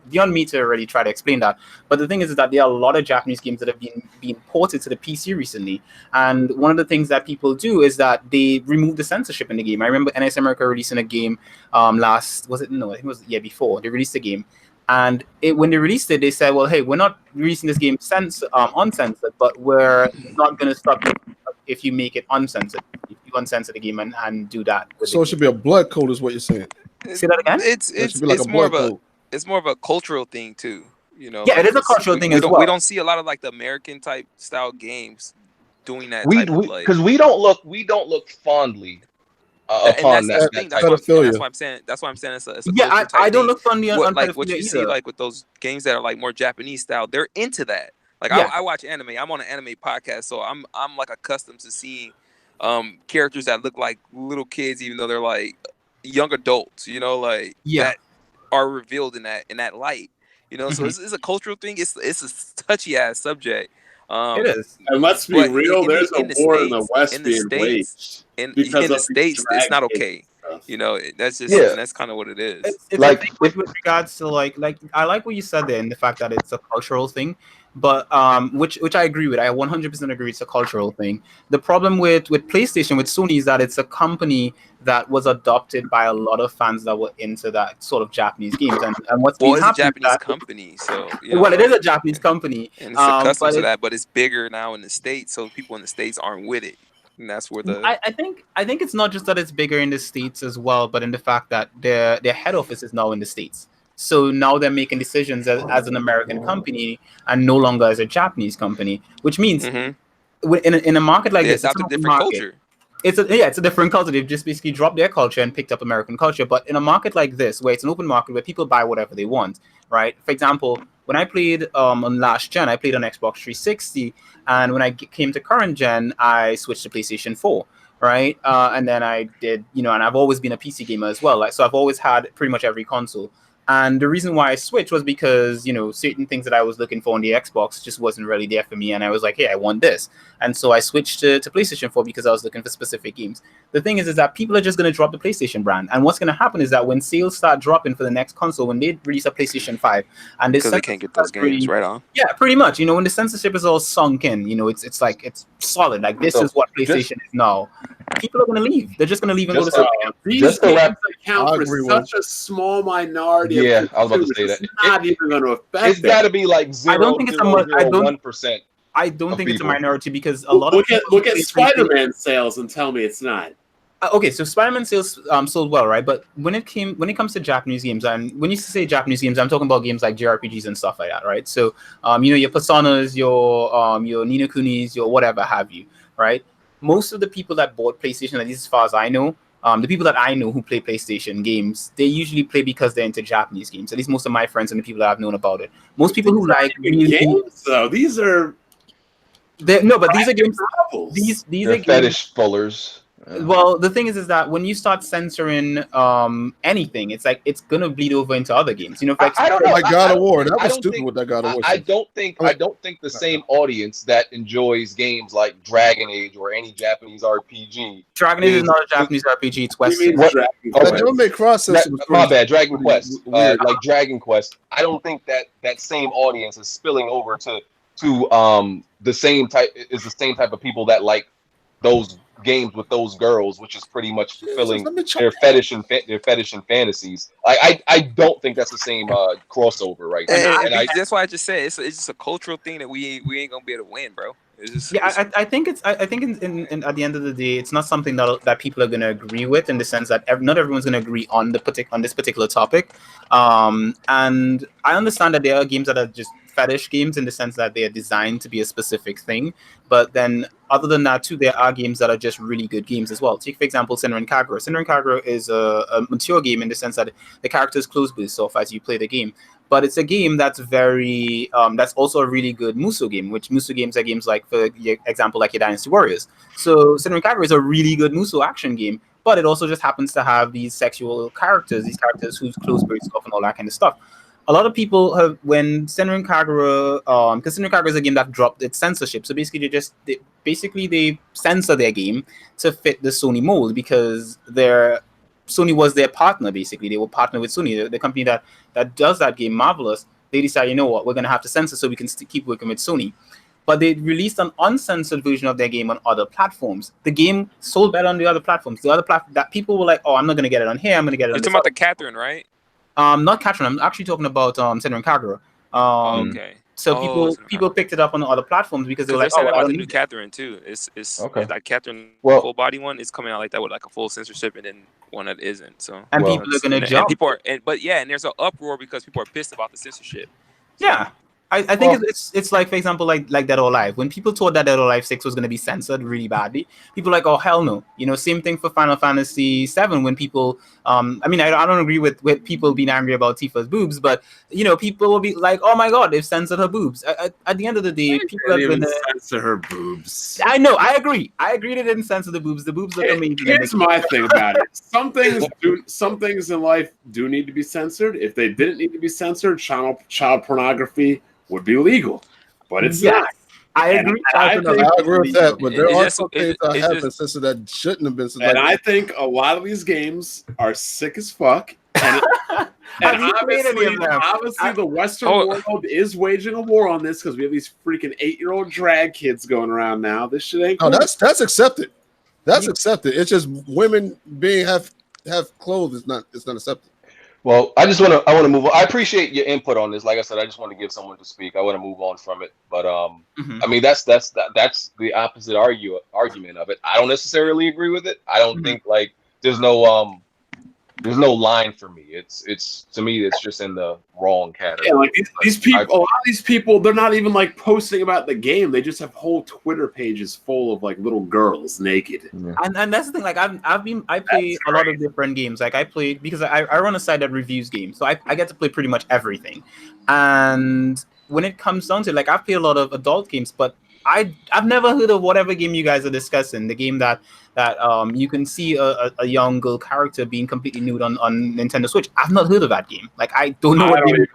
beyond me to really try to explain that. But the thing is that there are a lot of Japanese games that have been ported to the PC recently. And one of the things that people do is that they remove the censorship in the game. I remember NS America releasing a game before. They released a game. And when they released it, they said, well, hey, we're not releasing this game uncensored, but we're not going to stop you if you make it uncensored. If you uncensor the game and do that. So it should be a blood code is what you're saying. Say that again? It's more of a cultural thing too, you know. Yeah, it is a cultural thing as well. We don't see a lot of like the American type style games doing that. Because we don't look fondly upon that. That's why I'm saying it's a I don't look fondly on like what you see like with those games that are like more Japanese style. They're into that. Like I watch anime. I'm on an anime podcast, so I'm like accustomed to seeing characters that look like little kids, even though they're like young adults. You know, like that are revealed in that light, you know. So it's a cultural thing. It's a touchy ass subject. It is. And let's be real, there's a war in the West being waged. In the States, it's not okay. You know, that's just that's kind of what it is. It's like with regards to like I like what you said there, and the fact that it's a cultural thing. But which I agree with. I 100% agree it's a cultural thing. The problem with PlayStation, with Sony, is that it's a company that was adopted by a lot of fans that were into that sort of Japanese games. And what's been happening, it's a Japanese company, so it is a Japanese company, and it's accustomed to that. But it's bigger now in the States, so people in the States aren't with it. And that's where I think it's not just that it's bigger in the States as well, but in the fact that their head office is now in the States. So now they're making decisions as an American company and no longer as a Japanese company, which means in a market like this, it's a different culture. It's a different culture. They've just basically dropped their culture and picked up American culture. But in a market like this, where it's an open market where people buy whatever they want, right? For example, when I played on last gen, I played on Xbox 360, and when I came to current gen, I switched to PlayStation 4. Right, and then I did, you know, and I've always been a PC gamer as well. Like, so I've always had pretty much every console. And the reason why I switched was because, you know, certain things that I was looking for on the Xbox just wasn't really there for me. And I was like, hey, I want this. And so I switched to PlayStation 4 because I was looking for specific games. The thing is that people are just going to drop the PlayStation brand. And what's going to happen is that when sales start dropping for the next console, when they release a PlayStation 5, and because they can't get those games right on. Yeah, pretty much. You know, when the censorship is all sunk in, you know, it's like, it's solid. Like, this is what PlayStation is now. People are going to leave. They're just going to leave and go to something else. These games account for such a small minority. Yeah, I was about to say that. It's not even going to affect. It's got to be like 0.01%. I don't think it's a minority because a lot of look at Spider-Man sales and tell me it's not. Okay, so Spider-Man sales sold well, right? But when it comes to Japanese games, and when you say Japanese games, I'm talking about games like JRPGs and stuff like that, right? So you know, your Personas, your Ni no Kunis, your whatever have you, right? Most of the people that bought PlayStation, at least as far as I know, the people that I know who play PlayStation games, they usually play because they're into Japanese games. At least most of my friends and the people that I've known about it. Most people who like games, though, these are these are games. These are fetish fullers. Well, the thing is that when you start censoring anything, it's like it's gonna bleed over into other games. You know, like I don't know. Like God of War, that was stupid with that God of War. I don't think the same audience that enjoys games like Dragon Age or any Japanese RPG. Dragon Age is not a Japanese RPG. It's Western. My bad. Dragon Quest, like Dragon Quest. I don't think that same audience is spilling over to the same type of people that like those games with those girls, which is pretty much fulfilling their fetish and fantasies. I don't think that's the same crossover right there. And that's why I just said it's just a cultural thing that we ain't gonna be able to win, bro. It's just, I think in at the end of the day, it's not something that people are going to agree with, in the sense that not everyone's going to agree on this particular topic. And I understand that there are games that are just fetish games in the sense that they are designed to be a specific thing. But then, other than that, too, there are games that are just really good games as well. Take, for example, Senran Kagura. Senran Kagura is a mature game in the sense that the characters close based off as you play the game. But it's a game that's very, that's also a really good Muso game, which Muso games are games like, for example, like your Dynasty Warriors. So Senran Kagura is a really good Muso action game, but it also just happens to have these sexual characters, these characters whose close based off and all that kind of stuff. A lot of people have, when Senran Kagura, because Senran Kagura is a game that dropped its censorship, so basically they censor their game to fit the Sony mold, because Sony was their partner, basically. They were partnered with Sony, the company that does that game, Marvelous. They decided, you know what, we're going to have to censor so we can keep working with Sony. But they released an uncensored version of their game on other platforms. The game sold better on the other platforms. The other platform that people were like, oh, I'm not going to get it on here, I'm going to get it on this. You're talking about the Catherine, right? Not Catherine. I'm actually talking about Senran Kagura. Okay. So people picked it up on the other platforms because they were like, "Oh, about the new Catherine too." It's okay. Like Catherine full body one is coming out like that with like a full censorship, and then one that isn't. So people are gonna jump. And there's an uproar because people are pissed about the censorship. So, yeah. I think it's like, for example, like Dead or Alive. When people thought that Dead or Alive 6 was going to be censored really badly, people were like, oh, hell no. You know, same thing for Final Fantasy 7 when people, I don't agree with people being angry about Tifa's boobs, but, you know, people will be like, oh my God, they've censored her boobs. At the end of the day, people are going to censor her boobs. I know, I agree they didn't censor the boobs. The boobs look amazing. Here's my thing about it. Some things in life do need to be censored. If they didn't need to be censored, child pornography would be legal, but it's not. I agree. I agree with that, but there are some things that have been censored that shouldn't have been censored. And I think a lot of these games are sick as fuck. And obviously, the Western world is waging a war on this because we have these freaking 8-year-old drag kids going around now. This shit ain't cool. Oh, that's accepted. That's accepted. It's just women being have clothes is not. It's not accepted. Well, I want to move on. I appreciate your input on this. Like I said, I just want to give someone to speak. I want to move on from it, but I mean that's the opposite argument of it. I don't necessarily agree with it. I don't think like there's no line for me. It's to me it's just in the wrong category. Yeah, like these people, a lot of these people, they're not even like posting about the game. They just have whole Twitter pages full of like little girls naked. Yeah. And that's the thing. Like I play a lot of different games. Like I play because I run a site that reviews games, so I get to play pretty much everything. And when it comes down to it, like I've played a lot of adult games, but I've never heard of whatever game you guys are discussing. The game that you can see a young girl character being completely nude on Nintendo Switch. I've not heard of that game. Like I don't know what it's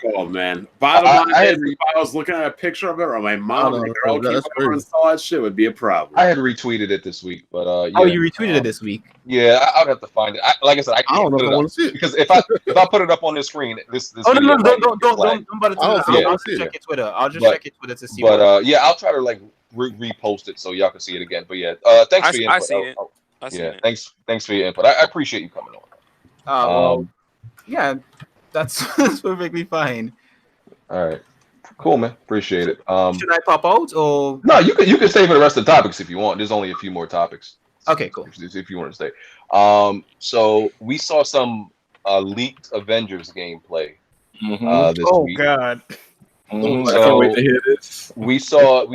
called, man. Bottom line is, if I was looking at a picture of it, or my mom or girl came over and saw that shit, would be a problem. I had retweeted it this week, but yeah, you retweeted it this week? Yeah, I'd have to find it. Like I said, I can't put it up because if I put it up on the screen, this don't bother. I'll just check your Twitter. I'll just check your Twitter to see. But yeah, I'll try to like repost it so y'all can see it again. But yeah, thanks for your input. I see it. Thanks for your input. I appreciate you coming on. Yeah, that's perfectly fine. All right, cool, man. Appreciate it. Should I pop out or no? You can stay for the rest of the topics if you want. There's only a few more topics. Okay, cool. If you want to stay. So we saw some leaked Avengers gameplay this week. God. I can't wait to hear this. We saw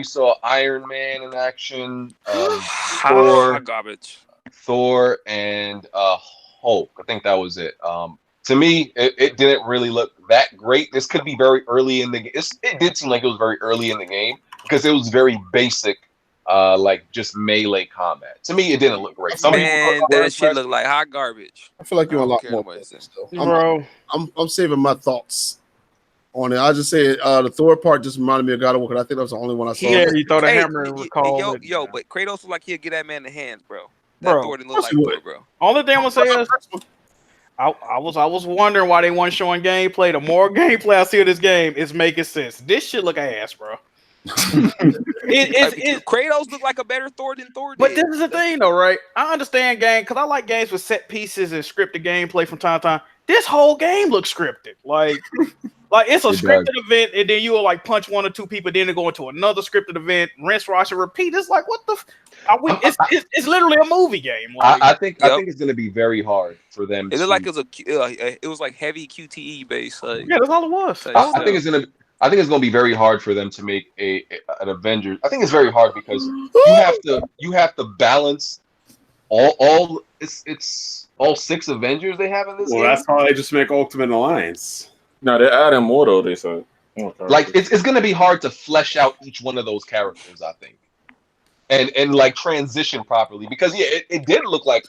Iron Man in action, Thor, and Hulk. I think that was it. To me, it didn't really look that great. This could be very early in the game. It did seem like it was very early in the game because it was very basic, like just melee combat. To me, it didn't look great. That shit looked like hot garbage. I feel like you're a lot more, bro. I'm saving my thoughts on it. I just say the Thor part just reminded me of God of War because I think that was the only one I saw. Yeah, you thought a hammer and recall. Yo, but Kratos was like he'll get that man the hands, bro. That Thor didn't look like Thor, bro. Only thing I'm gonna say is I was wondering why they weren't showing gameplay. The more gameplay I see of this game, it's making sense. This shit look ass, bro. Kratos look like a better Thor than Thor did. But this is the thing, though, right? I understand game because I like games with set pieces and scripted gameplay from time to time. This whole game looks scripted, like it's a scripted event, and then you will like punch one or two people, then they go into another scripted event, rinse, wash, and repeat. It's like what the? It's literally a movie game. Like, I think it's going to be very hard for them. It looked like it was like heavy QTE based. Like, yeah, that's all it was. I think it's going to be very hard for them to make an Avengers. I think it's very hard because you have to balance all all 6 Avengers they have in this game. Well, that's how they just make Ultimate Alliance. No, they're adding more though. They said like it's going to be hard to flesh out each one of those characters. I think, and like transition properly because it did look like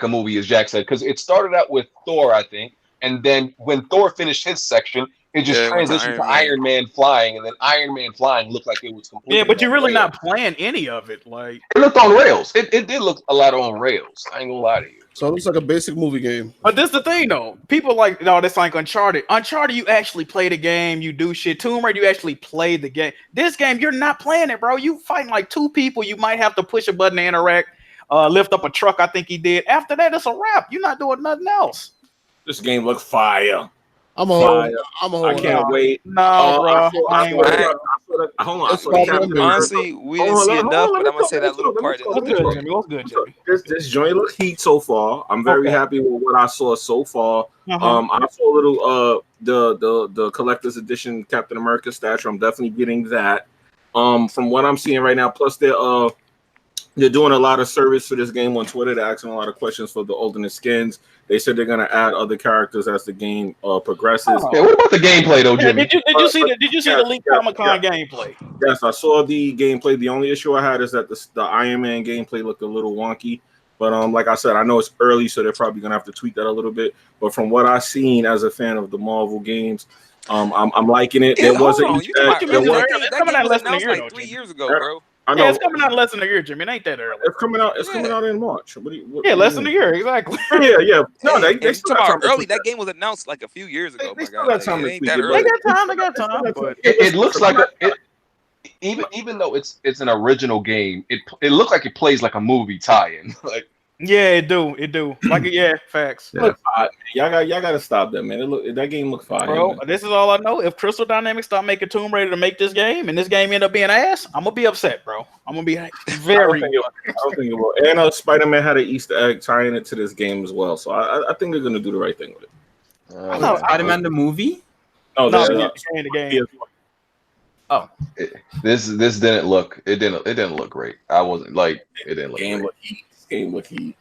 a movie as Jack said because it started out with Thor, I think, and then when Thor finished his section. It just transitioned to Iron Man flying, and then Iron Man flying looked like it was completely. Yeah, but you're really not playing any of it. Like it looked on rails. It did look a lot on rails. I ain't gonna lie to you. So it looks like a basic movie game. But this is the thing, though. People like, no, this like Uncharted. Uncharted, you actually play the game. You do shit. Tomb Raider, you actually play the game. This game, you're not playing it, bro. You fighting like 2 people. You might have to push a button to interact. Lift up a truck. I think he did. After that, it's a wrap. You're not doing nothing else. This game looks fire. I can't wait. No, bro. Hold on. Honestly, we didn't see enough, but I'm gonna say that little part. What's good, Jimmy? This joint looks heat so far. I'm very happy with what I saw so far. I saw a little the collector's edition Captain America statue. I'm definitely getting that. From what I'm seeing right now, plus they're doing a lot of service for this game on Twitter. They're asking a lot of questions for the alternate skins. They said they're going to add other characters as the game progresses. Yeah, what about the gameplay though, Jimmy? Did you see the leaked Comic-Con gameplay? Yes, I saw the gameplay. The only issue I had is that the Iron Man gameplay looked a little wonky. But like I said, I know it's early, so they're probably going to have to tweak that a little bit. But from what I've seen as a fan of the Marvel games, I'm liking it. There was it's coming out less than a year, 3 years ago, bro. Yeah, it's coming out less than a year, Jimmy. It ain't that early. It's coming out in March. Less than a year, exactly. Yeah. No, they still got early. That game was announced like a few years ago. They still got time. They got time. But it looks like even though it's an original game, it looks like it plays like a movie tie-in. Like yeah, it do. Like facts. Yeah. Y'all gotta stop that, man. That game looks fire. Bro, this is all I know. If Crystal Dynamics start making Tomb Raider to make this game, and this game end up being ass, I'm gonna be upset, bro. I'm gonna be very. I don't think it will. And Spider-Man had an Easter egg tying it to this game as well, so I think they're gonna do the right thing with it. I thought Spider-Man the movie. No, the game. Oh, this didn't look. It didn't look great. I wasn't like it didn't look great. Game look heat.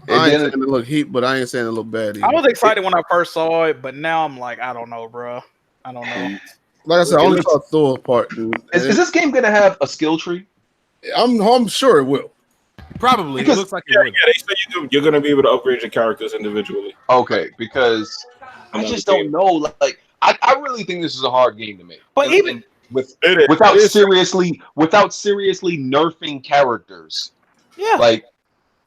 I ain't saying it look heat, but I ain't saying it look bad either. I was excited when I first saw it, but now I'm like, I don't know, bro. I don't know. Like I said, I only saw Thor part, dude. Is this game gonna have a skill tree? I'm sure it will. Probably. It looks like it would. Yeah, they say you're gonna be able to upgrade your characters individually. Okay, because I just don't know. Like, I really think this is a hard game to make. But even without seriously nerfing characters. Yeah. Like.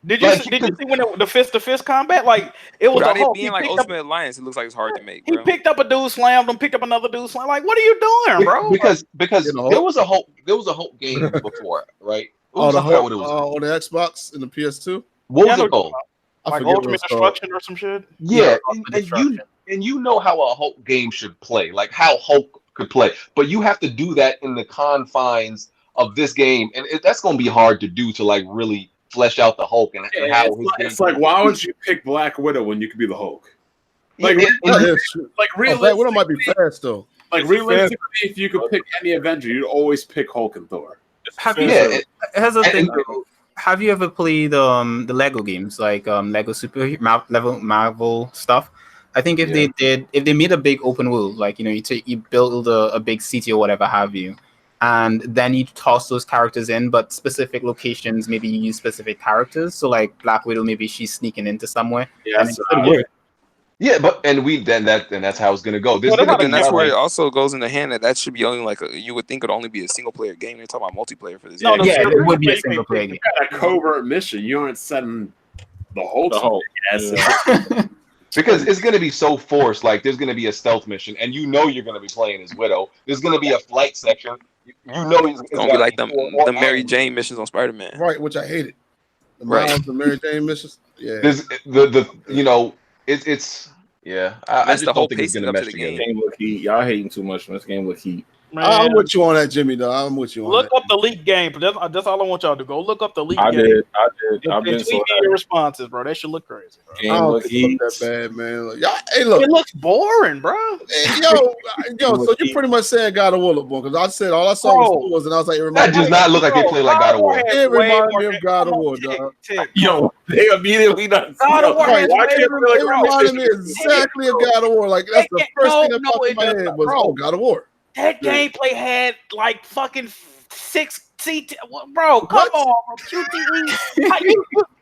Did you see when the fist-to-fist combat? Like it was a whole being like Ultimate Alliance. It looks like it's hard to make. Bro. He picked up a dude, slammed him, picked up another dude, slammed. Like, what are you doing, bro? Because there was a Hulk game before, right? On the Xbox and the PS2. What was it called? Like Ultimate Destruction or some shit. Yeah, and you know how a Hulk game should play, like how Hulk could play, but you have to do that in the confines of this game, and that's going to be hard to do to like really flesh out the Hulk and how it's like why would you pick Black Widow when you could be the Hulk? Like, Black Widow might be fast though. Like realistically, if you could pick any Avenger, you'd always pick Hulk and Thor. Have you ever played the Lego games like Lego Marvel stuff? I think if they made a big open world, like you build a big city or whatever have you. And then you toss those characters in, but specific locations, maybe you use specific characters. So like Black Widow, maybe she's sneaking into somewhere. Yeah, but that's how it's gonna go. And that's where it also goes in the hand that should be only like you would think it would only be a single player game. They're talking about multiplayer for this game. It would be a single player game. You got a covert mission. You aren't setting the whole. Because it's going to be so forced. Like, there's going to be a stealth mission, and you're going to be playing as Widow. There's going to be a flight section You know he's gonna be like the Mary Jane missions on Spider-Man. Right, which I hated. The Miles, the Mary Jane missions. Yeah. The you know, it's yeah. I just don't think it's gonna mesh together. Game look heat. Y'all hating too much from this game look heat. Man. I'm with you on that, Jimmy. Though I'm with you on look that. Up the leak game. That's all I want y'all to go look up the leak game. I did. I've been tweeting your responses, bro. That should look crazy. Bro. Game look that bad, man. Like, hey, look, it looks boring, bro. Hey, yo. So you pretty much saying God of War look boring because I said all I saw was and I was like, that does not look like they play like God of War. It reminded me of God of War, dog. Yo, they immediately done. God of War. It reminded me exactly of God of War. Like that's the first thing that popped in my head was God of War. That gameplay had like fucking 6 CT. Bro, come on, bro. QTE.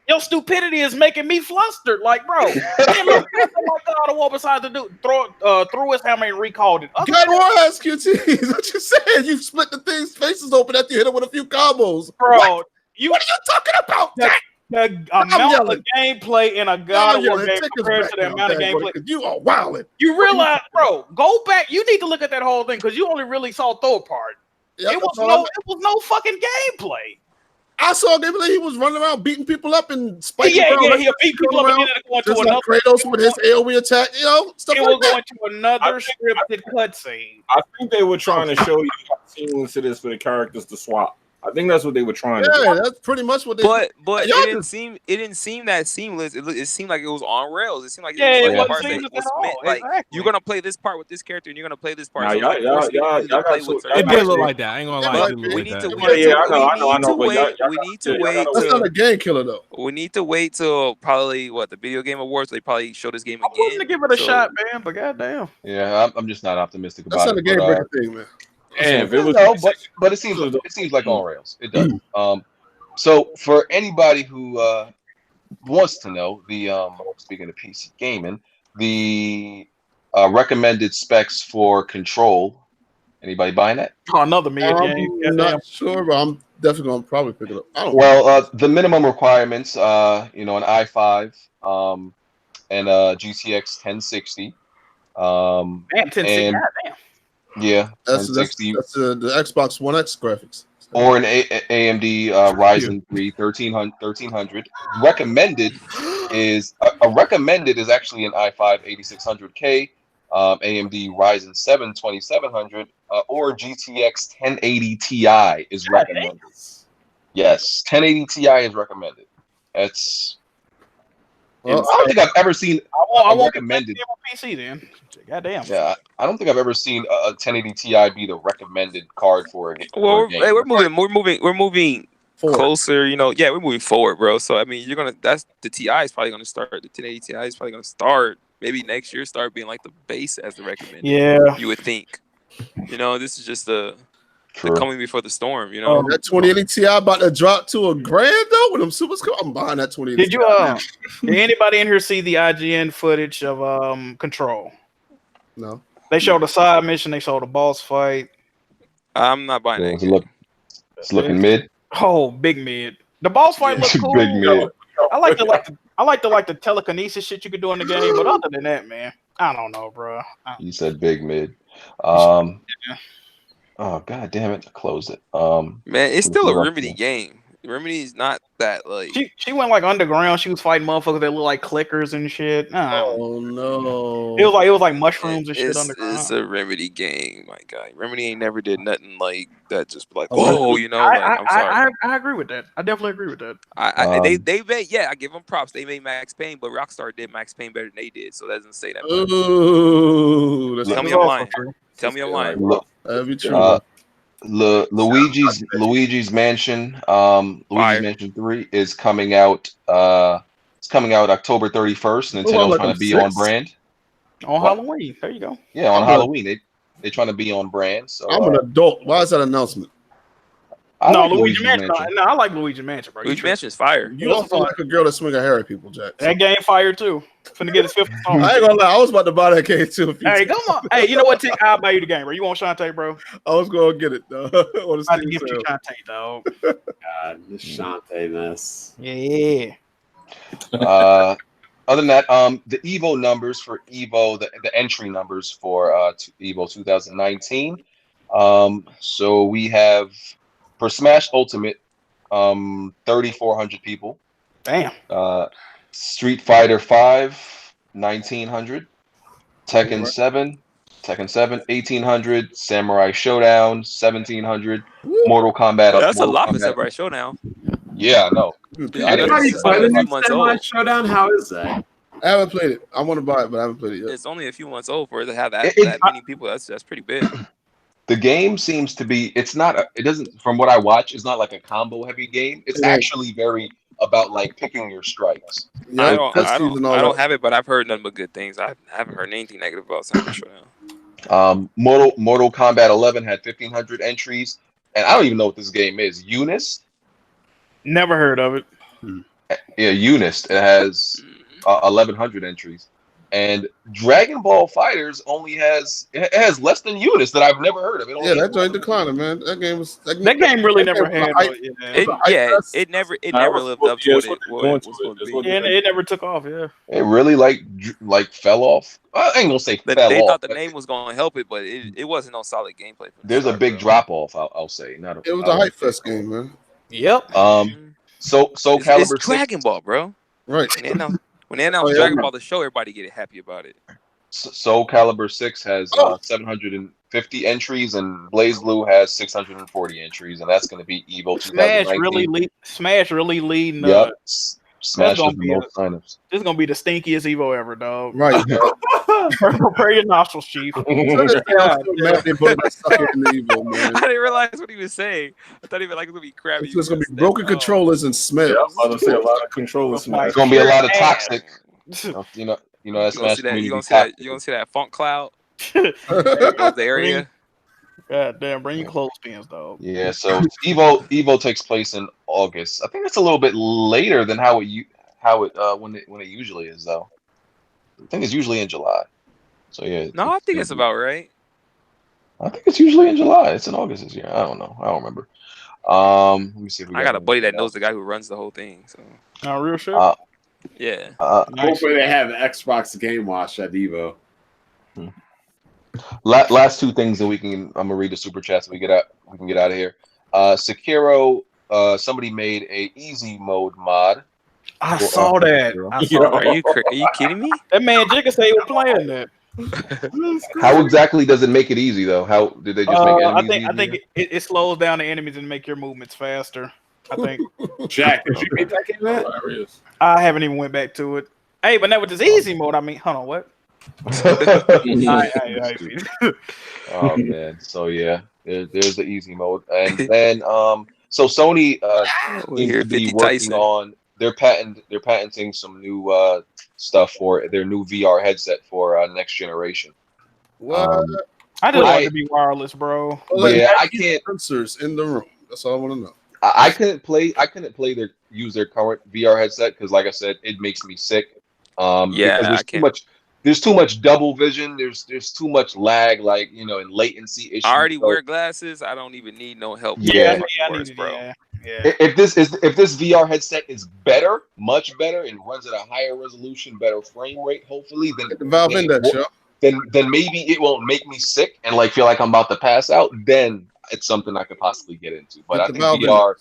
Your stupidity is making me flustered. Like, bro, it looks like God of War besides the dude threw his hammer and recalled it. God of War has QTEs. What you saying? You split the thing's faces open after you hit it with a few combos. Bro, what are you talking about? The amount of gameplay in a God of War game compared to the amount of gameplay. You are wilding. You realize, bro, go back. You need to look at that whole thing because you only really saw Thor part. It was no fucking gameplay. I saw gameplay. He was running around beating people up and spiking. He beat people up and then going to another. Kratos with his AoE attack, stuff like that. Going to another scripted cutscene. I think they were trying to show you how seamless it is for the characters to swap. I think that's what they were trying to do. Yeah, that's pretty much what they But it didn't seem that seamless. It seemed like it was on rails. It seemed like it wasn't seamless at all. Like you're gonna play this part with this character and you're gonna play this part. It did look like that. I ain't gonna lie. We need to wait. That's not a game killer though. We need to wait till probably the Video Game Awards. They probably show this game again. I wasn't to give it a shot, man. But goddamn. Yeah, I'm just not optimistic about it. That's not a game breaker thing, man. But it seems like on rails. It does. So for anybody who wants to know, speaking of PC gaming, the recommended specs for Control. Anybody buying that? Oh, another mid game. I'm not sure, but I'm definitely gonna probably pick it up. Well, the minimum requirements, an i5, and GTX 1060. Man, 1060. Damn. Yeah, that's the Xbox One X graphics. Or an AMD Ryzen 3 1300. Recommended is actually an i5 8600K, AMD Ryzen 7 2700, or GTX 1080 Ti is recommended. Yes, 1080 Ti is recommended. That's. I don't think I've ever seen a recommended PC then. Goddamn. Yeah, I don't think I've ever seen a 1080 Ti be the recommended card for a game. Well, we're moving closer. We're moving forward, bro. So I mean, the Ti is probably gonna start. The 1080 Ti is probably gonna start. Maybe next year start being like the base as the recommended. Yeah, you would think. This is just the coming before the storm. That 2080 Ti about to drop to $1,000 though. With them super scope, I'm buying that 2080. Did anybody in here see the IGN footage of Control? No. They showed a side mission. They showed a boss fight. I'm not buying it. It's looking mid. Oh, big mid. The boss fight looked cool. Big mid. I like the telekinesis shit you could do in the game, but other than that, man, I don't know, bro. You said big mid. Oh god damn it! I closed it. Man, it's still a Remedy game. Remedy is not that like. She went like underground. She was fighting motherfuckers that look like clickers and shit. Oh no! It was like mushrooms and shit underground. It's a Remedy game, my guy. Remedy ain't never did nothing like that. Just like whoa, I'm sorry. I agree with that. I definitely agree with that. They made I give them props. They made Max Payne, but Rockstar did Max Payne better than they did. So that doesn't say that. Ooh, tell me I'm lying. Tell me I'm lying. That'd be true. Luigi's Mansion, Luigi's Mansion 3 is coming out. It's coming out October 31st. Nintendo's trying to be on brand. On Halloween. There you go. Yeah, on Halloween. They're trying to be on brand. So I'm an adult. Why is that announcement? Luigi Mansion. No, I like Luigi Mansion, bro. Luigi Mansion is fire. You also like a girl that swing a hair at people, Jack. That game fire too. Finna get his 5th song. I ain't gonna lie, I was about to buy that game too. Hey, come on. Hey, you know what? I'll buy you the game, bro. You want Shantae, bro? I was gonna get it though. I can give you Shantae, dog. God, this Shantae mess. Yeah. Other than that, the Evo numbers for Evo, the entry numbers for Evo 2019. So we have for Smash Ultimate, 3,400 people. Damn. Street Fighter 5, 1,900. Tekken 7, 1,800. Samurai Showdown, 1,700. Mortal Kombat. That's a lot for Samurai Showdown. Yeah, I know. Everybody play the new Samurai Showdown. How is that? I haven't played it. I want to buy it, but I haven't played it yet. It's only a few months old for it to have that many people. That's pretty big. The game seems to be. It's not. It doesn't. From what I watch, it's not like a combo heavy game. It's actually very about like picking your strikes. Yeah, I don't have it, but I've heard nothing but good things. I haven't heard anything negative about Samurai Showdown. Mortal Kombat 11 had 1,500 entries, and I don't even know what this game is. Eunice. Never heard of it. Yeah, Eunice. It has 1,100 entries, and Dragon Ball Fighterz only has less than Eunice that I've never heard of. That joint declining, man. That game was that game really never had. It never lived up to what it was supposed to be. Yeah, it never took off. Yeah, it really like fell off. I ain't gonna say fell off. They thought the name was gonna help it, but it wasn't no solid gameplay. There's a big drop off. I'll say. It was a hype fest game, man. Yep. So Calibur it's Dragon Ball, bro. Right. When they announced Dragon Ball the show, everybody get happy about it. Soul Calibur 6 has 750 entries, and BlazBlue has 640 entries, and that's going to be Evo 2019. Smash really leading. Yep. Smash is the most signups. This is gonna be the stinkiest Evo ever, dog. Right. Prepare your nostrils, Chief. I didn't realize what he was saying. I thought he was like it was gonna be crappy. It's gonna be broken controllers and smells. Yeah, I'm about to say a lot of controllers. It's gonna be a lot of toxic. You know that Smash community. You gonna see that funk cloud. There goes the area. God damn, bring your clothespins, dog. Yeah, so Evo takes place in August. I think it's a little bit later than when it usually is, though. I think it's usually in July. So yeah. No, I think it's about right. I think it's usually in July. It's in August this year. I don't know. I don't remember. Let me see if I got a buddy that knows the guy who runs the whole thing. So. Oh, real shit. Yeah. Hopefully they have Xbox Game Watch at Evo. Last two things that I'm gonna read the super chats so we can get out of here. Sekiro, somebody made a easy mode mod. I saw that. Are you kidding me? That man Jigga said he was playing that. How exactly does it make it easy though? How did they just make enemies I think it slows down the enemies and make your movements faster. I think. Jack, did you beat that game yet? I haven't even went back to it. Hey, but now with this easy mode, I mean, hold on, what? Oh man, so yeah, there's the easy mode, and then so Sony seems to be working on they're patenting some new stuff for their new VR headset for next generation. What? I just want it to be wireless, bro. Yeah, I can't. Sensors in the room. That's all I want to know. I couldn't use their current VR headset because, like I said, it makes me sick. There's too much double vision. There's too much lag, and latency issues. I already wear glasses. I don't even need no help. Yeah, bro. Yeah. If this VR headset is better, much better, and runs at a higher resolution, better frame rate, hopefully, then the Valve Index, then maybe it won't make me sick and feel like I'm about to pass out. Then it's something I could possibly get into. But I think VR.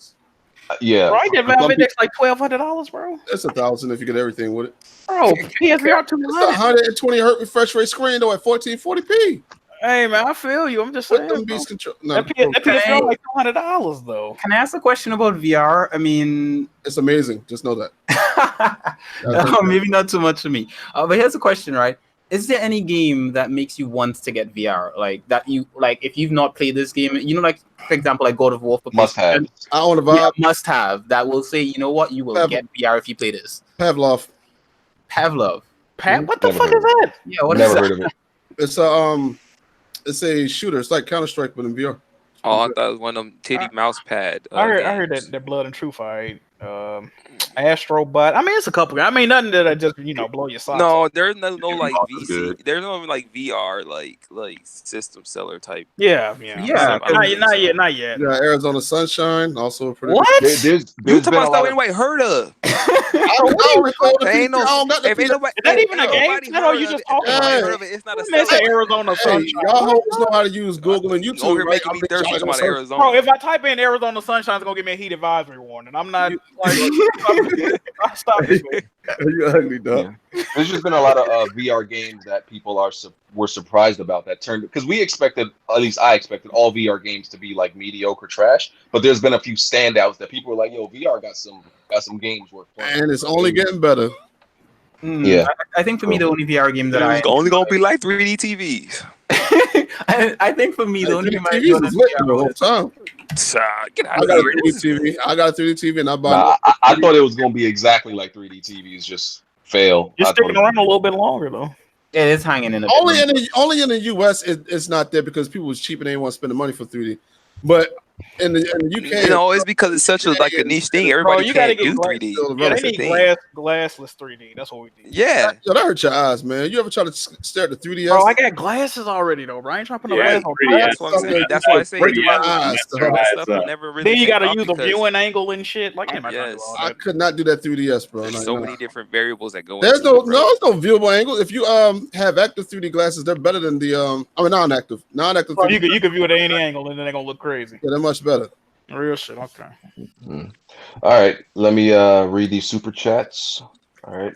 Yeah, right. The Valve Index like $1,200, bro. That's $1,000 if you get everything with it. Bro, PSVR 200. It's 120 hertz refresh rate screen though at 1440p. Hey man, I feel you. I'm just saying. That PSVR like $200 though. Can I ask a question about VR? I mean, it's amazing. Just know that. Maybe not too much for me. But here's a question, right? Is there any game that makes you want to get VR? Like that you if you've not played this game, for example, like God of War for must have. I want to buy must have that will say, you know what, you will get VR if you play this. Pavlov. What the fuck is that? Yeah, what Never is heard that? of it. It's a shooter. It's like Counter-Strike but in VR. Oh, I thought it was one of them titty mouse pad. I heard that Blood and Truth fight. Astro Bot. I mean, it's a couple. I mean, nothing that just blow your socks. No, off. there's no like VC. There's no like VR like system seller type. Yeah. Not yet. Yeah, Arizona Sunshine also a pretty. What? There's You been talking a about lot stuff of. anybody heard of? Ain't no. If ain't nobody, Is that even a game? I you just talking heard of it. It's not a seller. Arizona Sunshine. Y'all hoes know how to use Google and YouTube. Over here making me thirsty about Arizona. Bro, if I type in Arizona Sunshine, it's gonna give me a heat advisory warning. I'm not like. Stop it. You ugly dog. Yeah. There's just been a lot of VR games that people were surprised about that turned, because we expected, at least I expected, all VR games to be like mediocre trash. But there's been a few standouts that people were like, "Yo, VR got some games worth playing." And it's only getting better. Yeah, I think for me the only VR game that it's only gonna be like 3D TVs. I think for me the only game TVs is lit the whole time. Get out I of got a here. 3D TV. I got a 3D TV, and I bought. I thought it was gonna be exactly like 3D TVs, just fail. You're sticking around a little bit longer though. Yeah, it's hanging in. Only in the US, it's not there because people was cheap and they didn't want to spend the money for 3D. But in the UK, it's because it's such a niche thing. Everybody can't do 3D. Yeah, they need glassless 3D. That's what we need. Yeah. Yo, that hurt your eyes, man. You ever try to stare at the 3DS? Bro, I got glasses already though, bro. I ain't trying to put no glasses on. That's why I say then you got to use a viewing angle and shit. Like, I could not do that 3DS, bro. There's so many different variables that go. There's no viewable angle. If you have active 3D glasses, they're better than the non-active. Bro, you can view it at any angle and then they're gonna look crazy. Yeah, they're much better. Real shit. Okay. Mm-hmm. All right, let me read these super chats. All right.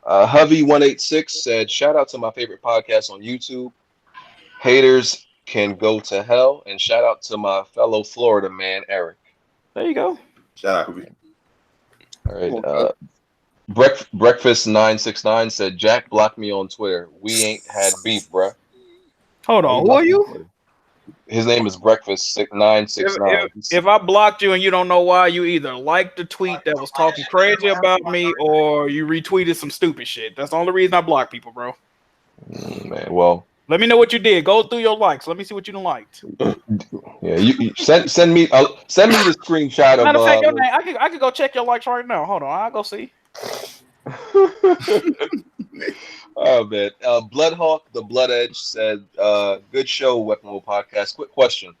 Hovey186 said, "Shout out to my favorite podcast on YouTube. Haters can go to hell." And shout out to my fellow Florida man, Eric. There you go. Shout out. All right. Breakfast 969 said, "Jack blocked me on Twitter. We ain't had beef, bruh." Hold on. Who are you? His name is Breakfast 969. If I blocked you and you don't know why, you either liked the tweet that was talking crazy about me or you retweeted some stupid shit. That's the only reason I block people, bro. Man, well, let me know what you did. Go through your likes. Let me see what you done liked. Yeah, you send me the screenshot of. Matter of fact, your name. I could go check your likes right now. Hold on, I'll go see. Oh man, Bloodhawk the Blood Edge said, "Good show, Weapon Wheel Podcast. Quick question: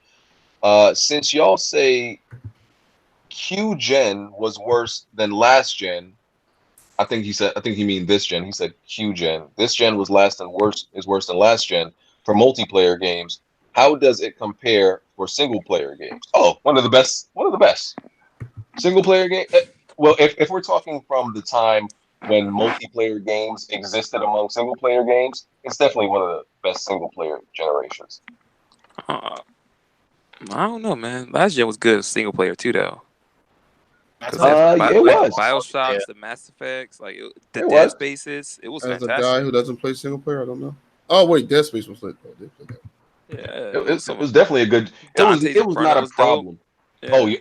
since y'all say Q Gen was worse than last gen, I think he mean this gen. He said Q Gen. This gen was worse than last gen for multiplayer games. How does it compare for single player games? Oh, one of the best. Single player game. Well, if we're talking from the time when multiplayer games existed among single player games, it's definitely one of the best single player generations. I don't know, man. Last gen was good single player too, though. It was. Bioshocks, the Mass Effects, like the Dead Spaces. It was fantastic. As a guy who doesn't play single player, I don't know. Oh wait, Dead Space was lit. Yeah, it was definitely a good. It was not a problem. Yeah.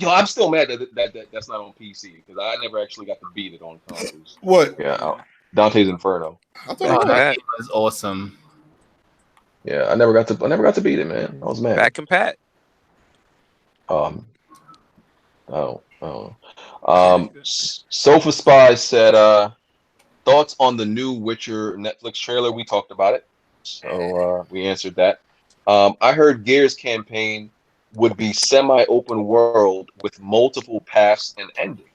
I'm still mad that that's not on PC because I never actually got to beat it on consoles. What? Yeah, Dante's Inferno. I thought that was awesome. Yeah, I never got to beat it, man. I was mad. Back and Pat. Sofa Spy said, thoughts on the new Witcher Netflix trailer. We talked about it, so we answered that. I heard Gears campaign would be semi-open world with multiple paths and endings.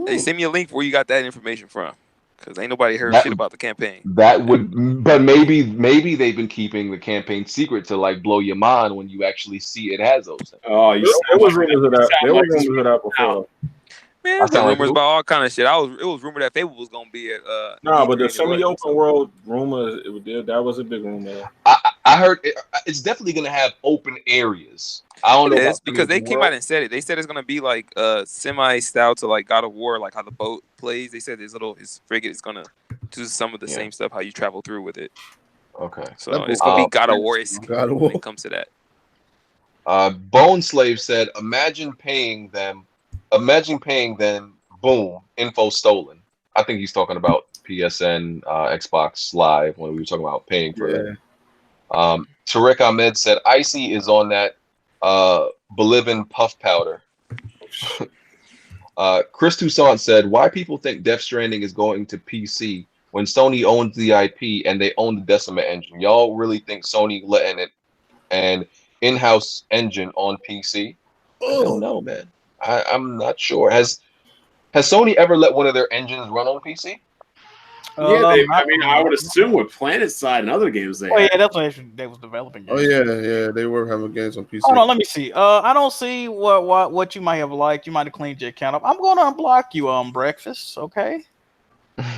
Hey, send me a link where you got that information from, because ain't nobody heard shit about the campaign. That would, but maybe they've been keeping the campaign secret to like blow your mind when you actually see it has those things. Oh, there was rumors of that. There was rumors of that before. Man, there's rumors about all kind of shit. It was rumored that Fable was gonna be at. But the semi-open world rumor, that was a big rumor. I heard it's definitely gonna have open areas. I don't know because they came out and said it. They said it's gonna be like semi-style to like God of War, like how the boat plays. They said his frigate is gonna do some of the same stuff how you travel through with it. Okay, so it's gonna be God of War when it comes to that. Bone Slave said, "Imagine paying them. Boom, info stolen." I think he's talking about PSN, Xbox Live when we were talking about paying for that. Tariq Ahmed said, "Icy is on that Bolivin puff powder." Chris Toussaint said, "Why people think Death Stranding is going to PC when Sony owns the IP and they own the Decima engine? Y'all really think Sony letting it an in-house engine on PC?" I don't know, man. I'm not sure. Has Sony ever let one of their engines run on PC? Yeah, I would assume with Planet Side and other games they. Oh yeah, that's what they was developing. Games. Oh yeah, they were having games on PC. Hold on, let me see. I don't see what you might have liked. You might have cleaned your account up. I'm going to unblock you on breakfast. Okay.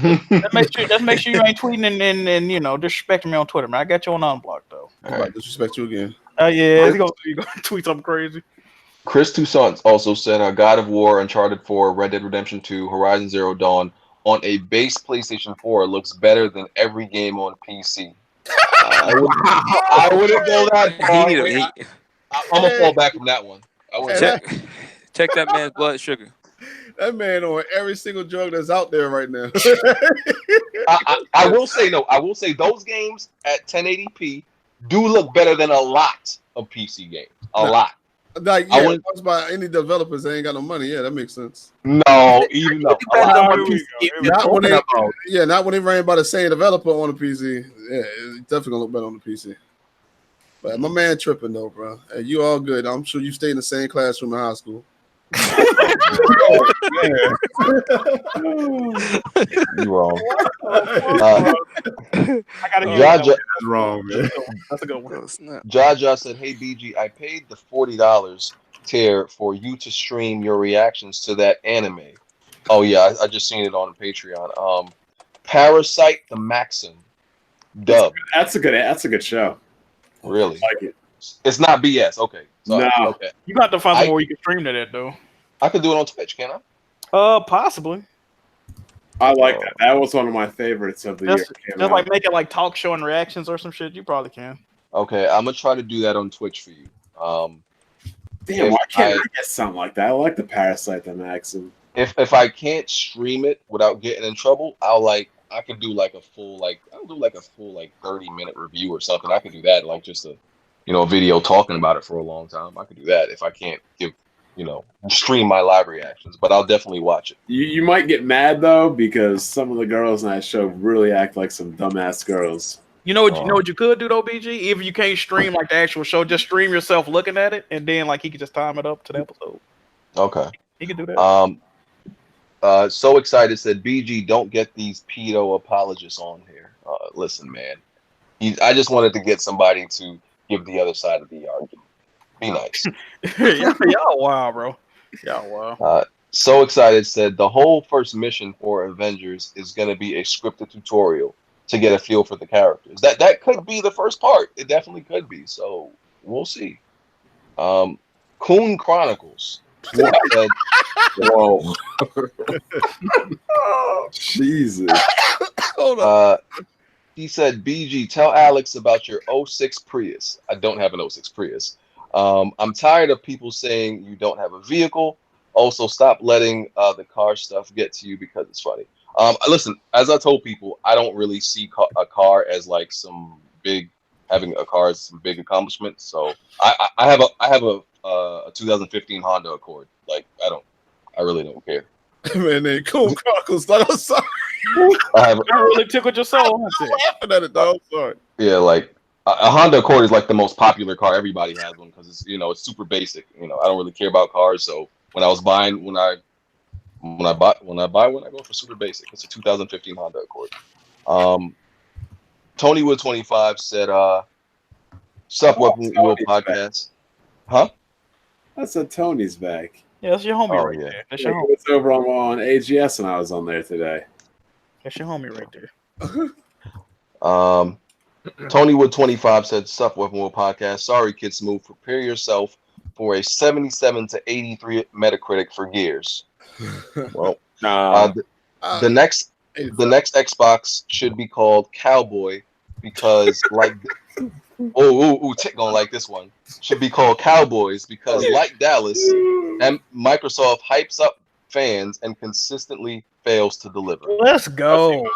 Just make sure you ain't tweeting and disrespecting me on Twitter, man. I got you on unblock though. I'm about to disrespect you again. Yeah, you gonna tweet something crazy. Chris Toussaint also said, God of War, Uncharted 4, Red Dead Redemption 2, Horizon Zero Dawn on a base PlayStation 4 looks better than every game on PC. I wouldn't go that far. I'm gonna fall back from that one. Check that man's blood sugar. That man on every single drug that's out there right now. I will say those games at 1080p do look better than a lot of PC games. A lot. Like, yeah, watched by any developers that ain't got no money. Yeah, that makes sense. No, even though not when they ran by the same developer on the PC. Yeah, it's definitely gonna look better on the PC. But my man tripping though, bro. Hey, you all good. I'm sure you stayed in the same classroom in high school. You wrong. That's wrong, man. That's a good one. Jaja said, "Hey BG, I paid the $40 tier for you to stream your reactions to that anime." Oh yeah, I just seen it on Patreon. Parasite the Maxim dub. That's a good show. Really? I like it. It's not BS. Okay. No. Okay. You got to find somewhere you can stream to that though. I could do it on Twitch, can I? Possibly. I like that. That was one of my favorites of the year. Just like make it like talk show and reactions or some shit. You probably can. Okay, I'm gonna try to do that on Twitch for you. Damn, why can't I get something like that? I like the Parasite the Maxim. If I can't stream it without getting in trouble, I could do like a full 30-minute review or something. I could do that, like just a video talking about it for a long time. I could do that if I can't stream my live reactions, but I'll definitely watch it. You might get mad though because some of the girls in that show really act like some dumbass girls. You know what you could do though, BG? If you can't stream like the actual show, just stream yourself looking at it, and then like he could just time it up to the episode. Okay. He could do that. So excited said, BG, don't get these pedo apologists on here. Listen, man. I just wanted to get somebody to give the other side of the argument. Be nice. Y'all wow, bro. Y'all wow. So excited said, the whole first mission for Avengers is going to be a scripted tutorial to get a feel for the characters. That could be the first part. It definitely could be. So we'll see. Coon Chronicles. Whoa. Jesus. Hold on. He said, BG, tell Alex about your 06 Prius. I don't have an 06 Prius. I'm tired of people saying you don't have a vehicle. Also, stop letting the car stuff get to you because it's funny. Listen, as I told people, I don't really see a car as like having a car as some big accomplishment. So I have a 2015 Honda Accord. Like I really don't care. Man, they Cool Chronicles. I'm sorry. I really tickled your soul. I'm laughing at it, though. I'm sorry. Yeah, like a Honda Accord is like the most popular car. Everybody has one because it's it's super basic. I don't really care about cars. So when I buy one, I go for super basic. It's a 2015 Honda Accord. Tony Wood 25 said, "Sup, Weapon Wheel Podcast." Huh? That's a Tony's back. Yeah, that's your homie there. That's your homie. It's over on AGS, and I was on there today. That's your homie right there. Tony Wood 25 said, "Sup, Weapon Wheel Podcast. Sorry, Kid Smooth. Prepare yourself for a 77 to 83 Metacritic for Gears." Well, the next Xbox should be called Cowboy because like Tick gonna like this one. Should be called Cowboys because like Dallas, and Microsoft hypes up fans and consistently fails to deliver. Let's go.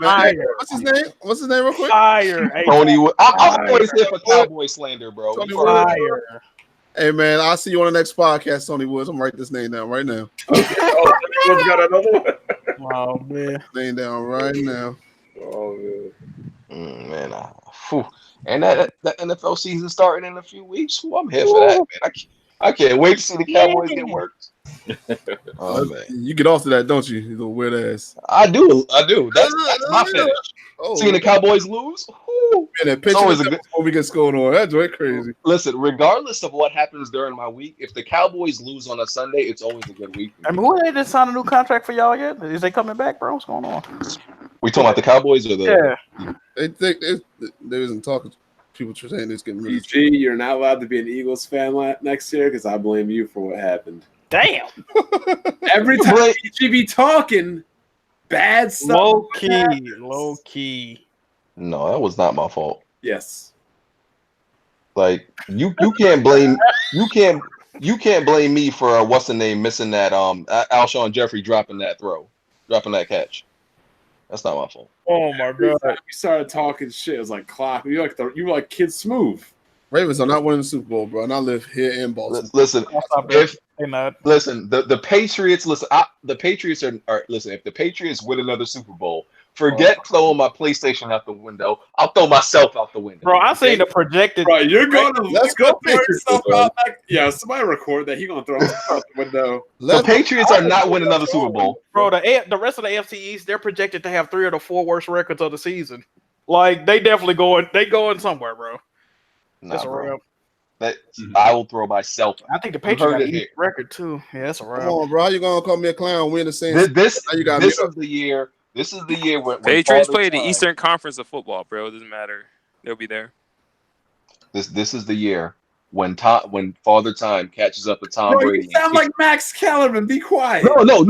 Fire. What's his name? What's his name real quick? Fire. Tony Wood. I'm always here for Cowboy slander, bro. Fire. Hey man, I'll see you on the next podcast, Tony Woods. I'm writing this name down right now. Okay. Oh, got another one. Oh man, name down right now. Oh man, And that NFL season starting in a few weeks. Ooh, I'm here for that, man. I can't wait to see the Cowboys get worked. Oh man, you get off to that, don't you? You little weird ass. I do. That's my finish. Seeing the Cowboys lose. Man, that always a good before we get going on. That's way crazy. Listen, regardless of what happens during my week, if the Cowboys lose on a Sunday, it's always a good week. I mean, who ain't just signed a new contract for y'all yet? Is they coming back, bro? What's going on? We talking about the Cowboys or the? Yeah, they think they isn't talking. People saying it's getting rid of. PG, you're not allowed to be an Eagles fan next year because I blame you for what happened. Damn. Every time PG be talking bad stuff. Low key. No, that was not my fault. Yes. Like you can't blame blame me for what's the name missing that Alshon Jeffrey dropping that catch. That's not my fault. Oh my god! You started talking shit. It was like clock. You were like Kid Smooth. Ravens are not winning the Super Bowl, bro. And I live here in Baltimore. Listen, the Patriots. Listen, the Patriots are. Listen, if the Patriots win another Super Bowl, forget throwing my PlayStation out the window. I'll throw myself out the window. Bro, I seen the projected. Bro, you're gonna let's go Patriots. Yeah, somebody record that. He gonna throw himself out the window. The Patriots are not winning another Super Bowl. Bro, the rest of the AFC East, they're projected to have 3 of the 4 worst records of the season. Like they definitely going somewhere, bro. Nah, bro. I will throw myself. I think the Patriots got a record too. Yeah, that's a wrap. Come on, bro. How you gonna call me a clown? We in the same. This is the year. This is the year when Patriots play the Eastern Conference of football, bro. It doesn't matter. They'll be there. This is the year when Father Time catches up to Tom Brady. You sound like Max Kellerman. Be quiet. No.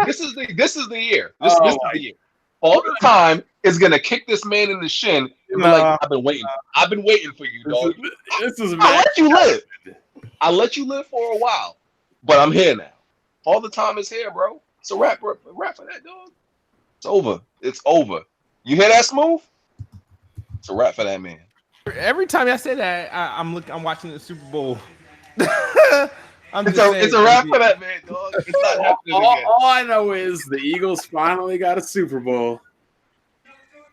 This is the year. This is the year. Father Time is gonna kick this man in the shin and be like, I've been waiting. I've been waiting for you, dog. This is I let you live. I let you live for a while, but I'm here now. Father Time is here, bro. It's a wrap for that, dog. It's over. It's over. You hear that, Smooth? It's a wrap for that man. Every time I say that, I'm watching the Super Bowl. It's a wrap for that man, dog. It's not happening again. All I know is the Eagles finally got a Super Bowl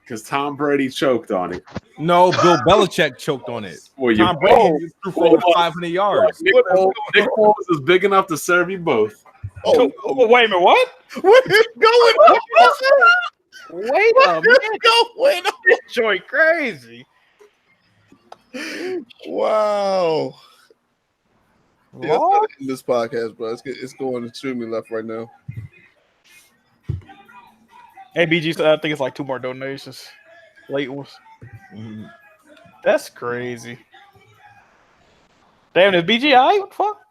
because Tom Brady choked on it. No, Bill Belichick choked on it. Well, Tom Brady threw for over 500 yards. Nick Foles is big enough to serve you both. Wait a minute, what? What is going on? Wait a minute. Wait a minute. Joy crazy. Wow. Yeah, in this podcast, bro. It's going extremely left right now. Hey, BG, I think it's like 2 more donations. Late ones. Mm-hmm. That's crazy. Damn, is BG all right? What the fuck?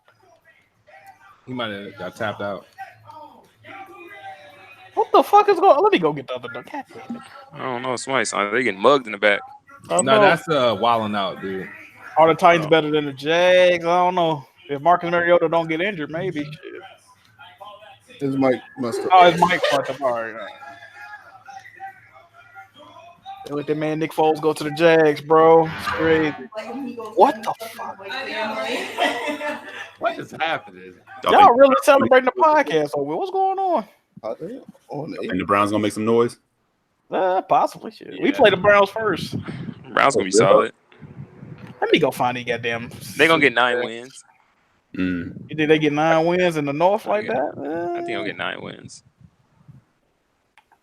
He might have got tapped out. What the fuck is going on? Let me go get the other dog. I don't know. Somebody's they getting mugged in the back. No, that's wilding out, dude. Are the Titans better than the Jags? I don't know. If Marcus Mariota don't get injured, maybe. His mic must have. Oh, his mic fucked up. All right. They let that man Nick Foles go to the Jags, bro. It's crazy. What the fuck? What is happening? Y'all really celebrating the podcast over? What's going on? And the Browns gonna make some noise? Possibly. Shit. Yeah. We play the Browns first. Browns gonna be solid. Let me go find these goddamn. They gonna get 9 wins. Did they get 9 wins in the North like that? I think they'll get 9 wins.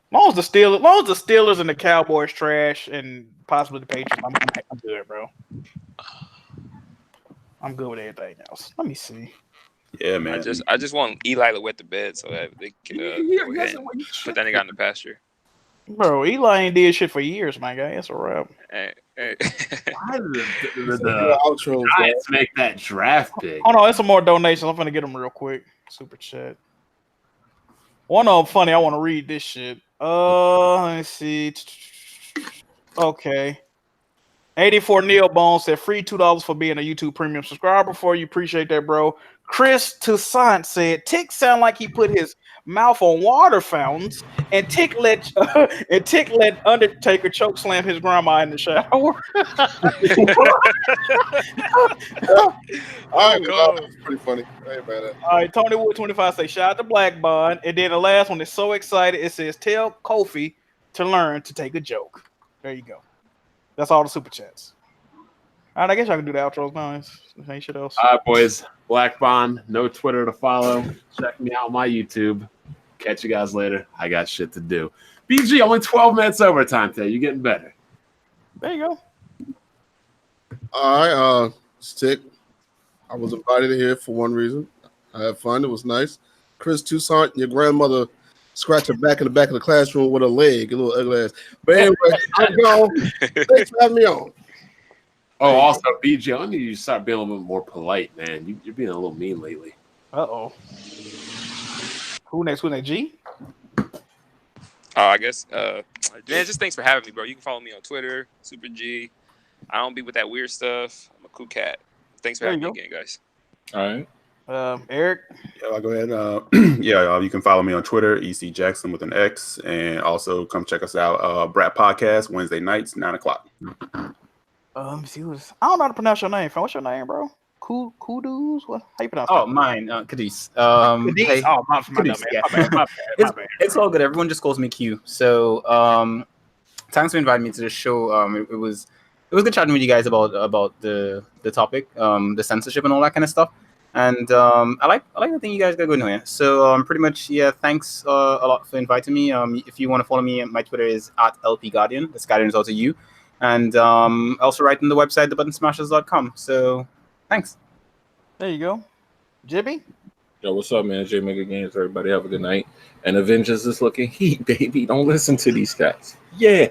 As long as the Steelers and the Cowboys trash and possibly the Patriots, I'm good, bro. I'm good with everything else. Let me see. Yeah, man. I just want Eli to wet the bed so that they can put that nigga in the pasture. Bro, Eli ain't did shit for years, my guy. That's a wrap. Hey. Why did the Giants make that draft pick? Oh no, it's some more donations. I'm gonna get them real quick. Super chat. One of them funny. I want to read this shit. Let me see. Okay. 84 Neil Bones said free $2 for being a YouTube premium subscriber for you. Appreciate that, bro. Chris Toussaint said, Tick sound like he put his mouth on water fountains, and Tick let Undertaker choke slam his grandma in the shower. All right, that's pretty funny. All right, Tony Wood 25 say, shout out to Black Bond. And then the last one is so excited. It says, tell Kofi to learn to take a joke. There you go. That's all the super chats. All right, I guess I can do the outros now. Ain't shit else. All right, boys. Black Bond, no Twitter to follow. Check me out on my YouTube. Catch you guys later. I got shit to do. BG, only 12 minutes overtime today. You're getting better. There you go. All right, Stick. I was invited here for one reason. I had fun. It was nice. Chris Toussaint, your grandmother scratched her back in the back of the classroom with a leg, a little ugly ass. But anyway, I'm gone. Thanks for having me on. Oh, also, BG, I need you to start being a little bit more polite, man. You're being a little mean lately. Uh-oh. Who next? G? I guess. Man, just thanks for having me, bro. You can follow me on Twitter, Super G. I don't be with that weird stuff. I'm a cool cat. Thanks for having me again, guys. All right. Eric? Yeah, I'll go ahead. You can follow me on Twitter, EC Jackson with an X. And also come check us out, Brat Podcast, Wednesday nights, 9 o'clock. Let me see who's. I don't know how to pronounce your name. What's your name, bro? Kudos? What? How you pronounce it? Mine, Cadiz. Cadiz? Oh, my bad. It's all good. Everyone just calls me Q. So, thanks for inviting me to the show. It was good chatting with you guys about the topic, the censorship and all that kind of stuff. And I like the thing you guys got going here. So pretty much, yeah. Thanks a lot for inviting me. If you want to follow me, my Twitter is @LPGuardian. This Guardian is also you. And also write on the website, thebuttonsmashers.com. So thanks. There you go. Jibby? Yo, what's up, man? J Mega Games. Everybody have a good night. And Avengers is looking heat, baby. Don't listen to these guys. Yeah.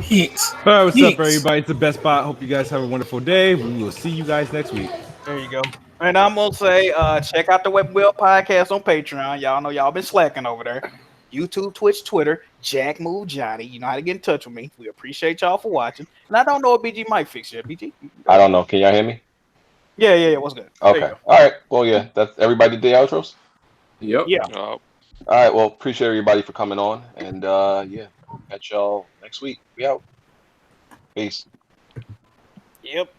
Heat. All right, what's up, everybody? It's the Best Bot. Hope you guys have a wonderful day. We will see you guys next week. There you go. And I'm going to say, check out the Web Will Podcast on Patreon. Y'all know y'all been slacking over there. YouTube, Twitch, Twitter, Jack Move Johnny. You know how to get in touch with me. We appreciate y'all for watching. And I don't know if BG might fix yet. BG? I don't know. Can y'all hear me? Yeah. What's good? Okay. All right. Well, yeah. That's everybody did the outros? Yep. Yeah. All right. Well, appreciate everybody for coming on. And yeah, we'll catch y'all next week. We out. Peace. Yep.